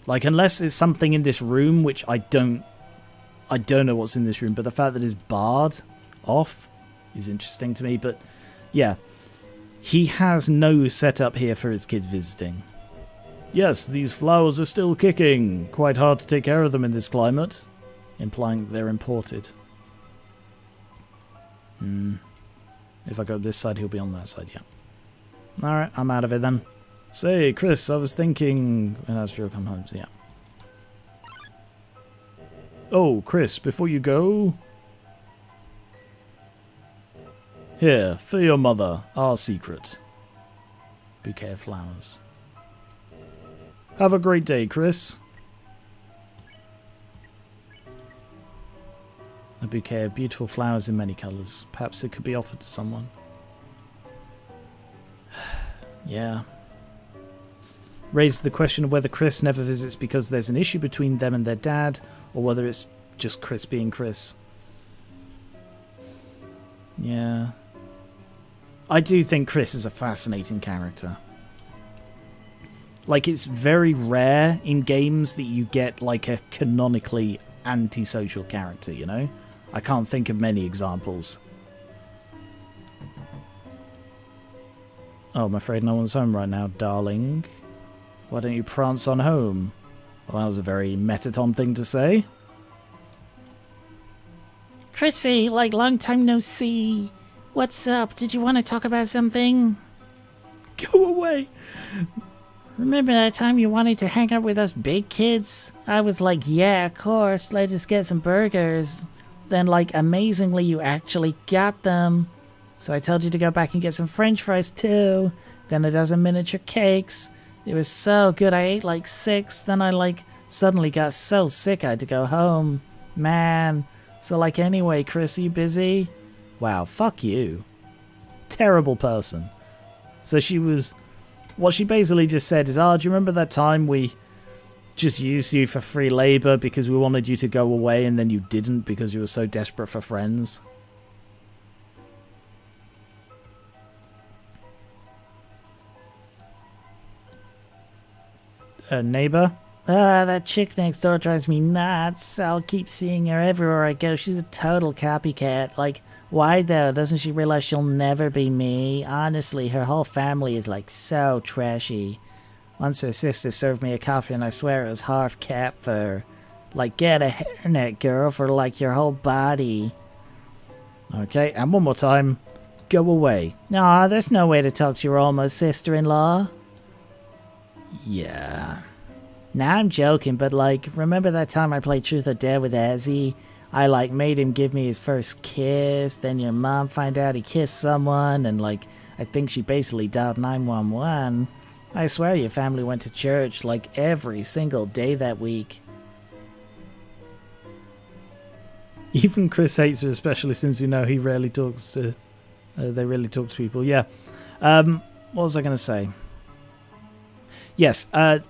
[SPEAKER 1] Like, unless it's something in this room, which I don't know what's in this room, but the fact that it's barred off is interesting to me. But yeah, he has no setup here for his kids visiting. Yes, these flowers are still kicking. Quite hard to take care of them in this climate. Implying that they're imported. If I go this side, he'll be on that side, yeah. Alright, I'm out of it then. Say, Chris, I was thinking... And as you'll come home, so yeah. Oh, Chris, before you go... Here, for your mother, our secret. Bouquet of flowers. Have a great day, Chris. A bouquet of beautiful flowers in many colours. Perhaps it could be offered to someone. Yeah. Raised the question of whether Chris never visits because there's an issue between them and their dad, or whether it's just Chris being Chris. Yeah. I do think Chris is a fascinating character. Like, it's very rare in games that you get, like, a canonically antisocial character, you know? I can't think of many examples. Oh, I'm afraid no one's home right now, darling. Why don't you prance on home? Well, that was a very Metaton thing to say.
[SPEAKER 2] Chrissy, like, long time no see. What's up? Did you want to talk about something?
[SPEAKER 1] Go away!
[SPEAKER 2] Remember that time you wanted to hang out with us big kids? I was like, yeah, of course, let's just get some burgers. Then, like, amazingly, you actually got them. So I told you to go back and get some french fries, too. Then a dozen miniature cakes. It was so good, I ate like 6. Then I, like, suddenly got so sick I had to go home. Man. So, like, anyway, Chris, are you busy? Wow, fuck you. Terrible person. So she was... What she basically just said is, do you remember that time we just used you for free labor because we wanted you to go away and then you didn't because you were so desperate for friends? Neighbor? That chick next door drives me nuts. I'll keep seeing her everywhere I go. She's a total copycat. Like, why though? Doesn't she realize she'll never be me? Honestly, her whole family is like so trashy. Once her sister served me a coffee and I swear it was half cat fur. Like, get a hairnet, girl, for like your whole body.
[SPEAKER 1] Okay, and one more time. Go away.
[SPEAKER 2] Aw, there's no way to talk to your almost sister-in-law.
[SPEAKER 1] Yeah.
[SPEAKER 2] Now I'm joking, but like, remember that time I played Truth or Dare with Ezzy? I like made him give me his first kiss, then your mom find out he kissed someone, and like, I think she basically dialed 911. I swear your family went to church like every single day that week.
[SPEAKER 1] Even Chris hates her, especially since you know he rarely talks to... they rarely talk to people, yeah. What was I going to say? Yes, the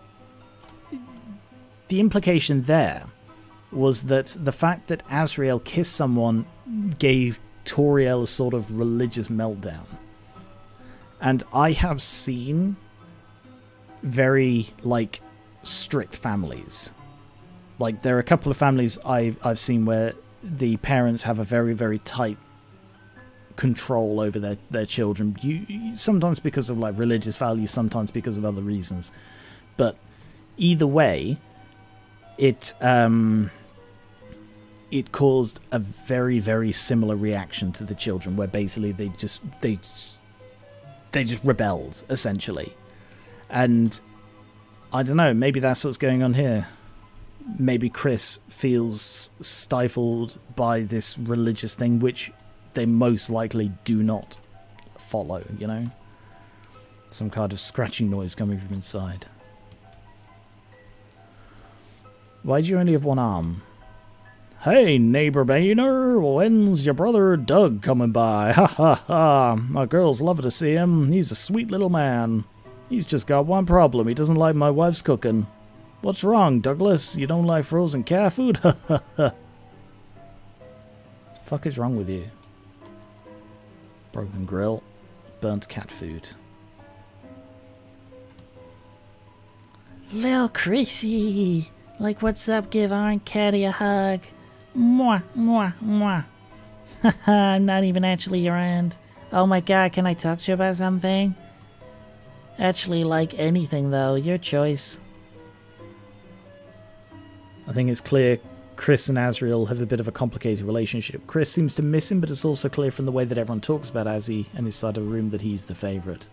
[SPEAKER 1] implication there was that the fact that Azrael kissed someone gave Toriel a sort of religious meltdown. And I have seen very, like, strict families. Like, there are a couple of families I've seen where the parents have a very, very tight control over their children. Sometimes because of, like, religious values, sometimes because of other reasons. But either way, it caused a very, very similar reaction to the children, where basically they just rebelled, essentially. And I don't know, maybe that's what's going on here. Maybe Chris feels stifled by this religious thing, which they most likely do not follow, you know? Some kind of scratching noise coming from inside. Why do you only have one arm? Hey, neighbor Boehner, when's your brother Doug coming by? Ha ha ha, my girls love to see him. He's a sweet little man. He's just got one problem, he doesn't like my wife's cooking. What's wrong, Douglas? You don't like frozen cat food? Ha ha ha. Fuck is wrong with you? Broken grill, burnt cat food.
[SPEAKER 2] Lil Chrissy! Like, what's up? Give Aunt Catty a hug. Mwah, mwah, mwah. Haha, I'm not even actually around. Oh my god, can I talk to you about something? Actually, like anything though, your choice.
[SPEAKER 1] I think it's clear Chris and Asriel have a bit of a complicated relationship. Chris seems to miss him, but it's also clear from the way that everyone talks about Azzy and his side of the room that he's the favourite.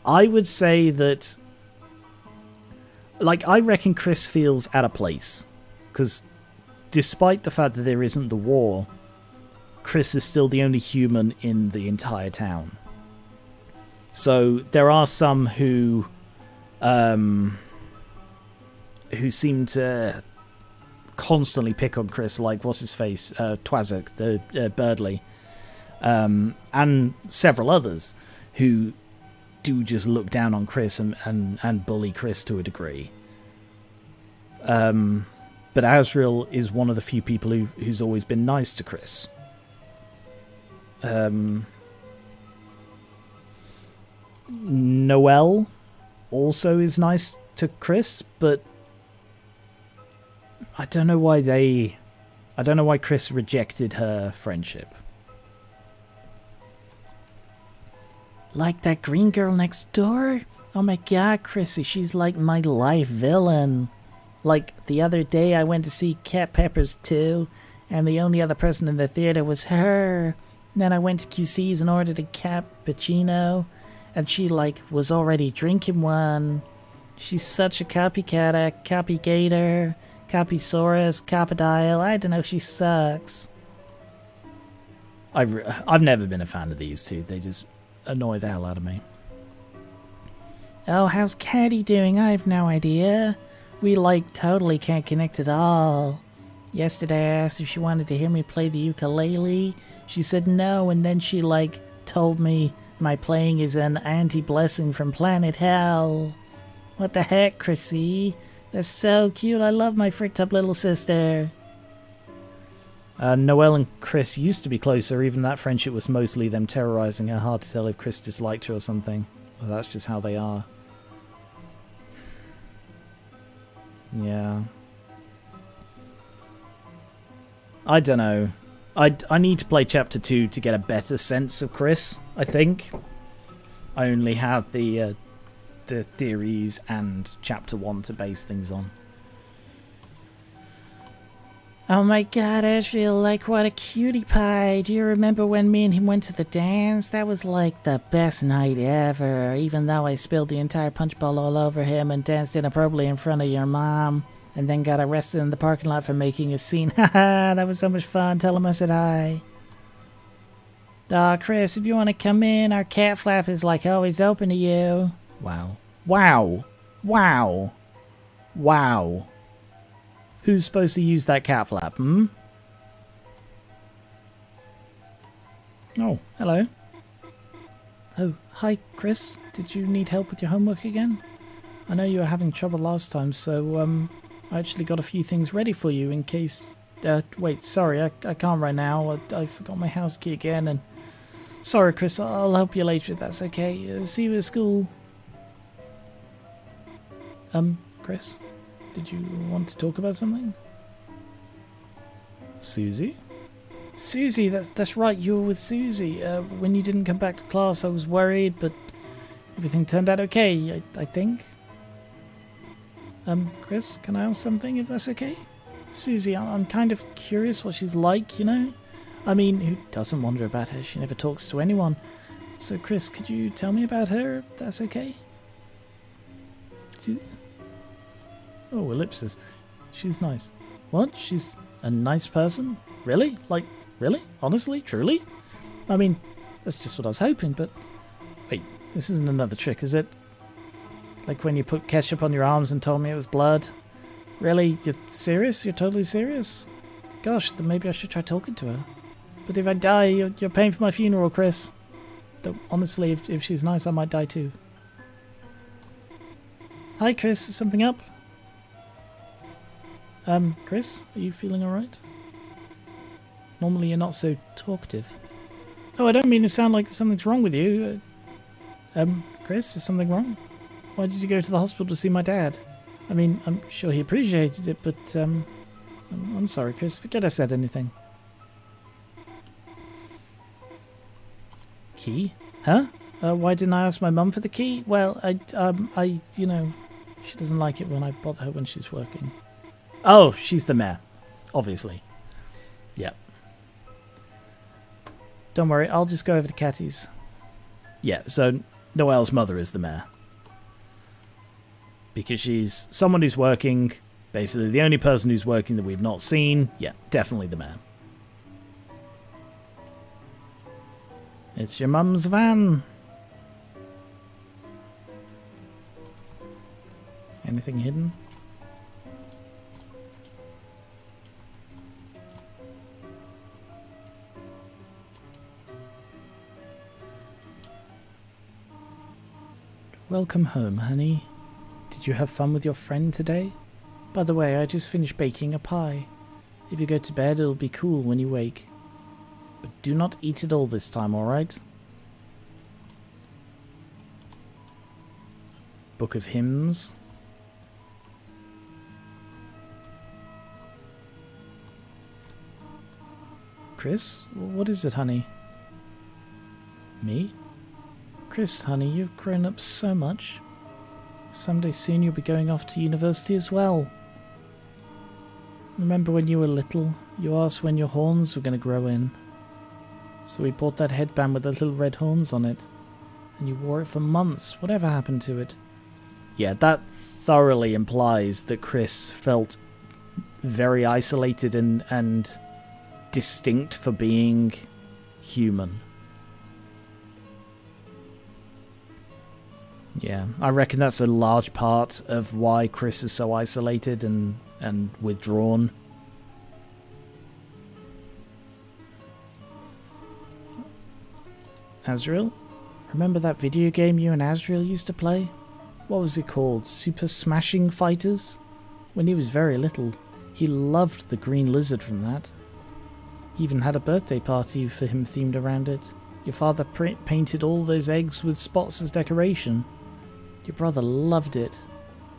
[SPEAKER 1] I would say that... Like, I reckon Chris feels out of place. Because despite the fact that there isn't the war, Chris is still the only human in the entire town. So there are some who seem to constantly pick on Chris, like what's his face, Twazak, the Birdley, and several others who do just look down on Chris and bully Chris to a degree. But Asriel is one of the few people who's always been nice to Chris. Noelle also is nice to Chris, but I don't know why Chris rejected her friendship.
[SPEAKER 2] Like that green girl next door? Oh my god, Chrissy, she's like my life villain. Like, the other day I went to see Cat Peppers 2, and the only other person in the theater was her. Then I went to QC's and ordered a cappuccino, and she, like, was already drinking one. She's such a copycat, a copygator, copysaurus, copodile. I don't know, she sucks.
[SPEAKER 1] I've never been a fan of these two. They just annoy the hell out of me.
[SPEAKER 2] Oh, how's Caddy doing? I have no idea. We, like, totally can't connect at all. Yesterday I asked if she wanted to hear me play the ukulele. She said no, and then she, like, told me my playing is an anti-blessing from planet hell. What the heck, Chrissy? That's so cute. I love my fricked up little sister.
[SPEAKER 1] Noelle and Chris used to be closer. Even that friendship was mostly them terrorizing her. Hard to tell if Chris disliked her or something. Well, that's just how they are. Yeah. I don't know. I need to play Chapter 2 to get a better sense of Chris, I think. I only have the theories and Chapter 1 to base things on.
[SPEAKER 2] Oh my god, Asriel, like, what a cutie pie. Do you remember when me and him went to the dance? That was like the best night ever, even though I spilled the entire punch bowl all over him and danced inappropriately in front of your mom, and then got arrested in the parking lot for making a scene. Haha, that was so much fun. Tell him I said hi. Aw, Chris, if you want to come in, our cat flap is like always open to you.
[SPEAKER 1] Wow. Wow. Wow. Wow. Who's supposed to use that cat flap, hmm? Oh, hello. Oh, hi, Chris. Did you need help with your homework again? I know you were having trouble last time, so, I actually got a few things ready for you in case... wait, sorry, I can't right now. I forgot my house key again, and... Sorry, Chris, I'll help you later if that's okay. See you at school. Chris? Did you want to talk about something? Susie? Susie, that's right, you were with Susie. When you didn't come back to class, I was worried, but everything turned out okay, I think.
[SPEAKER 2] Chris, can I ask something, if that's okay? Susie, I'm kind of curious what she's like, you know? I mean, who doesn't wonder about her? She never talks to anyone. So, Chris, could you tell me about her, if that's okay? Oh, ellipsis. She's nice. What? She's a nice person? Really? Like, really? Honestly? Truly? I mean, that's just what I was hoping, but... Wait, this isn't another trick, is it? Like when you put ketchup on your arms and told me it was blood? Really? You're serious? You're totally serious? Gosh, then maybe I should try talking to her. But if I die, you're paying for my funeral, Chris. Though, honestly, if she's nice, I might die too. Hi, Chris. Is something up? Chris? Are you feeling alright? Normally you're not so talkative. Oh, I don't mean to sound like something's wrong with you. Chris, is something wrong? Why did you go to the hospital to see my dad? I mean, I'm sure he appreciated it, but, I'm sorry, Chris. Forget I said anything. Key? Huh? Why didn't I ask my mum for the key? Well, you know, she doesn't like it when I bother her when she's working. Oh, she's the mayor. Obviously. Yep. Don't worry, I'll just go over to Catty's. Yeah, so Noelle's mother is the mayor. Because she's someone who's working, basically the only person who's working that we've not seen. Yeah, definitely the mayor. It's your mum's van. Anything hidden? Welcome home, honey. Did you have fun with your friend today? By the way, I just finished baking a pie. If you go to bed, it'll be cool when you wake. But do not eat it all this time, alright? Book of Hymns. Chris? What is it, honey? Me? Chris, honey, you've grown up so much. Someday soon you'll be going off to university as well. Remember when you were little, you asked when your horns were going to grow in. So we bought that headband with the little red horns on it. And you wore it for months. Whatever happened to it? Yeah, that thoroughly implies that Chris felt very isolated and distinct for being human. Yeah, I reckon that's a large part of why Chris is so isolated and withdrawn. Azrael? Remember that video game you and Azrael used to play? What was it called? Super Smashing Fighters? When he was very little, he loved the green lizard from that. He even had a birthday party for him themed around it. Your father painted all those eggs with spots as decoration. Your brother loved it.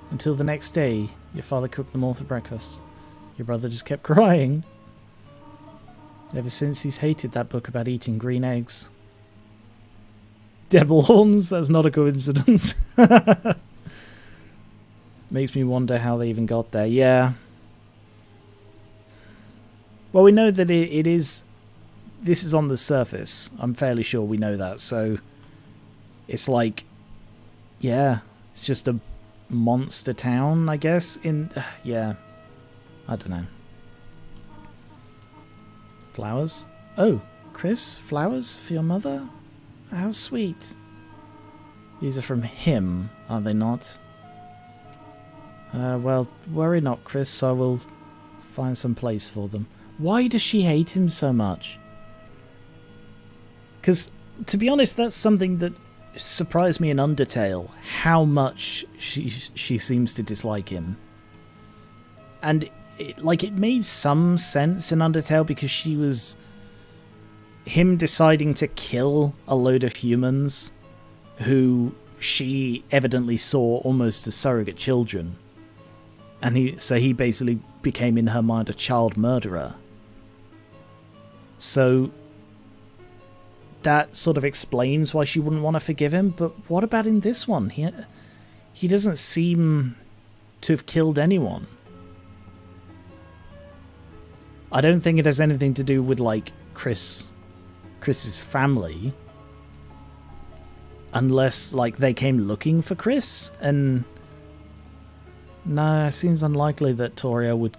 [SPEAKER 2] Until the next day, your father cooked them all for breakfast. Your brother just kept crying. Ever since, he's hated that book about eating green eggs. Devil horns? That's not a coincidence. Makes me wonder how they even got there. Yeah. Well, we know that it is... This is on the surface. I'm fairly sure we know that. So, it's like... Yeah, it's just a monster town, I guess. Yeah, I don't know. Flowers? Oh, Chris, flowers for your mother? How sweet. These are from him, are they not? Well, worry not, Chris. I will find some place for them. Why does she hate him so much? Because, to be honest, that's something that surprised me in Undertale, how much she seems to dislike him. And it made some sense in Undertale because she was him deciding to kill a load of humans who she evidently saw almost as surrogate children, and he basically became in her mind a child murderer. So that sort of explains why she wouldn't want to forgive him, but what about in this one? He doesn't seem
[SPEAKER 1] to have killed anyone. I don't think it has anything to do with, like, Chris's family. Unless, like, they came looking for Chris, and... No, it seems unlikely that Toria would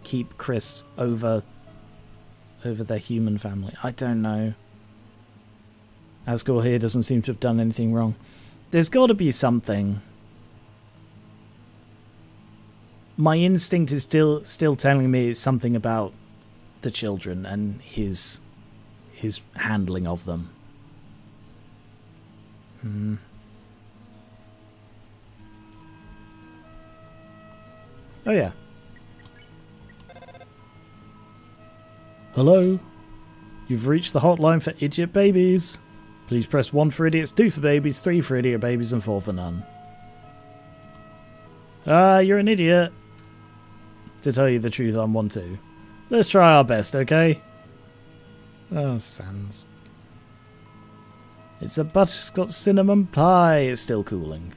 [SPEAKER 1] keep Chris over their human family. I don't know. Asgore here doesn't seem to have done anything wrong. There's got to be something. My instinct is still telling me it's something about the children and his handling of them. Oh yeah. Hello. You've reached the hotline for idiot babies. Please press 1 for idiots, 2 for babies, 3 for idiot babies, and 4 for none. You're an idiot. To tell you the truth, I'm one too. Let's try our best, okay? Oh, Sans. It's a butterscotch cinnamon pie. It's still cooling.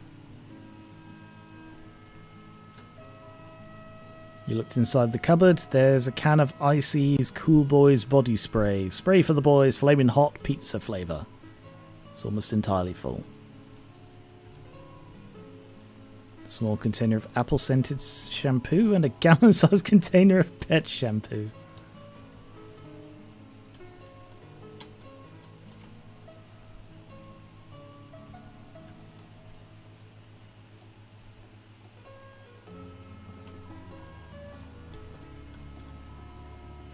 [SPEAKER 1] You looked inside the cupboard. There's a can of Icy's Cool Boys body spray. Spray for the boys, flaming hot pizza flavour. It's almost entirely full. A small container of apple-scented shampoo and a gallon-sized container of pet shampoo.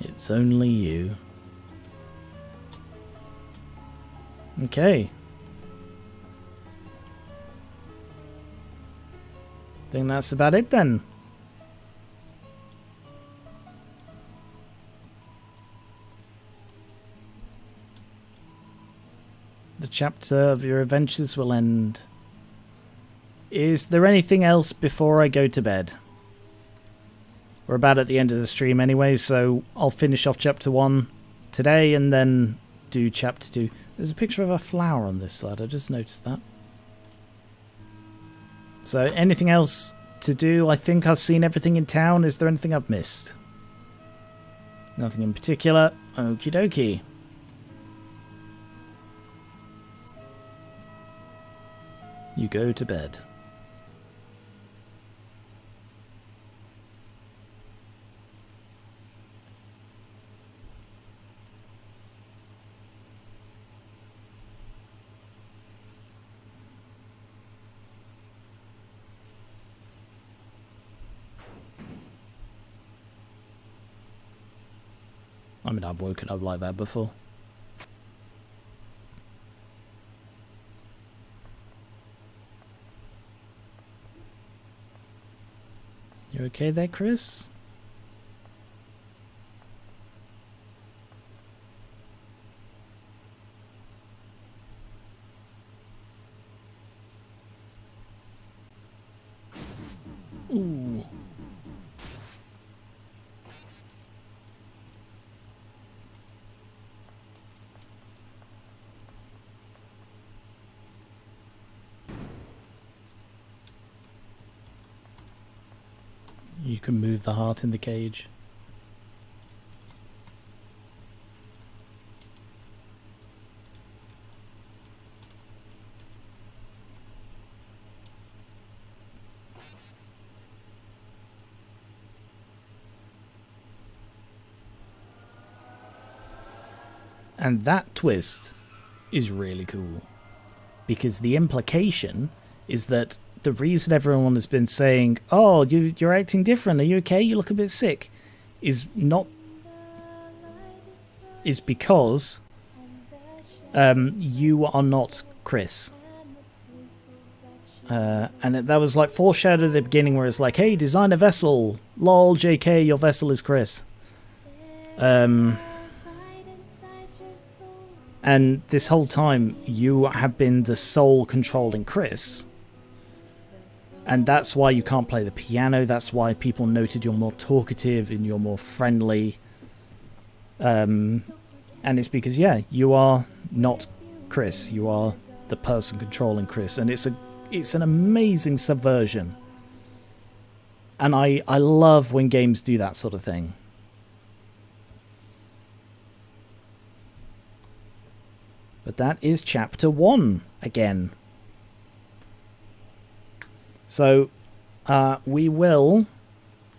[SPEAKER 1] It's only you. Okay. Think that's about it then. The chapter of your adventures will end. Is there anything else before I go to bed? We're about at the end of the stream anyway, so I'll finish off chapter 1 today and then do chapter 2. There's a picture of a flower on this side, I just noticed that. So, anything else to do? I think I've seen everything in town. Is there anything I've missed? Nothing in particular. Okie dokie. You go to bed. I mean, I've woken up like that before. You okay there, Chris? Ooh. You can move the heart in the cage. And that twist is really cool. Because the implication is that the reason everyone has been saying, oh, you're acting different, are you okay? You look a bit sick, is because you are not Chris. And that was like foreshadowed at the beginning where it's like, hey, design a vessel. Lol, JK, your vessel is Chris. And this whole time, you have been the soul controlling Chris. And that's why you can't play the piano. That's why people noted you're more talkative and you're more friendly. And it's because, yeah, you are not Chris. You are the person controlling Chris. And it's an amazing subversion And I love when games do that sort of thing. But that is chapter 1 again. So we will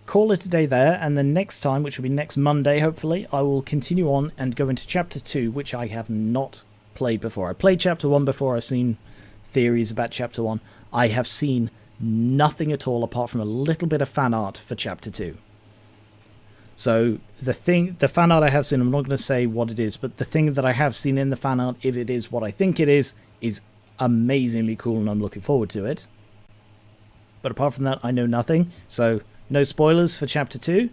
[SPEAKER 1] call it a day there, and then next time, which will be next Monday hopefully, I will continue on and go into chapter 2, which I have not played before. I played chapter 1 before. I've seen theories about chapter 1. I have seen nothing at all apart from a little bit of fan art for chapter 2. So the fan art I have seen, I'm not going to say what it is, but the thing that I have seen in the fan art, if it is what I think it is amazingly cool, and I'm looking forward to it. But apart from that, I know nothing. So no spoilers for chapter 2.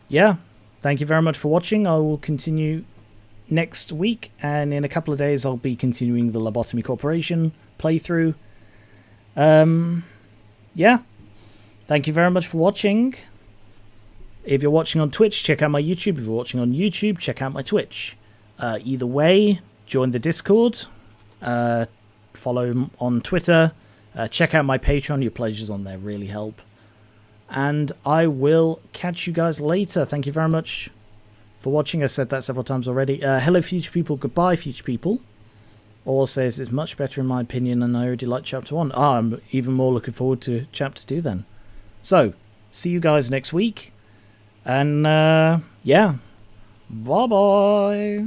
[SPEAKER 1] Yeah, thank you very much for watching. I will continue next week, and in a couple of days I'll be continuing the Lobotomy Corporation playthrough. Yeah, thank you very much for watching. If you're watching on Twitch, check out my YouTube. If you're watching on YouTube, check out my Twitch. Either way, join the Discord, follow on Twitter, check out my Patreon. Your pledges on there really help. And I will catch you guys later. Thank you very much for watching. I said that several times already. Hello, future people. Goodbye, future people. All I'll say is it's much better in my opinion, and I already like chapter 1. I'm even more looking forward to chapter 2 then. So, see you guys next week. And, yeah. Bye-bye.